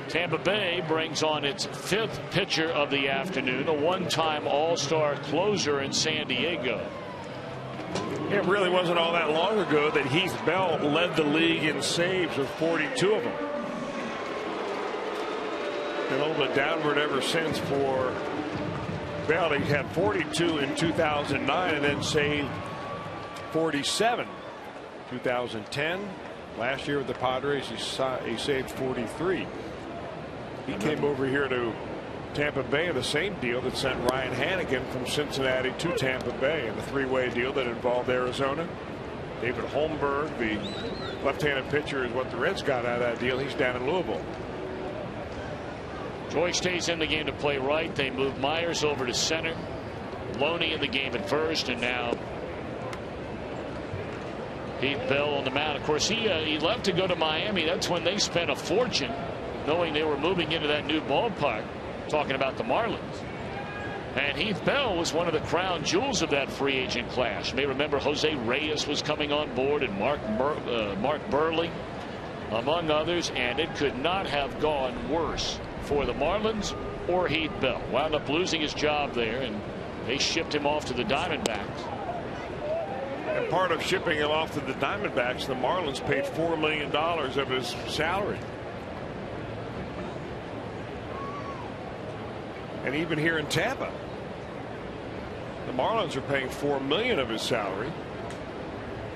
Tampa Bay brings on its 5th pitcher of the afternoon, a one-time All-Star closer in San Diego. It really wasn't all that long ago that Heath Bell led the league in saves with 42 of them. Been a little bit downward ever since for Bell. He had 42 in 2009 and then saved 47. 2010, last year with the Padres, he saved 43. He came over here to Tampa Bay in the same deal that sent Ryan Hannigan from Cincinnati to Tampa Bay in the three-way deal that involved Arizona. David Holmberg, the left-handed pitcher, is what the Reds got out of that deal. He's down in Louisville. Joy stays in the game to play right. They move Myers over to center. Loney in the game at first, and now Heath Bell on the mound. Of course, he left to go to Miami. That's when they spent a fortune, knowing they were moving into that new ballpark, talking about the Marlins. And Heath Bell was one of the crown jewels of that free agent class. You may remember Jose Reyes was coming on board, and Mark Burley, among others, and it could not have gone worse for the Marlins or Heath Bell. Wound up losing his job there, and they shipped him off to the Diamondbacks. And part of shipping him off to the Diamondbacks, the Marlins paid $4 million of his salary. And even here in Tampa, the Marlins are paying $4 million of his salary.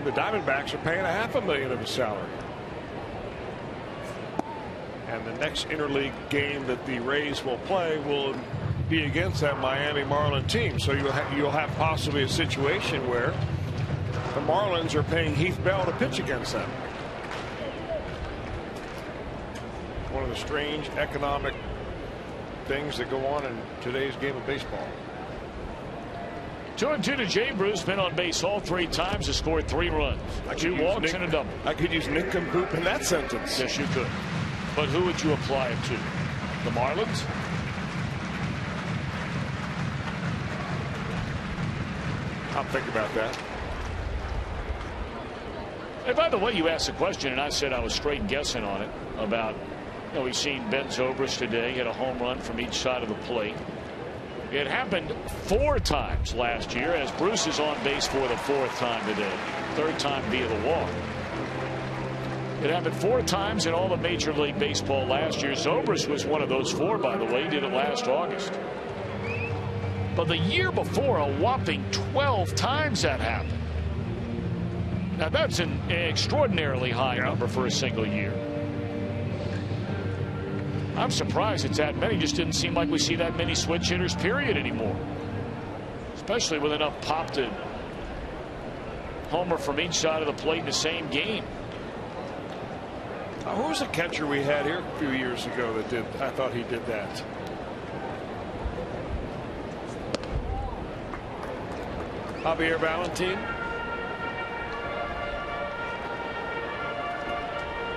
The Diamondbacks are paying $500,000 of his salary. And the next interleague game that the Rays will play will be against that Miami Marlin team. So you'll have possibly a situation where the Marlins are paying Heath Bell to pitch against them. One of the strange economic things that go on in today's game of baseball. 2-2 to Jay Bruce. Been on base all 3 times. Has scored 3 runs. 2 walks and a double. I could use nincompoop in that sentence. Yes, you could. But who would you apply it to? The Marlins? I'll think about that. And by the way, you asked a question, and I said I was straight guessing on it about, we've seen Ben Zobrist today hit a home run from each side of the plate. It happened 4 times last year, as Bruce is on base for the 4th time today. 3rd time via the walk. It happened 4 times in all of Major League Baseball last year. Zobrist was one of those 4, by the way. He did it last August. But the year before, a whopping 12 times that happened. Now, that's an extraordinarily high number for a single year. I'm surprised it's that many. Just didn't seem like we see that many switch hitters, period, anymore. Especially with enough pop to homer from each side of the plate in the same game. Who was the catcher we had here a few years ago that did? I thought he did that. Javier Valentin.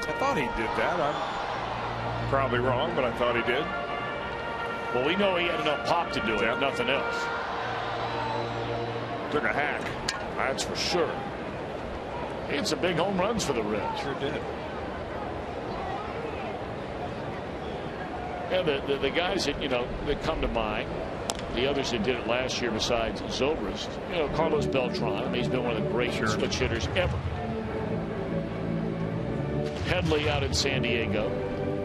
I thought he did that. I'm probably wrong, but I thought he did. Well, we know he had enough pop to do it, nothing else. Took a hack. That's for sure. He had some big home runs for the Reds. Sure did. Yeah, the guys that that come to mind, the others that did it last year besides Zobrist, Carlos Beltran. He's been one of the great switch hitters ever. Headley out in San Diego,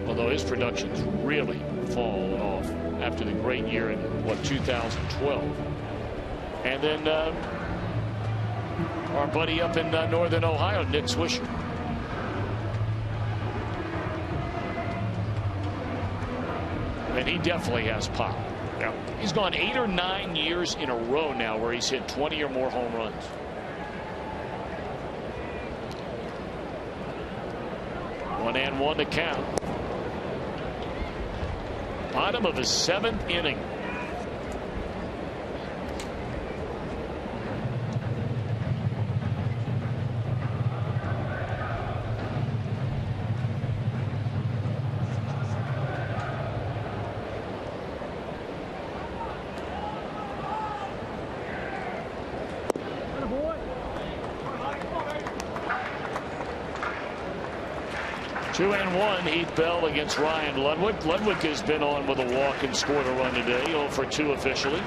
although his production's really fallen off after the great year in 2012. And then our buddy up in northern Ohio, Nick Swisher. And he definitely has pop. Yeah. He's gone 8 or 9 years in a row now where he's hit 20 or more home runs. One and one to count. Bottom of his 7th inning. Two and one, Heath Bell against Ryan Ludwig. Ludwig has been on with a walk and scored a run today. 0 for 2 officially.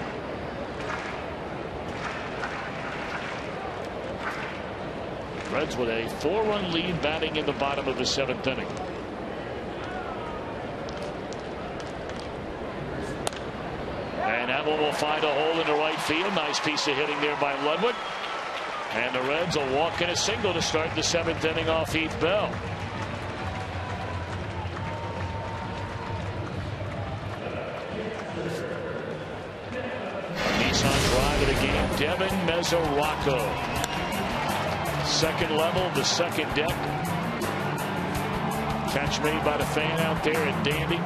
Reds with a 4-run lead batting in the bottom of the 7th inning. And that one will find a hole into right field. Nice piece of hitting there by Ludwig. And the Reds will walk in a single to start the 7th inning off Heath Bell. Devin Mesoraco. Second level, the second deck. Catch made by the fan out there at Dandy.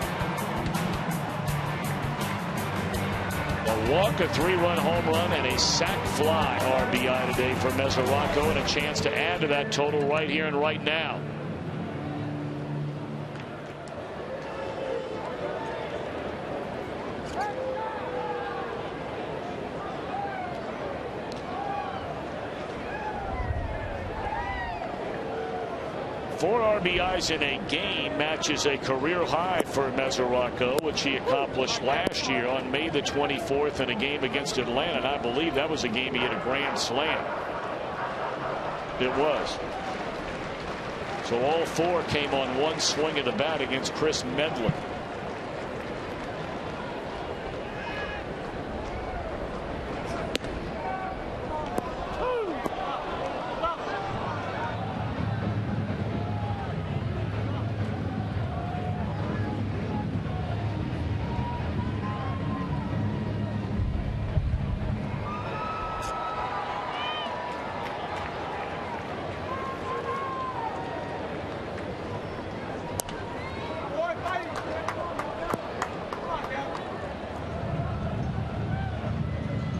A walk, a 3-run home run, and a sac fly RBI today for Mesoraco, and a chance to add to that total right here and right now. Four RBIs in a game matches a career high for Mesoraco, which he accomplished last year on May the 24th in a game against Atlanta. And I believe that was a game he hit a grand slam. It was. So all 4 came on one swing of the bat against Chris Medlin.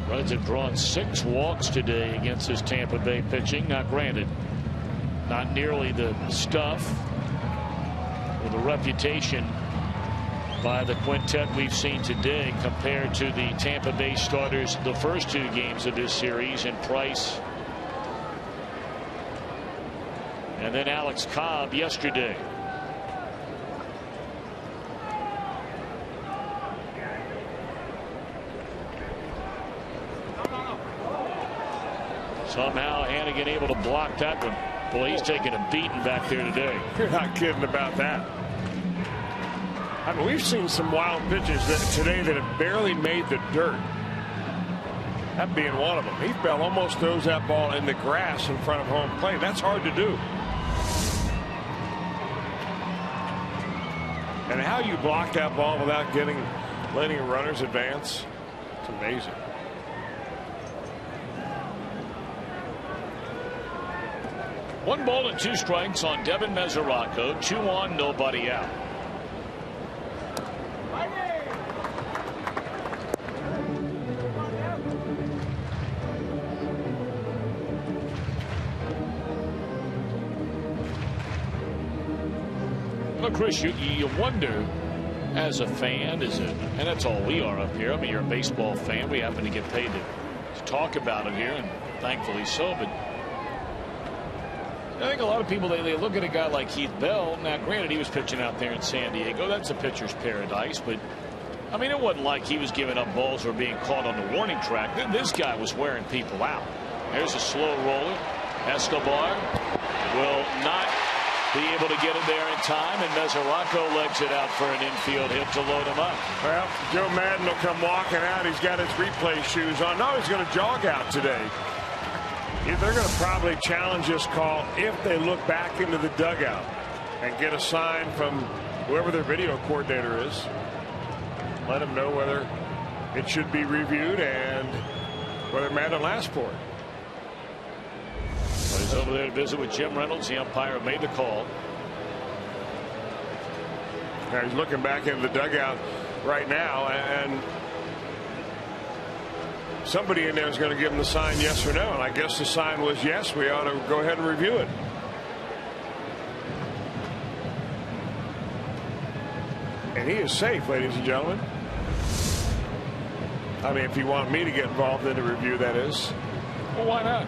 Reds have drawn 6 walks today against his Tampa Bay pitching. Now granted, not nearly the stuff or the reputation by the quintet we've seen today compared to the Tampa Bay starters the first 2 games of this series in Price and then Alex Cobb yesterday. Somehow Hannigan able to block that one. Boy, he's taking a beating back there today. You're not kidding about that. I mean, we've seen some wild pitches today that have barely made the dirt. That being one of them. Heath Bell almost throws that ball in the grass in front of home plate. That's hard to do. And how you block that ball without letting runners advance, it's amazing. One ball and 2 strikes on Devin Mesoraco. 2 on, nobody out. Well, Chris, you wonder as a fan, and that's all we are up here. I mean, you're a baseball fan. We happen to get paid to talk about it here, and thankfully so. But I think a lot of people, they look at a guy like Heath Bell. Now, granted, he was pitching out there in San Diego. That's a pitcher's paradise. But, I mean, it wasn't like he was giving up balls or being caught on the warning track. This guy was wearing people out. There's a slow roller. Escobar will not be able to get it there in time. And Mesoraco legs it out for an infield hit to load him up. Well, Joe Madden will come walking out. He's got his replay shoes on. No, he's going to jog out today. They're going to probably challenge this call if they look back into the dugout and get a sign from whoever their video coordinator is. Let them know whether it should be reviewed and whether Madden asked for it. Well, he's over there to visit with Jim Reynolds. The umpire made the call. Now he's looking back into the dugout. right now, and somebody in there is going to give him the sign yes or no, and I guess the sign was yes. We ought to go ahead and review it. And he is safe, ladies and gentlemen. I mean, if you want me to get involved in the review, that is. Well, why not?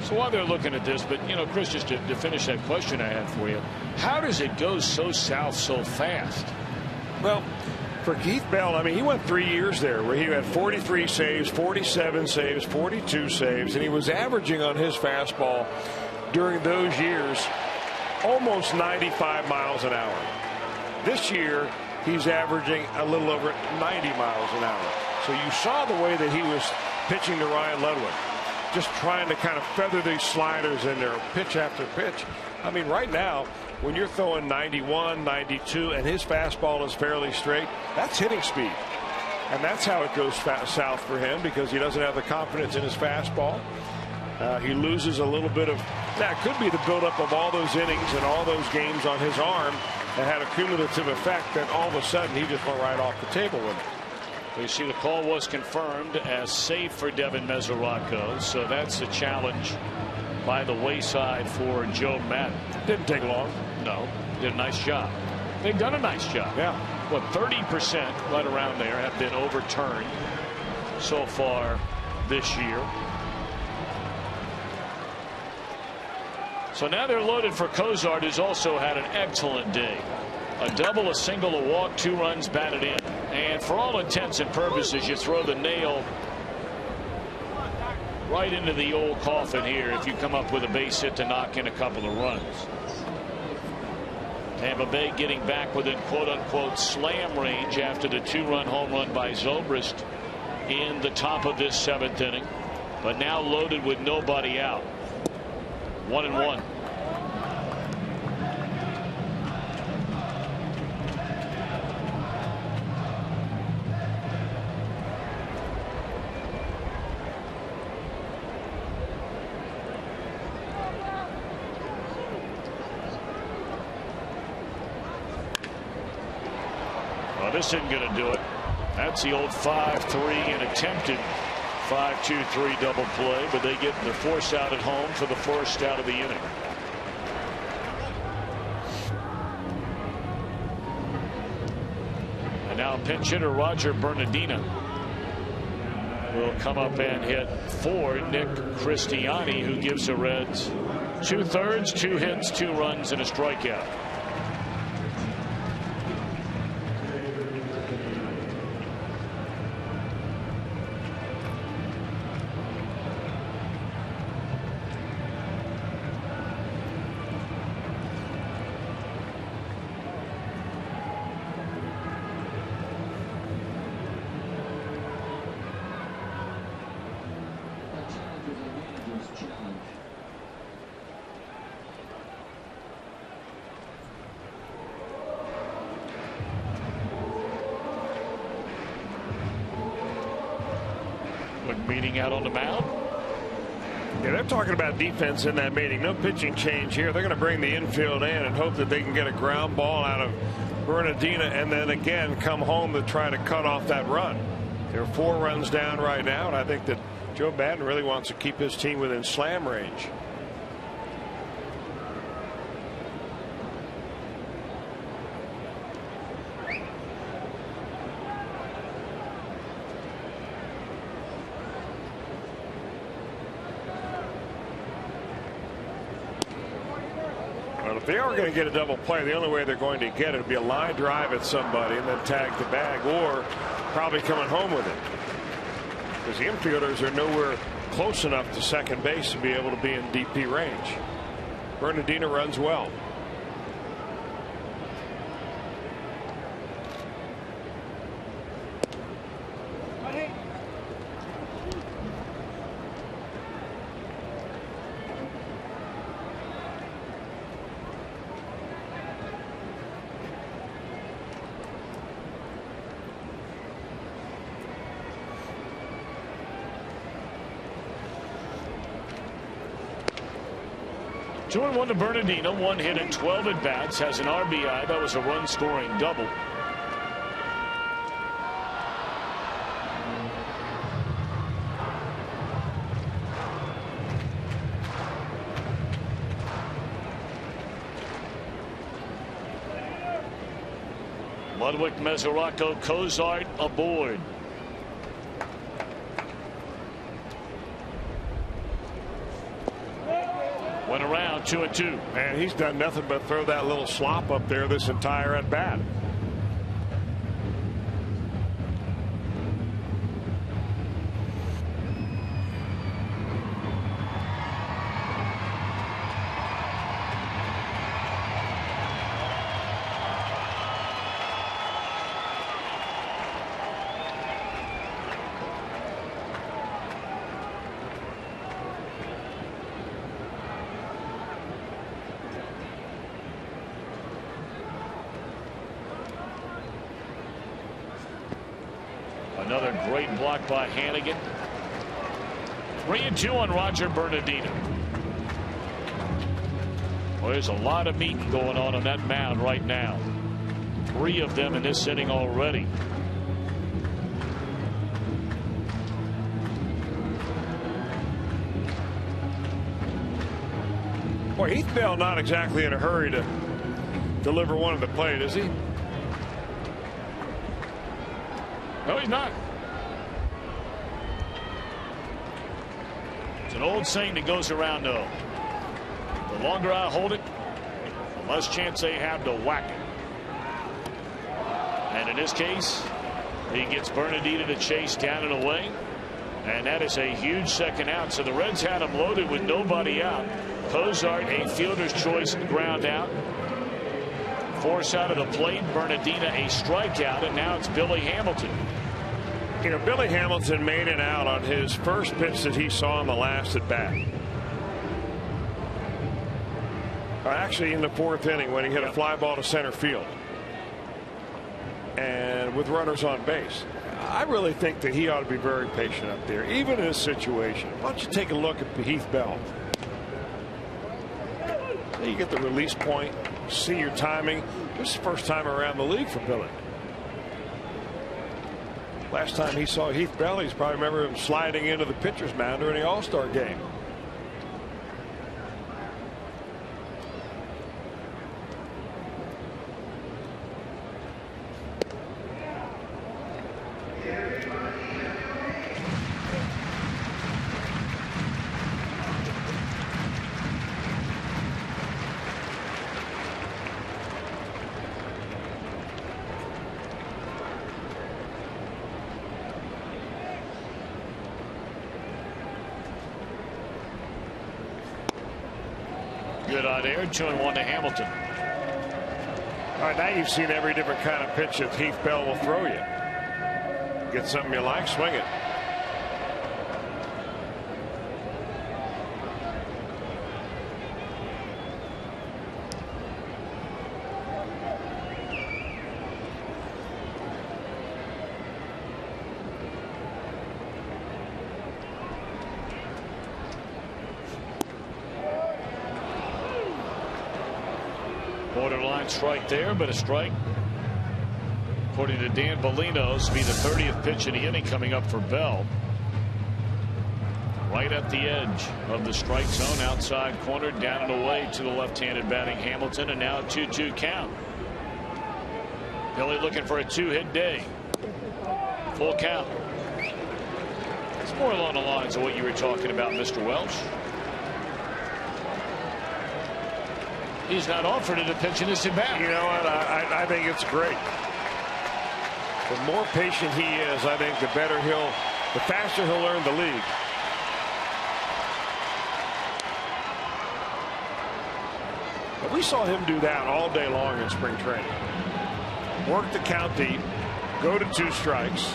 So while they're looking at this, but, you know, Chris, just to finish that question I had for you, how does it go so south so fast? Well, for Keith Bell, I mean, he went 3 years there where he had 43 saves, 47 saves, 42 saves, and he was averaging on his fastball during those years almost 95 miles an hour. This year, he's averaging a little over 90 miles an hour. So you saw the way that he was pitching to Ryan Ludwig, just trying to kind of feather these sliders in there, pitch after pitch. I mean, right now, when you're throwing 91, 92, and his fastball is fairly straight, that's hitting speed. And that's how it goes south for him, because he doesn't have the confidence in his fastball. He loses a little bit of, that could be the buildup of all those innings and all those games on his arm that had a cumulative effect that all of a sudden he just went right off the table with it. We see the call was confirmed as safe for Devin Mesoraco, so that's a challenge by the wayside for Joe Madden. Didn't take long. No, did a nice job. They've done a nice job. Yeah. What, 30% right around there have been overturned so far this year. So now they're loaded for Cozart, who's also had an excellent day. A double, a single, a walk, 2 runs batted in. And for all intents and purposes, you throw the nail right into the old coffin here if you come up with a base hit to knock in a couple of runs. Tampa Bay getting back within quote-unquote slam range after the 2-run home run by Zobrist in the top of this 7th inning, but now loaded with nobody out. 1-1. Well, this isn't going to do it. That's the old 5-3 and attempted 5-2-3 double play, but they get the force out at home for the first out of the inning. And now pinch hitter Roger Bernardino will come up and hit for Nick Christiani, who gives the Reds 2/3, 2 hits, 2 runs, and a strikeout. Meeting out on the mound. Yeah, they're talking about defense in that meeting. No pitching change here. They're going to bring the infield in and hope that they can get a ground ball out of Bernardino and then again come home to try to cut off that run. They're 4 runs down right now, and I think that Joe Madden really wants to keep his team within slam range. If they are going to get a double play, the only way they're going to get it would be a line drive at somebody and then tag the bag, or probably coming home with it, because the infielders are nowhere close enough to second base to be able to be in DP range. Bernardino runs well. Two and 1 to Bernardino, 1 hit in 12 at bats, has an RBI. That was a run scoring double. Ludwig, Mesoraco, Cozart aboard. Went around 2-2. And he's done nothing but throw that little slop up there this entire at bat. Another great block by Hannigan. 3-2 on Roger Bernardino. Well, there's a lot of meat going on that mound right now. 3 of them in this inning already. Boy, Heath Bell not exactly in a hurry to deliver one at the plate, is he? No, he's not. It's an old saying that goes around, though. The longer I hold it, the less chance they have to whack it. And in this case, he gets Bernardino to chase down and away. And that is a huge second out. So the Reds had him loaded with nobody out. Cozart, a fielder's choice ground out. Force out of the plate. Bernardino a strikeout. And now it's Billy Hamilton. You know, Billy Hamilton made it out on his first pitch that he saw in the last at bat. Actually, in the 4th inning when he hit a fly ball to center field. And with runners on base. I really think that he ought to be very patient up there, even in this situation. Why don't you take a look at Heath Bell? You get the release point, see your timing. This is the first time around the league for Billy. Last time he saw Heath Bell, he's probably remember him sliding into the pitcher's mound during the All-Star game. Good on air. 2-1 to Hamilton. All right, now you've seen every different kind of pitch that Heath Bell will throw you. Get something you like, swing it. Borderline strike there, but a strike. According to Dan Bellino, this will be the 30th pitch of the inning coming up for Bell. Right at the edge of the strike zone, outside corner, down and away to the left-handed batting Hamilton, and now a 2-2 count. Billy looking for a 2-hit day. Full count. It's more along the lines of what you were talking about, Mr. Welch. He's not offered it a pitch in this at bat. You know what? I think it's great. The more patient he is, I think the faster he'll learn the league. But we saw him do that all day long in spring training. Work the count deep, go to 2 strikes.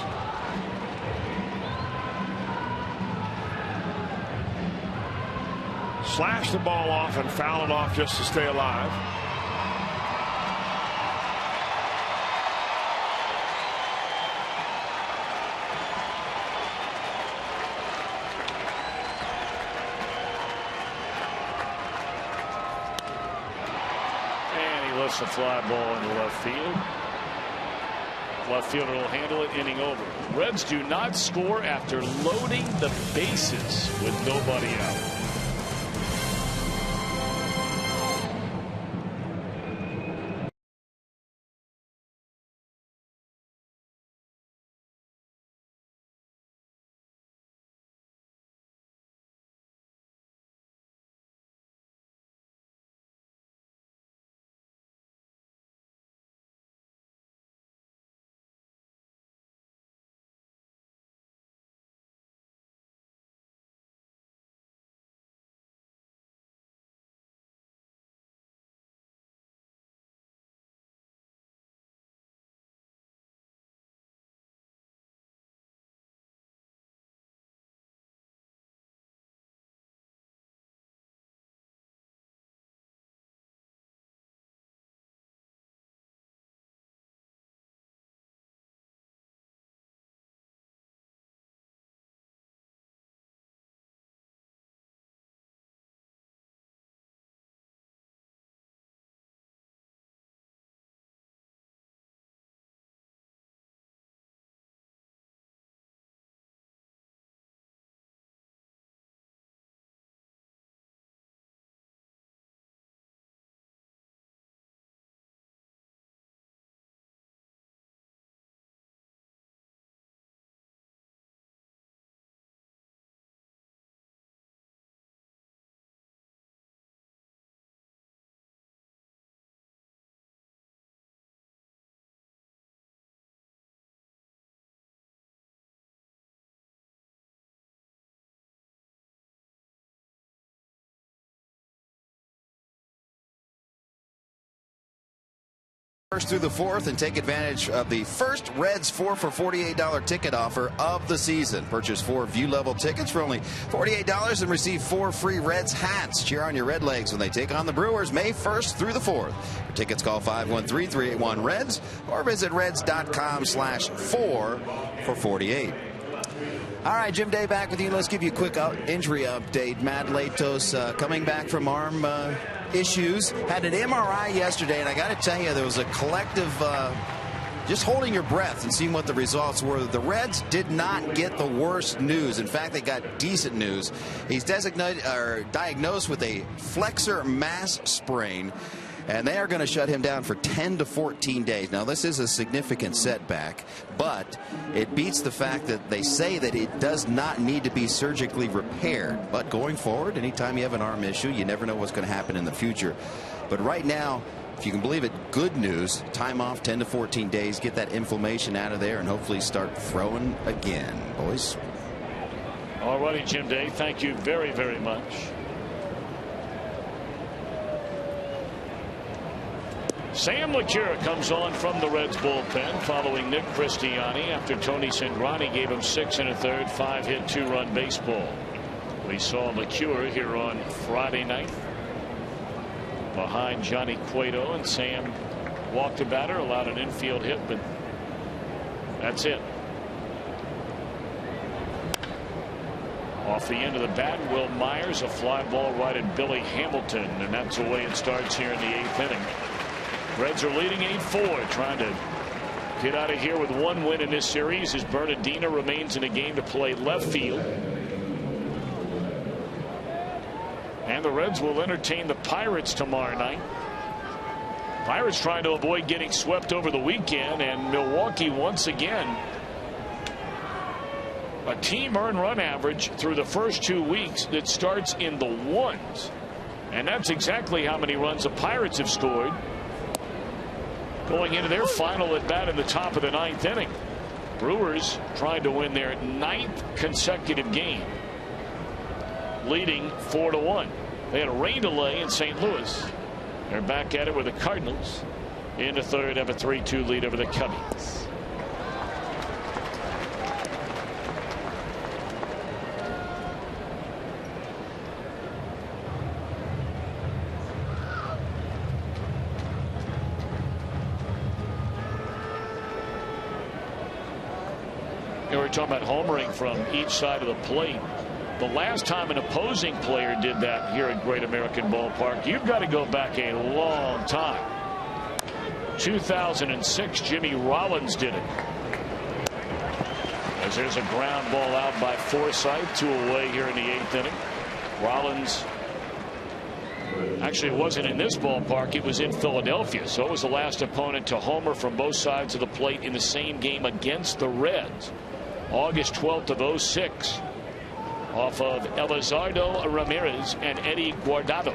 Slash the ball off and foul it off just to stay alive. And he lifts a fly ball into left field. Left fielder will handle it, inning over. Reds do not score after loading the bases with nobody out. First through the fourth and take advantage of the first Reds 4 for $48 ticket offer of the season. Purchase 4 view level tickets for only $48 and receive 4 free Reds hats. Cheer on your Red Legs when they take on the Brewers May 1st through the 4th. For tickets, call 513-381-REDS or visit reds.com/4 for 48. All right, Jim Day back with you. Let's give you a quick injury update. Matt Latos coming back from arm issues. Had an MRI yesterday, and I got to tell you, there was a collective just holding your breath and seeing what the results were. The Reds did not get the worst news. In fact, they got decent news. He's diagnosed with a flexor mass sprain, and they are going to shut him down for 10 to 14 days. Now, this is a significant setback, but it beats the fact that they say that it does not need to be surgically repaired. But going forward, anytime you have an arm issue, you never know what's going to happen in the future. But right now, if you can believe it, good news. Time off 10 to 14 days. Get that inflammation out of there and hopefully start throwing again, boys. All righty, Jim Day. Thank you very, very much. Sam LeCure comes on from the Reds bullpen following Nick Cristiani after Tony Cingrani gave him 6 1/3 5-hit 2-run baseball. We saw LeCure here on Friday night behind Johnny Cueto, and Sam walked the batter, allowed an infield hit, but that's it. Off the end of the bat, Will Myers, a fly ball right at Billy Hamilton, and that's the way it starts here in the 8th inning. Reds are leading 8-4, trying to get out of here with 1 win in this series as Bernardino remains in the game to play left field. And the Reds will entertain the Pirates tomorrow night. Pirates trying to avoid getting swept over the weekend, and Milwaukee once again. A team earned run average through the first 2 weeks that starts in the 1s. And that's exactly how many runs the Pirates have scored going into their final at bat in the top of the 9th inning. Brewers trying to win their 9th consecutive game, leading 4-1. They had a rain delay in St. Louis. They're back at it with the Cardinals in the 3rd, have a 3-2 lead over the Cubbies. We're talking about homering from each side of the plate. The last time an opposing player did that here at Great American Ballpark, you've got to go back a long time. 2006, Jimmy Rollins did it. As there's a ground ball out by Forsythe, 2 away here in the 8th inning. Rollins, actually it wasn't in this ballpark, it was in Philadelphia, so it was the last opponent to homer from both sides of the plate in the same game against the Reds. August 12th of 06, off of Elizardo Ramirez and Eddie Guardado.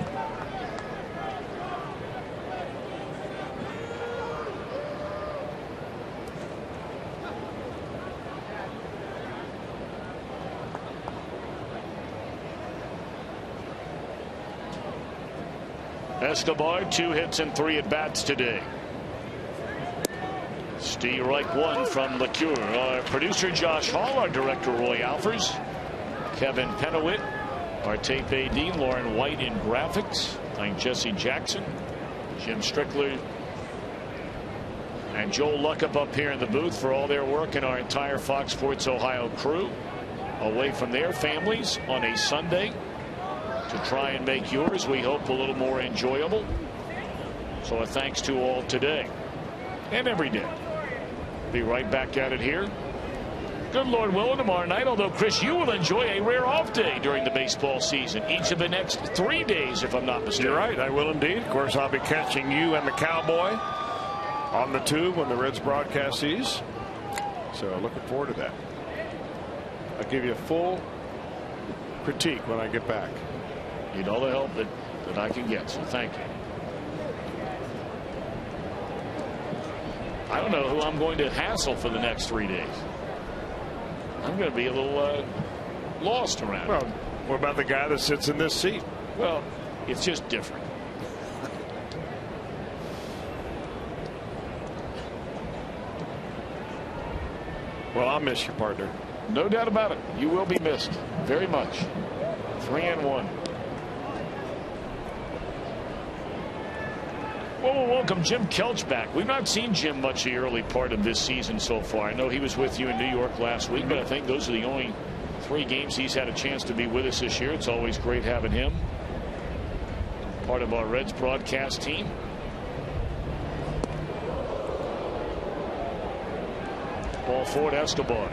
Escobar, 2 hits and 3 at bats today. Steve Reich 1 from LeCure. Our producer Josh Hall, our director Roy Alfers, Kevin Penowit, our tape AD Lauren White in graphics. Thank Jesse Jackson, Jim Strickler, and Joel Luckup up here in the booth for all their work, and our entire Fox Sports Ohio crew away from their families on a Sunday to try and make yours, we hope, a little more enjoyable. So a thanks to all today and every day. Be right back at it here. Good Lord willing, tomorrow night, although, Chris, you will enjoy a rare off day during the baseball season, each of the next 3 days, if I'm not mistaken. You're right, I will indeed. Of course, I'll be catching you and the Cowboy on the tube when the Reds broadcast these. So looking forward to that. I'll give you a full critique when I get back. Need all the help that I can get, so thank you. I don't know who I'm going to hassle for the next 3 days. I'm going to be a little lost around. Well, what about the guy that sits in this seat? Well, it's just different. Well, I'll miss you, partner. No doubt about it. You will be missed very much. 3-1. Well, we'll welcome Jim Kelch back. We've not seen Jim much the early part of this season so far. I know he was with you in New York last week, but I think those are the only 3 games he's had a chance to be with us this year. It's always great having him part of our Reds broadcast team. Ball forward, Escobar.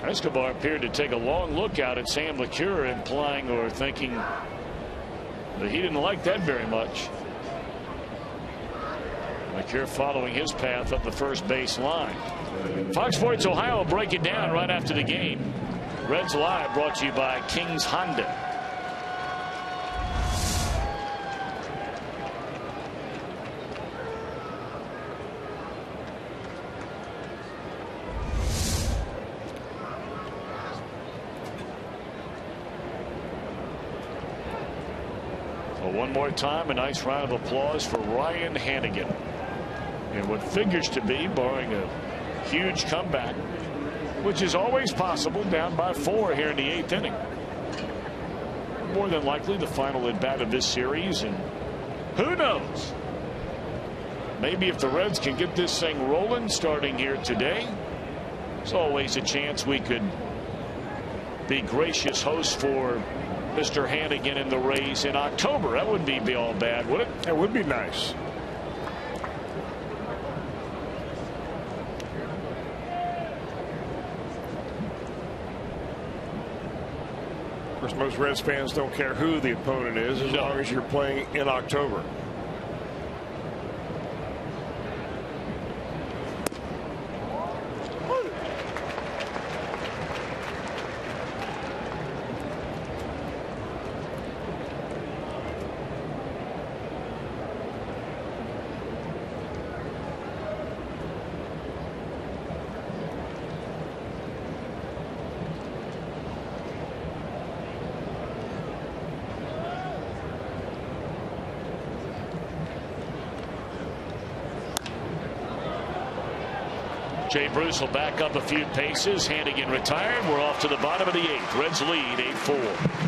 Escobar appeared to take a long look out at Sam LeCure, implying or thinking that he didn't like that very much. LeCure following his path up the first base line. Fox Sports Ohio will break it down right after the game. Reds Live brought to you by King's Honda. One more time, a nice round of applause for Ryan Hannigan. And what figures to be, barring a huge comeback, which is always possible, down by 4 here in the 8th inning. More than likely the final at bat of this series, and who knows? Maybe if the Reds can get this thing rolling starting here today, there's always a chance we could be gracious hosts for Mr. Hannigan and the Rays in October. That wouldn't be all bad, would it? That would be nice. Of course, most Reds fans don't care who the opponent is as long as you're playing in October. Jay Bruce will back up a few paces. Hannigan retired. We're off to the bottom of the 8th. Reds lead 8-4.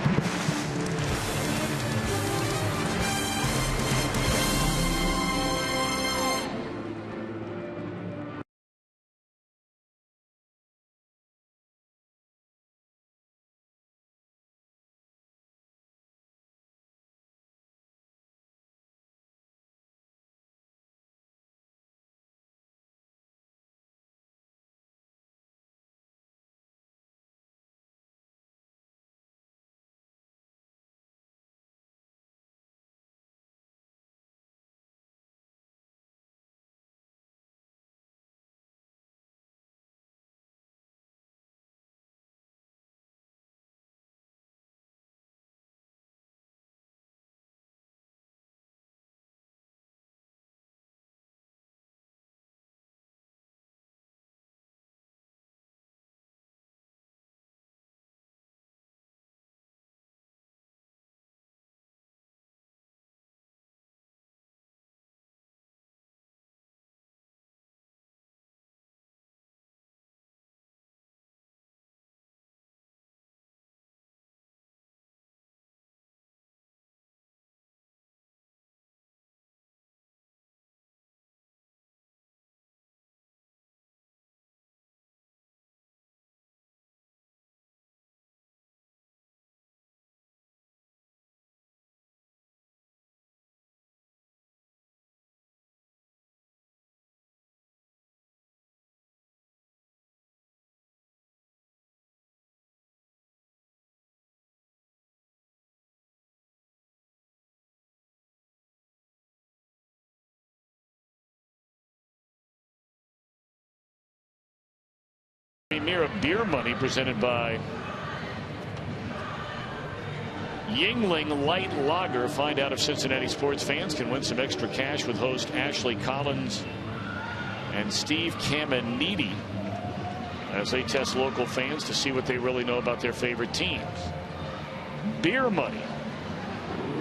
Premier beer money presented by Yingling Light Lager. Find out if Cincinnati sports fans can win some extra cash with host Ashley Collins and Steve Caminiti as they test local fans to see what they really know about their favorite teams. Beer money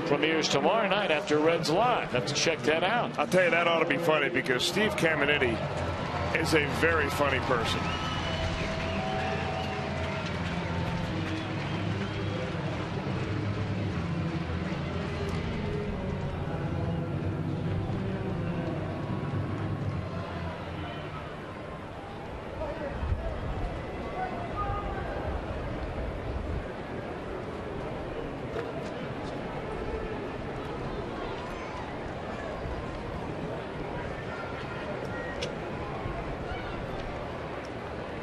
premieres tomorrow night after Reds Live. Have to check that out. I'll tell you, that ought to be funny because Steve Caminetti is a very funny person.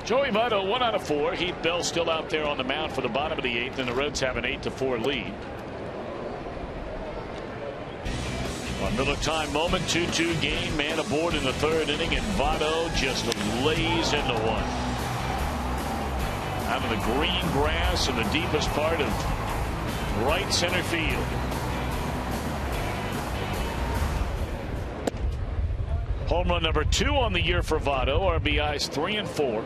Joey Votto 1 out of 4. Heath Bell still out there on the mound for the bottom of the 8th, and the Reds have an 8-4 lead. A Miller time moment, 2-2 game, man aboard in the 3rd inning, and Votto just lays into one. Out of the green grass in the deepest part of right center field. Home run number 2 on the year for Votto. RBIs 3 and 4.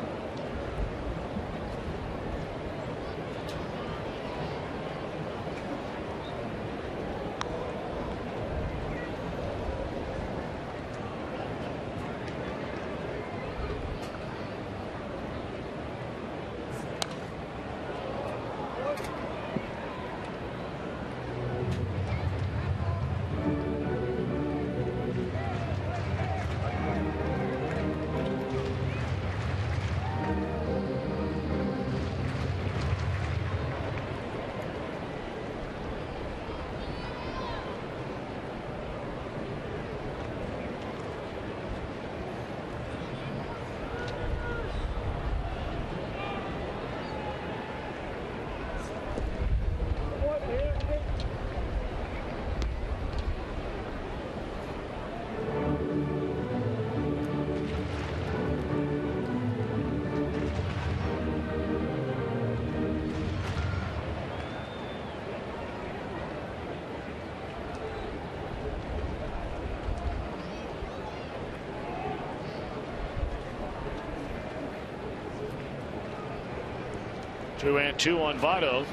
Two and two on Votto.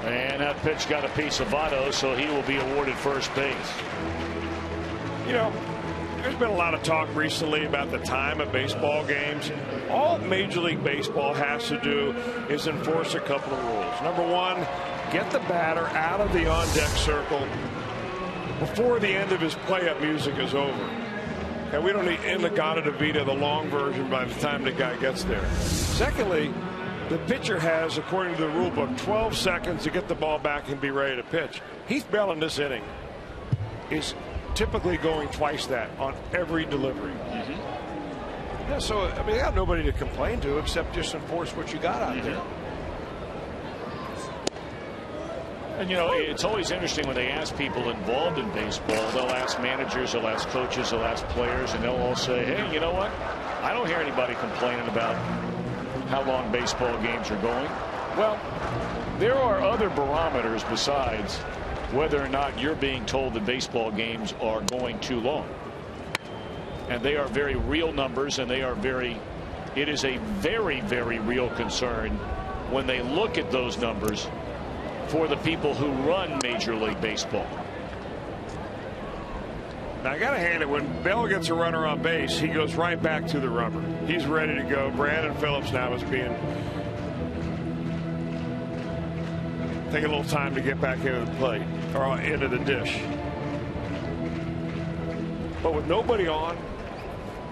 And that pitch got a piece of Votto, so he will be awarded first base. You know, there's been a lot of talk recently about the time of baseball games. All Major League Baseball has to do is enforce a couple of rules. Number one, get the batter out of the on-deck circle before the end of his play-up music is over. And we don't need Inagata to Vita, the long version, by the time the guy gets there. Secondly, the pitcher has, according to the rule book, 12 seconds to get the ball back and be ready to pitch. Heath Bell in this inning is typically going twice that on every delivery. Yeah, so, I mean, they got nobody to complain to except just enforce what you got out there. And, you know, it's always interesting when they ask people involved in baseball. They'll ask managers, they'll ask coaches, they'll ask players, and they'll all say, hey, you know what? I don't hear anybody complaining about how long baseball games are going. Well, there are other barometers besides whether or not you're being told that baseball games are going too long. And they are very real numbers, and it is a very, very real concern when they look at those numbers for the people who run Major League Baseball. Now, I got to hand it, when Bell gets a runner on base, he goes right back to the rubber. He's ready to go. Brandon Phillips now is taking a little time to get back into the plate or into the dish. But with nobody on,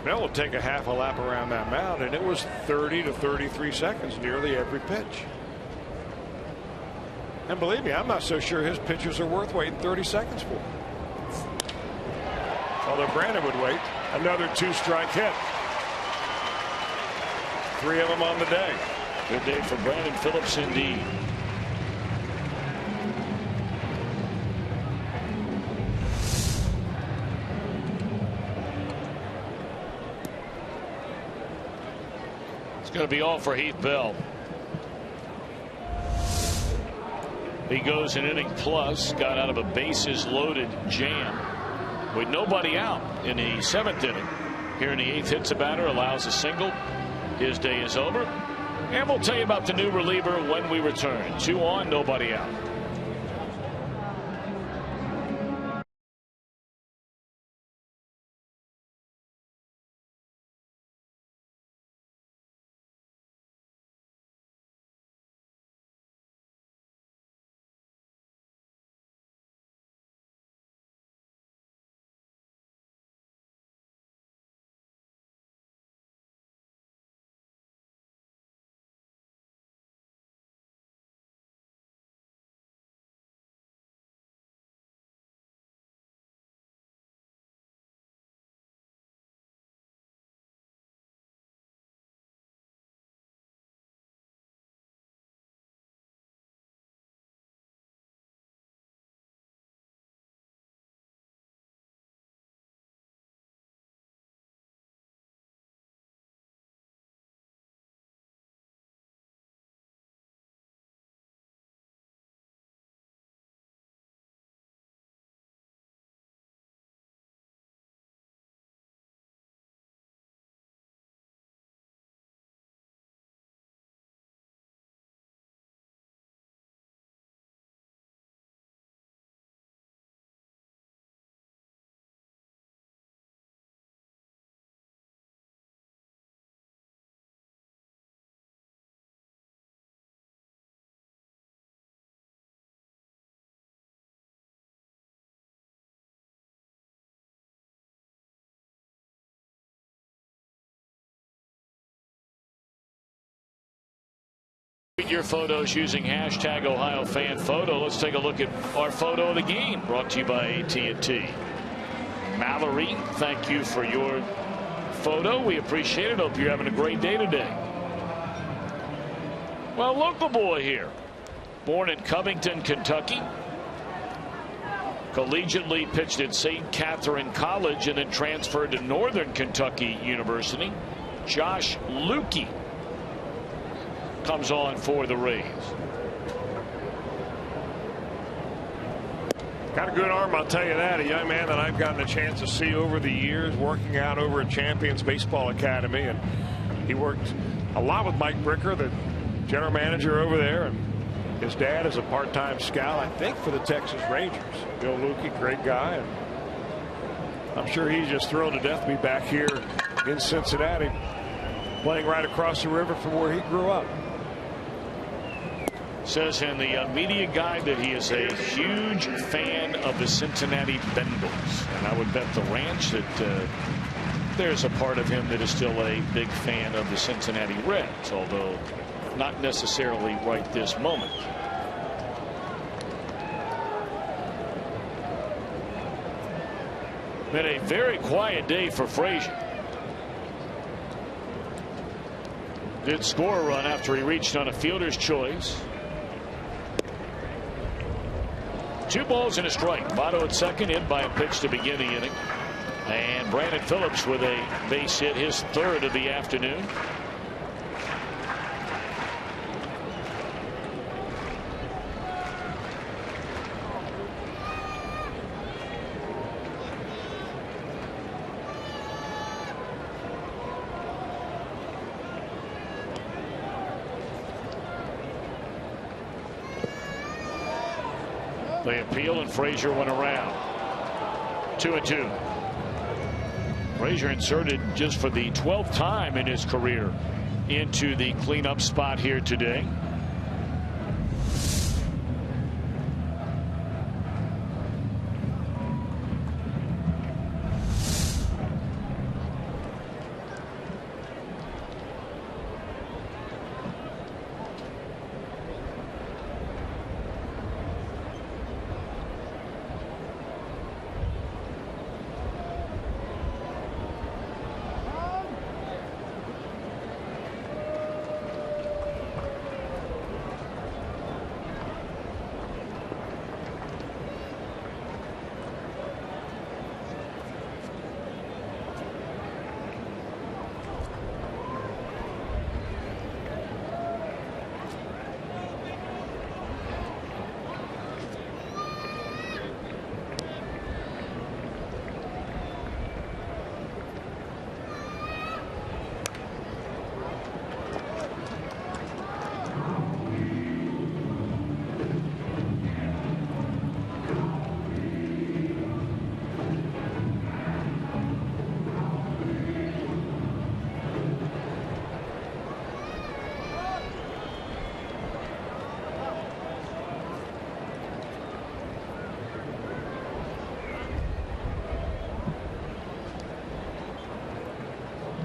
Bell will take a half a lap around that mound, and it was 30 to 33 seconds nearly every pitch. And believe me, I'm not so sure his pitches are worth waiting 30 seconds for. Although Brandon would wait. Another 2-strike hit. 3 of them on the day. Good day for Brandon Phillips indeed. It's going to be all for Heath Bell. He goes an inning plus, got out of a bases loaded jam with nobody out in the 7th inning. Here in the 8th, hits a batter, allows a single. His day is over. And we'll tell you about the new reliever when we return. 2 on, nobody out. Your photos using hashtag #OhioFanPhoto. Let's take a look at our photo of the game, brought to you by AT&T. Mallory, thank you for your photo. We appreciate it. Hope you're having a great day today. Well, local boy here, born in Covington, Kentucky. Collegiately pitched at St. Catherine College and then transferred to Northern Kentucky University. Josh Lukey comes on for the Rays. Got a good arm, I'll tell you that. A young man that I've gotten a chance to see over the years, working out over at Champions Baseball Academy, and he worked a lot with Mike Bricker, the general manager over there, and his dad is a part-time scout, I think, for the Texas Rangers. Bill Lukey, great guy, and I'm sure he's just thrilled to death to be back here in Cincinnati, playing right across the river from where he grew up. Says in the media guide that he is a huge fan of the Cincinnati Bengals. And I would bet the ranch that there's a part of him that is still a big fan of the Cincinnati Reds, although not necessarily right this moment. Been a very quiet day for Frazier. Did score a run after he reached on a fielder's choice. 2 balls and a strike. Votto at second, in by a pitch to begin the inning. And Brandon Phillips with a base hit, his 3rd of the afternoon. They appeal and Frazier went around. 2-2. Frazier inserted just for the 12th time in his career into the cleanup spot here today.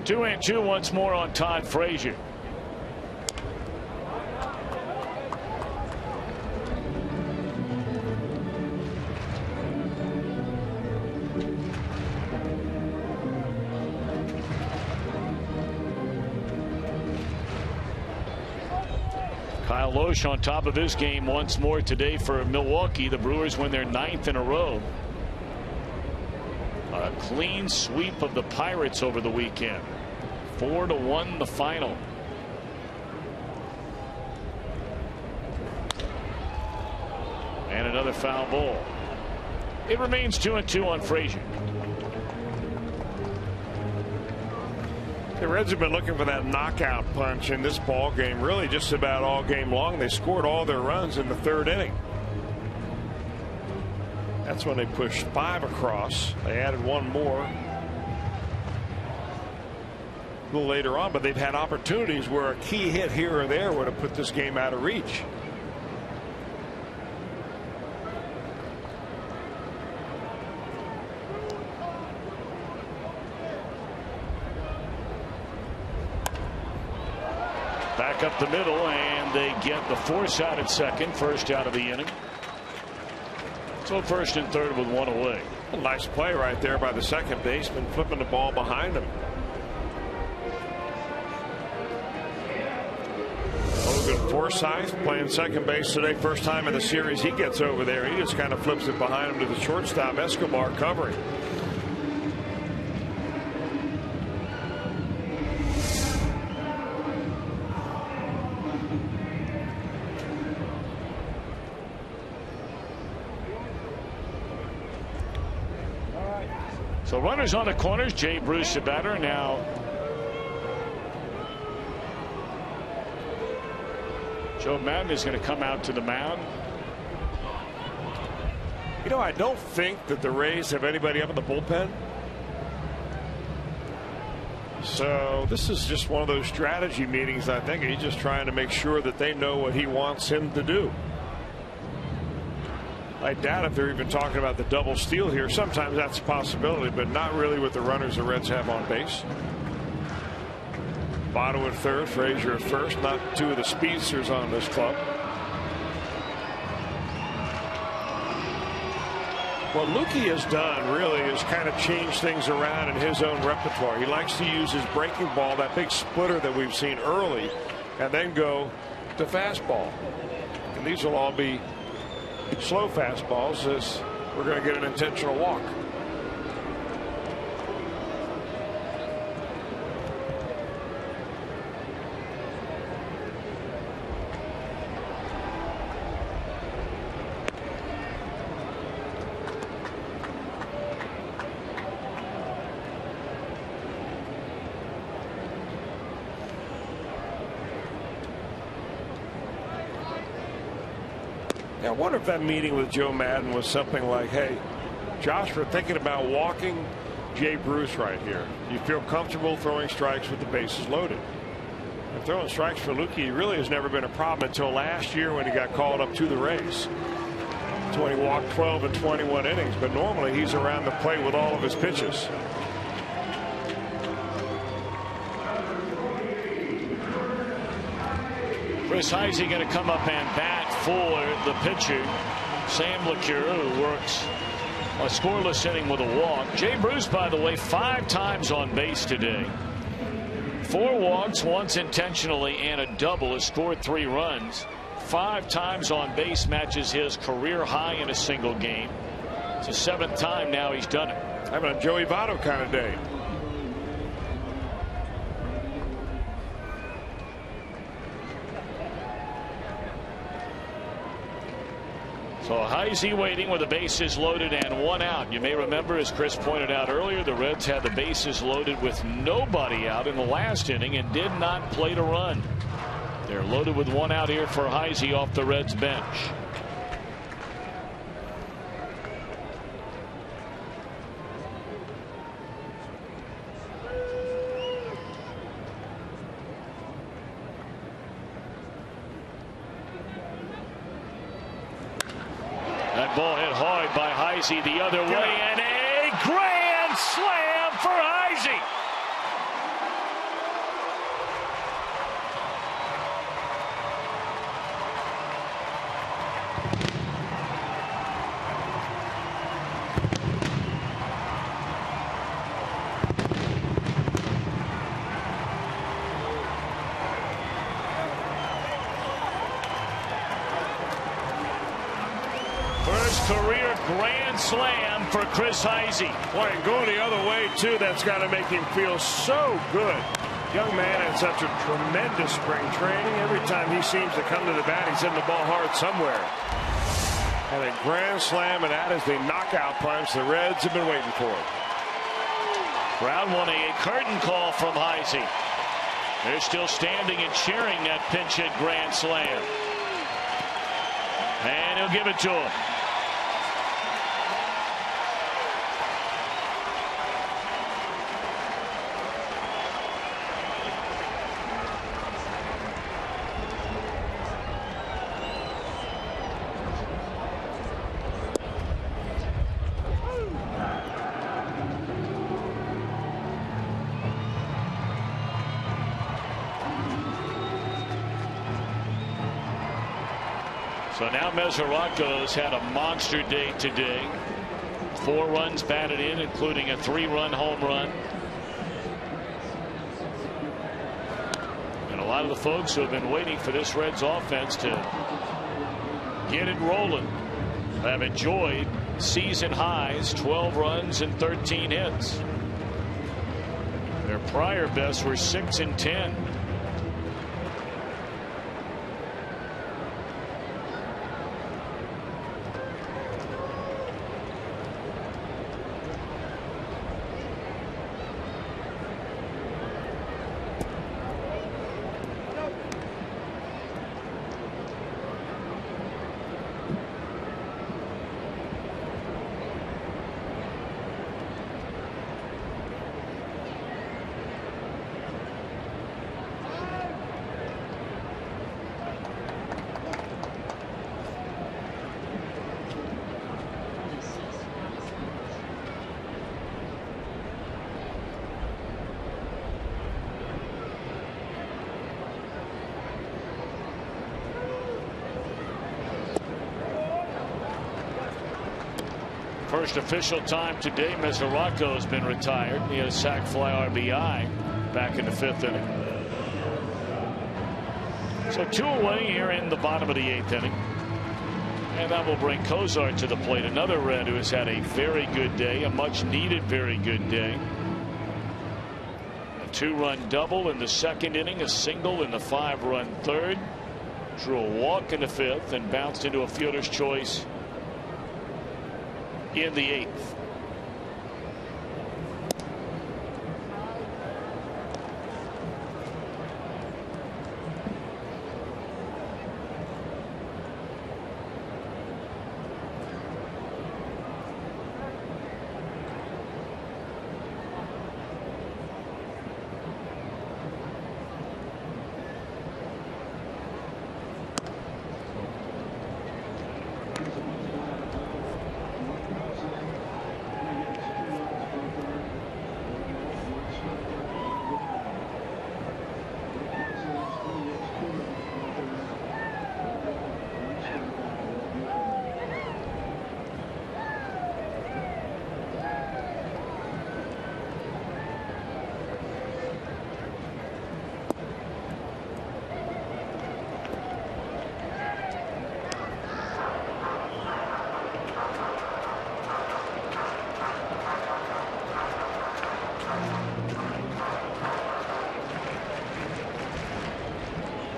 Two and two once more on Todd Frazier. Kyle Loesch on top of his game once more today for Milwaukee. The Brewers win their 9th in a row. A clean sweep of the Pirates over the weekend. 4-1 the final. And another foul ball. It remains 2-2 on Frazier. The Reds have been looking for that knockout punch in this ball game, really just about all game long. They scored all their runs in the 3rd inning. That's when they pushed 5 across. They added 1 more a little later on, but they've had opportunities where a key hit here or there would have put this game out of reach. Back up the middle, and they get the force out at second. First out of the inning. So 1st and 3rd with 1 away. A nice play right there by the second baseman, flipping the ball behind him. Logan Forsythe playing second base today. First time in the series he gets over there. He just kind of flips it behind him to the shortstop. Escobar covering. So runners on the corners. Jay Bruce, the batter. Now Joe Madden is going to come out to the mound. You know, I don't think that the Rays have anybody up in the bullpen. So this is just one of those strategy meetings. I think he's just trying to make sure that they know what he wants him to do. I doubt if they're even talking about the double steal here. Sometimes that's a possibility, but not really with the runners the Reds have on base. Votto at third, Frazier at first. Not 2 of the speedsters on this club. What Lukey has done really is kind of change things around in his own repertoire. He likes to use his breaking ball, that big splitter that we've seen early, and then go to fastball. And these will all be slow fastballs, as we're going to get an intentional walk. I wonder if that meeting with Joe Madden was something like, hey, Josh, we're thinking about walking Jay Bruce right here. You feel comfortable throwing strikes with the bases loaded. And throwing strikes for Lukey really has never been a problem until last year when he got called up to the Rays. That's when he walked 12 and 21 innings, but normally he's around the plate with all of his pitches. Chris Heisey going to come up and bat for the pitcher, Sam LeCure, who works a scoreless inning with a walk. Jay Bruce, by the way, 5 times on base today. 4 walks, once intentionally, and a double. Has scored 3 runs. 5 times on base matches his career high in a single game. It's the 7th time now he's done it. Having a Joey Votto kind of day. So Heisey waiting with the bases loaded and 1 out. You may remember, as Chris pointed out earlier, the Reds had the bases loaded with nobody out in the last inning and did not play to run. They're loaded with 1 out here for Heisey off the Reds bench. That ball hit hard by Heisey the other way, and a grand slam for Heisey. Career grand slam for Chris Heisey. Boy, and going the other way too, that's got to make him feel so good. Young man had such a tremendous spring training. Every time he seems to come to the bat, he's hitting the ball hard somewhere. And a grand slam, and that is the knockout punch the Reds have been waiting for. Crowd wanting a curtain call from Heisey. They're still standing and cheering that pinch hit grand slam. And he'll give it to him. So now Mesoraco's had a monster day today. 4 runs batted in, including a 3-run home run. And a lot of the folks who have been waiting for this Reds offense to get it rolling have enjoyed season highs, 12 runs and 13 hits. Their prior bests were 6 and 10. First official time today, Mesoraco has been retired. He had a sac fly RBI back in the 5th inning. So 2 away here in the bottom of the 8th inning. And that will bring Cozart to the plate. Another Red who has had a very good day, a much needed very good day. A 2-run double in the 2nd inning, a single in the 5-run 3rd. Drew a walk in the 5th and bounced into a fielder's choice in the 8th.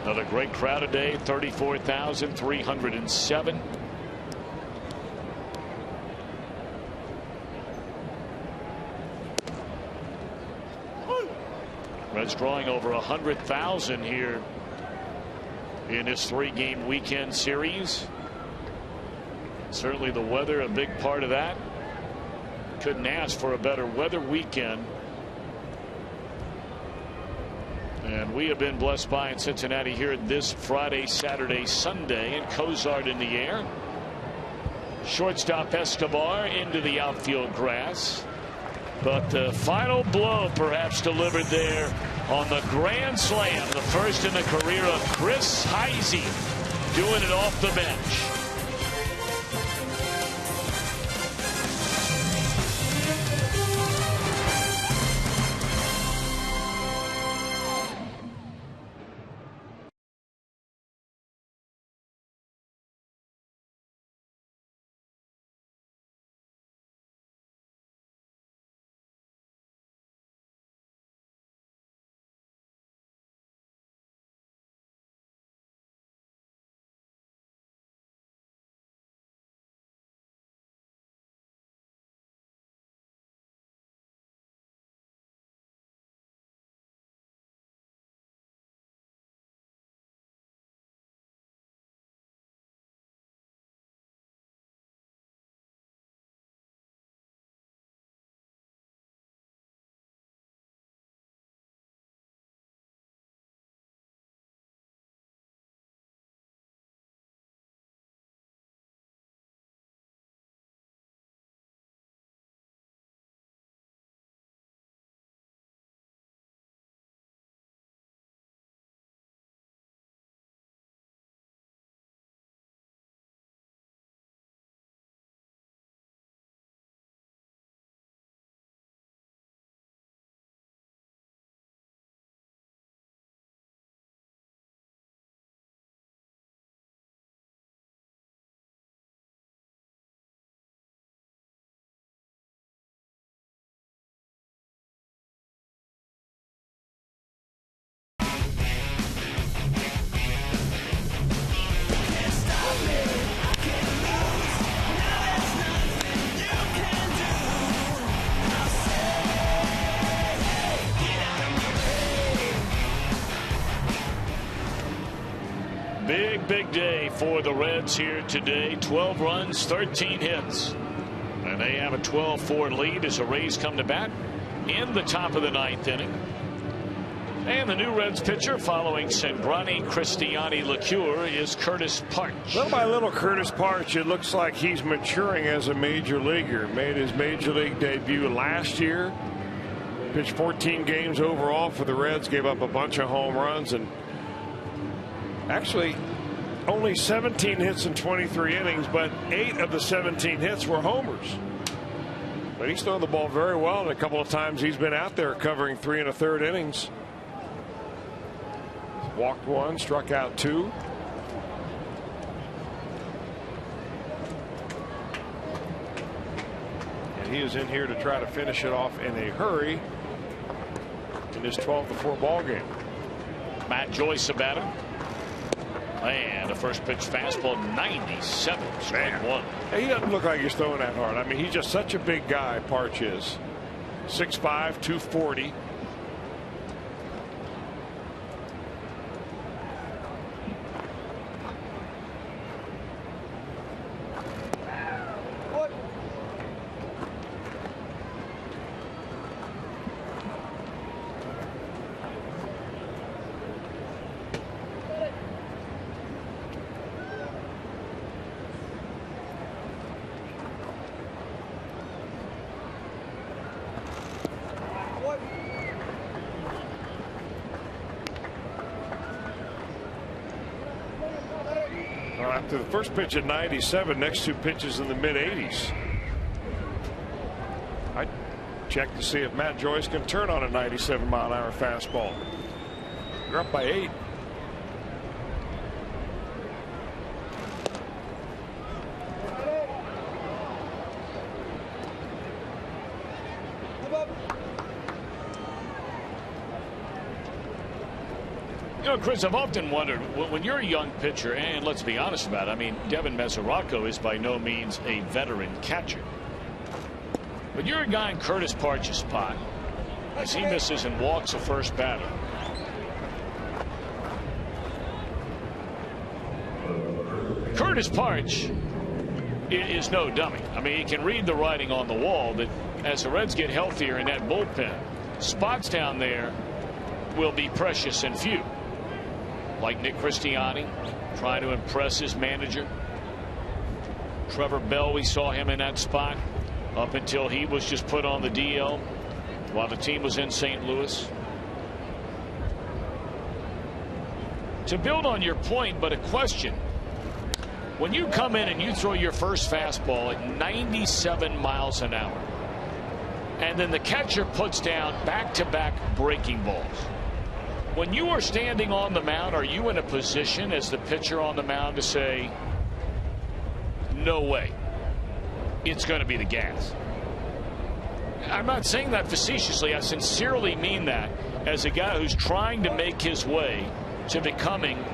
Another great crowd today, 34,307. Reds drawing over 100,000 here in this 3-game weekend series. Certainly the weather a big part of that. Couldn't ask for a better weather weekend. And we have been blessed by in Cincinnati here this Friday, Saturday, Sunday, and Cozart in the air. Shortstop Escobar into the outfield grass. But the final blow perhaps delivered there on the grand slam, the first in the career of Chris Heisey, doing it off the bench. Big day for the Reds here today. 12 runs, 13 hits. And they have a 12-4 lead as the Rays come to bat in the top of the 9th inning. And the new Reds pitcher following Sangrani Cristiani Liqueur is Curtis Parch. Little by little, Curtis Parch, it looks like he's maturing as a major leaguer. Made his major league debut last year. Pitched 14 games overall for the Reds. Gave up a bunch of home runs. And actually, only 17 hits in 23 innings, but 8 of the 17 hits were homers. But he's thrown the ball very well, and a couple of times he's been out there covering 3 1/3 innings. Walked 1, struck out 2. And he is in here to try to finish it off in a hurry in this 12-4 ball game. Matt Joyce, a batter. And a first pitch fastball, 97, strike one. He doesn't look like he's throwing that hard. I mean, he's just such a big guy, Parch is. 6'5", 240. After the first pitch at 97, next 2 pitches in the mid-80s. I'd check to see if Matt Joyce can turn on a 97-mile-an-hour fastball. You're up by 8. Chris, I've often wondered, when you're a young pitcher, and let's be honest about it, I mean, Devin Mesoraco is by no means a veteran catcher. But you're a guy in Curtis Parch's spot, as he misses and walks the first batter. Curtis Parch is no dummy. I mean, he can read the writing on the wall that as the Reds get healthier in that bullpen, spots down there will be precious and few. Like Nick Christiani trying to impress his manager. Trevor Bell, we saw him in that spot up until he was just put on the DL while the team was in St. Louis. To build on your point, but a question. When you come in and you throw your first fastball at 97 miles an hour, and then the catcher puts down back-to-back breaking balls, when you are standing on the mound, are you in a position as the pitcher on the mound to say, no way, it's going to be the gas? I'm not saying that facetiously. I sincerely mean that as a guy who's trying to make his way to becoming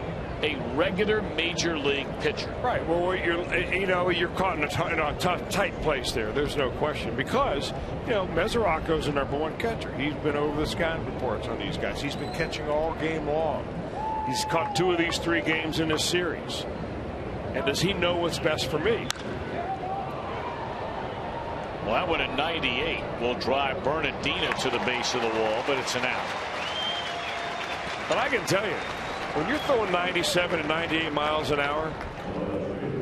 a regular major league pitcher. Right. Well, you're caught in a tight place there. There's no question, because Mesoraco's the #1 catcher. He's been over the scouting reports on these guys. He's been catching all game long. He's caught 2 of these 3 games in this series. And does he know what's best for me? Well, that one at 98 will drive Bernardino to the base of the wall, but it's an out. But I can tell you, when you're throwing 97 and 98 miles an hour,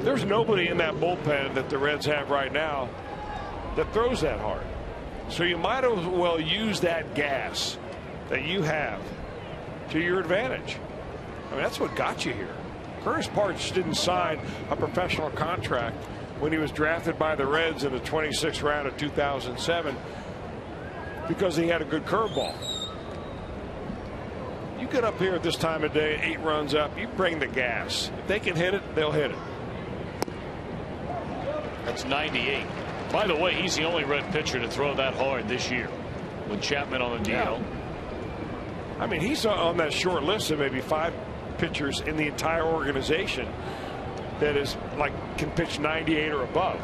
there's nobody in that bullpen that the Reds have right now that throws that hard. So you might as well use that gas that you have to your advantage. I mean, that's what got you here. Curtis Parch didn't sign a professional contract when he was drafted by the Reds in the 26th round of 2007 because he had a good curveball. You get up here at this time of day, 8 runs up, you bring the gas. If they can hit it, they'll hit it. That's 98. By the way, he's the only Red pitcher to throw that hard this year with Chapman on the DL. Yeah. I mean, he's on that short list of maybe 5 pitchers in the entire organization that is can pitch 98 or above.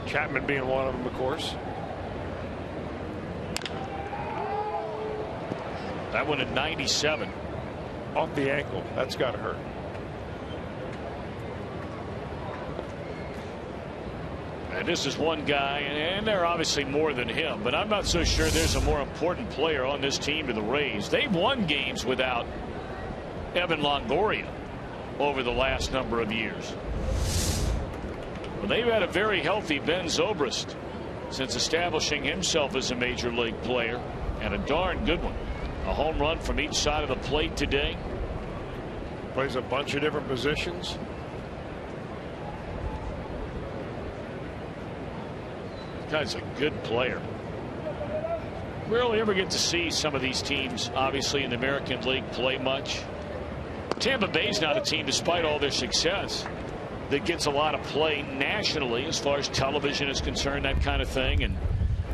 Chapman being one of them, of course. That one at 97. Off the ankle. That's got to hurt. And this is one guy, and they're obviously more than him, but I'm not so sure there's a more important player on this team to the Rays. They've won games without Evan Longoria over the last number of years. Well, they've had a very healthy Ben Zobrist since establishing himself as a major league player, and a darn good one. A home run from each side of the plate today. Plays a bunch of different positions. This guy's a good player. We rarely ever get to see some of these teams, obviously, in the American League play much. Tampa Bay's not a team, despite all their success, that gets a lot of play nationally as far as television is concerned, that kind of thing. And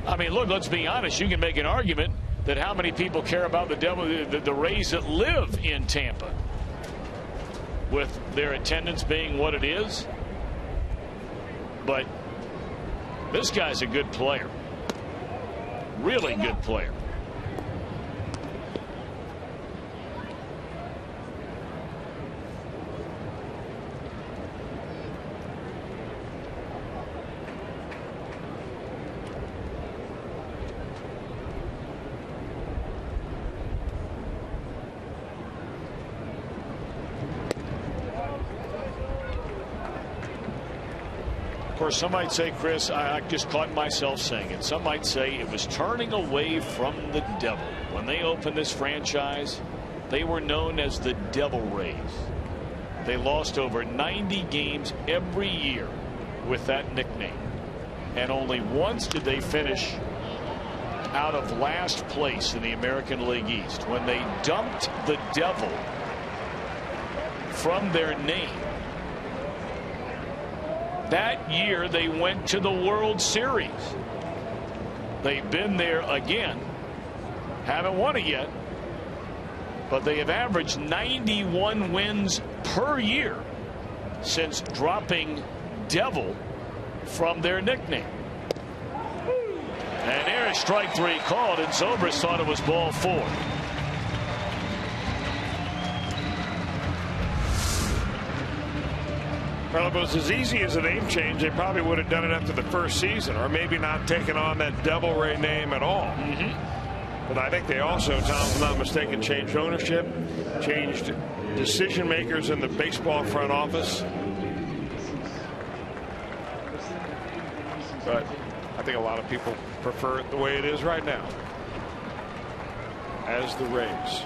I mean, look, let's be honest. You can make an argument that how many people care about the Rays that live in Tampa, with their attendance being what it is. But this guy's a good player. Really good player. Of course, some might say, Chris, I just caught myself saying it. Some might say it was turning away from the devil. When they opened this franchise, they were known as the Devil Rays. They lost over 90 games every year with that nickname. And only once did they finish out of last place in the American League East, when they dumped the devil from their name. That year they went to the World Series. They've been there again. Haven't won it yet. but they have averaged 91 wins per year since dropping Devil from their nickname. And there's strike 3 called, and Zobrist thought it was ball 4. Well, if it was as easy as a name change, they probably would have done it after the first season, or maybe not taken on that Devil Ray name at all. But I think they also, Tom, if I'm not mistaken, changed ownership, changed decision makers in the baseball front office. But I think a lot of people prefer it the way it is right now, as the Rays.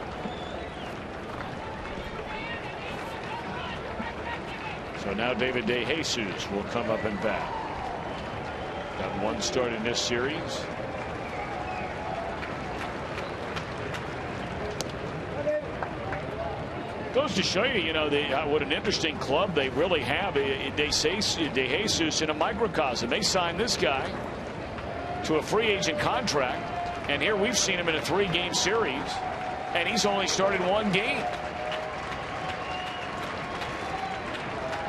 So now David DeJesus will come up and bat. Got 1 start in this series. Goes to show you, what an interesting club they really have. DeJesus in a microcosm. They signed this guy to a free agent contract, and here we've seen him in a 3-game series, and he's only started 1 game.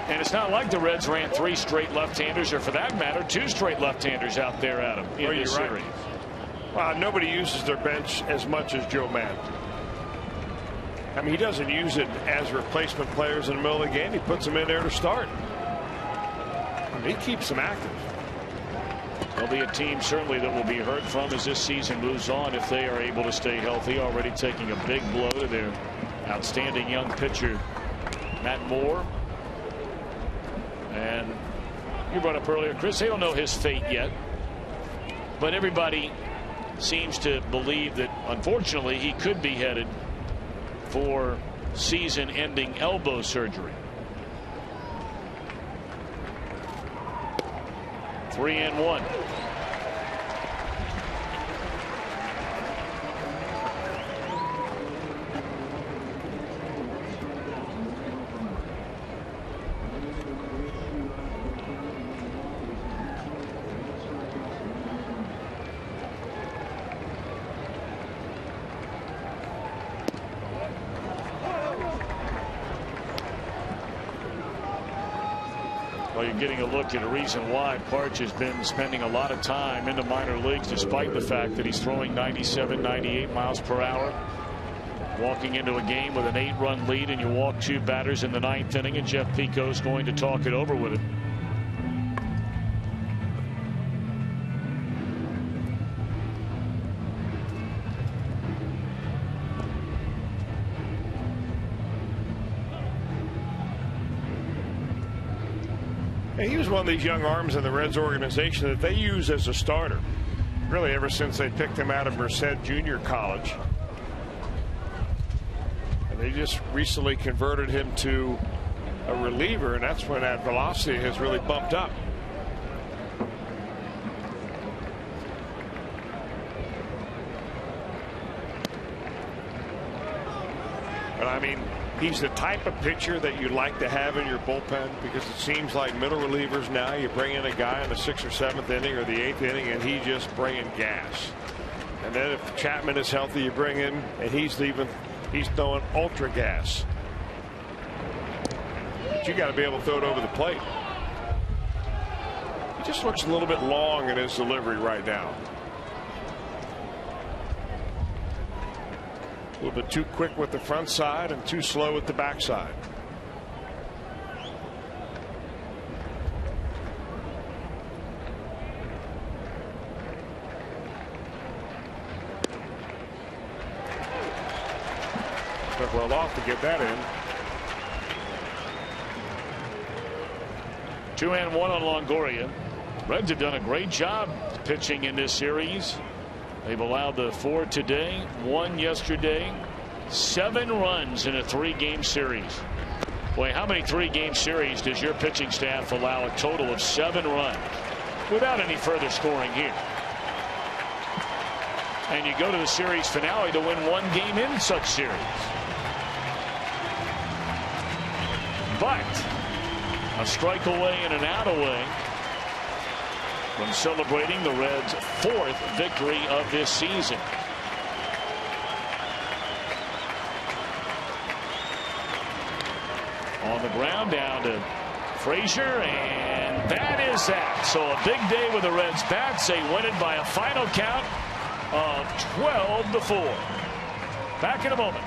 And it's not like the Reds ran 3 straight left-handers, or for that matter, 2 straight left-handers out there, Adam, in this series. Well, nobody uses their bench as much as Joe Maddon. I mean, he doesn't use it as replacement players in the middle of the game. He puts them in there to start. He keeps them active. They'll be a team certainly that will be heard from as this season moves on if they are able to stay healthy. Already taking a big blow to their outstanding young pitcher, Matt Moore. And you brought up earlier, Chris, they don't know his fate yet. But everybody seems to believe that, unfortunately, he could be headed for season-ending elbow surgery. 3-1. Well, you're getting a look at a reason why Parch has been spending a lot of time in the minor leagues, despite the fact that he's throwing 97, 98 miles per hour. Walking into a game with an 8-run lead, and you walk 2 batters in the 9th inning, and Jeff Pico's going to talk it over with him. He was one of these young arms in the Reds organization that they use as a starter, really ever since they picked him out of Merced Junior College. And they just recently converted him to a reliever, and that's when that velocity has really bumped up. But I mean, he's the type of pitcher that you like to have in your bullpen, because it seems like middle relievers now, you bring in a guy in the 6th or 7th inning or the 8th inning, and he's just bringing gas. And then if Chapman is healthy, you bring in, and he's throwing ultra gas. But you got to be able to throw it over the plate. He just looks a little bit long in his delivery right now. A little bit too quick with the front side and too slow with the backside. Took well off to get that in. 2-1 on Longoria. Reds have done a great job pitching in this series. They've allowed the 4 today, 1 yesterday, 7 runs in a 3-game series. Boy, how many 3-game series does your pitching staff allow a total of 7 runs without any further scoring here? And you go to the series finale to win 1 game in such series. But a strike away and an out away from celebrating the Reds' 4th victory of this season. On the ground, down to Frazier, and that is that. So a big day with the Reds bats. They win it by a final count of 12-4. Back in a moment.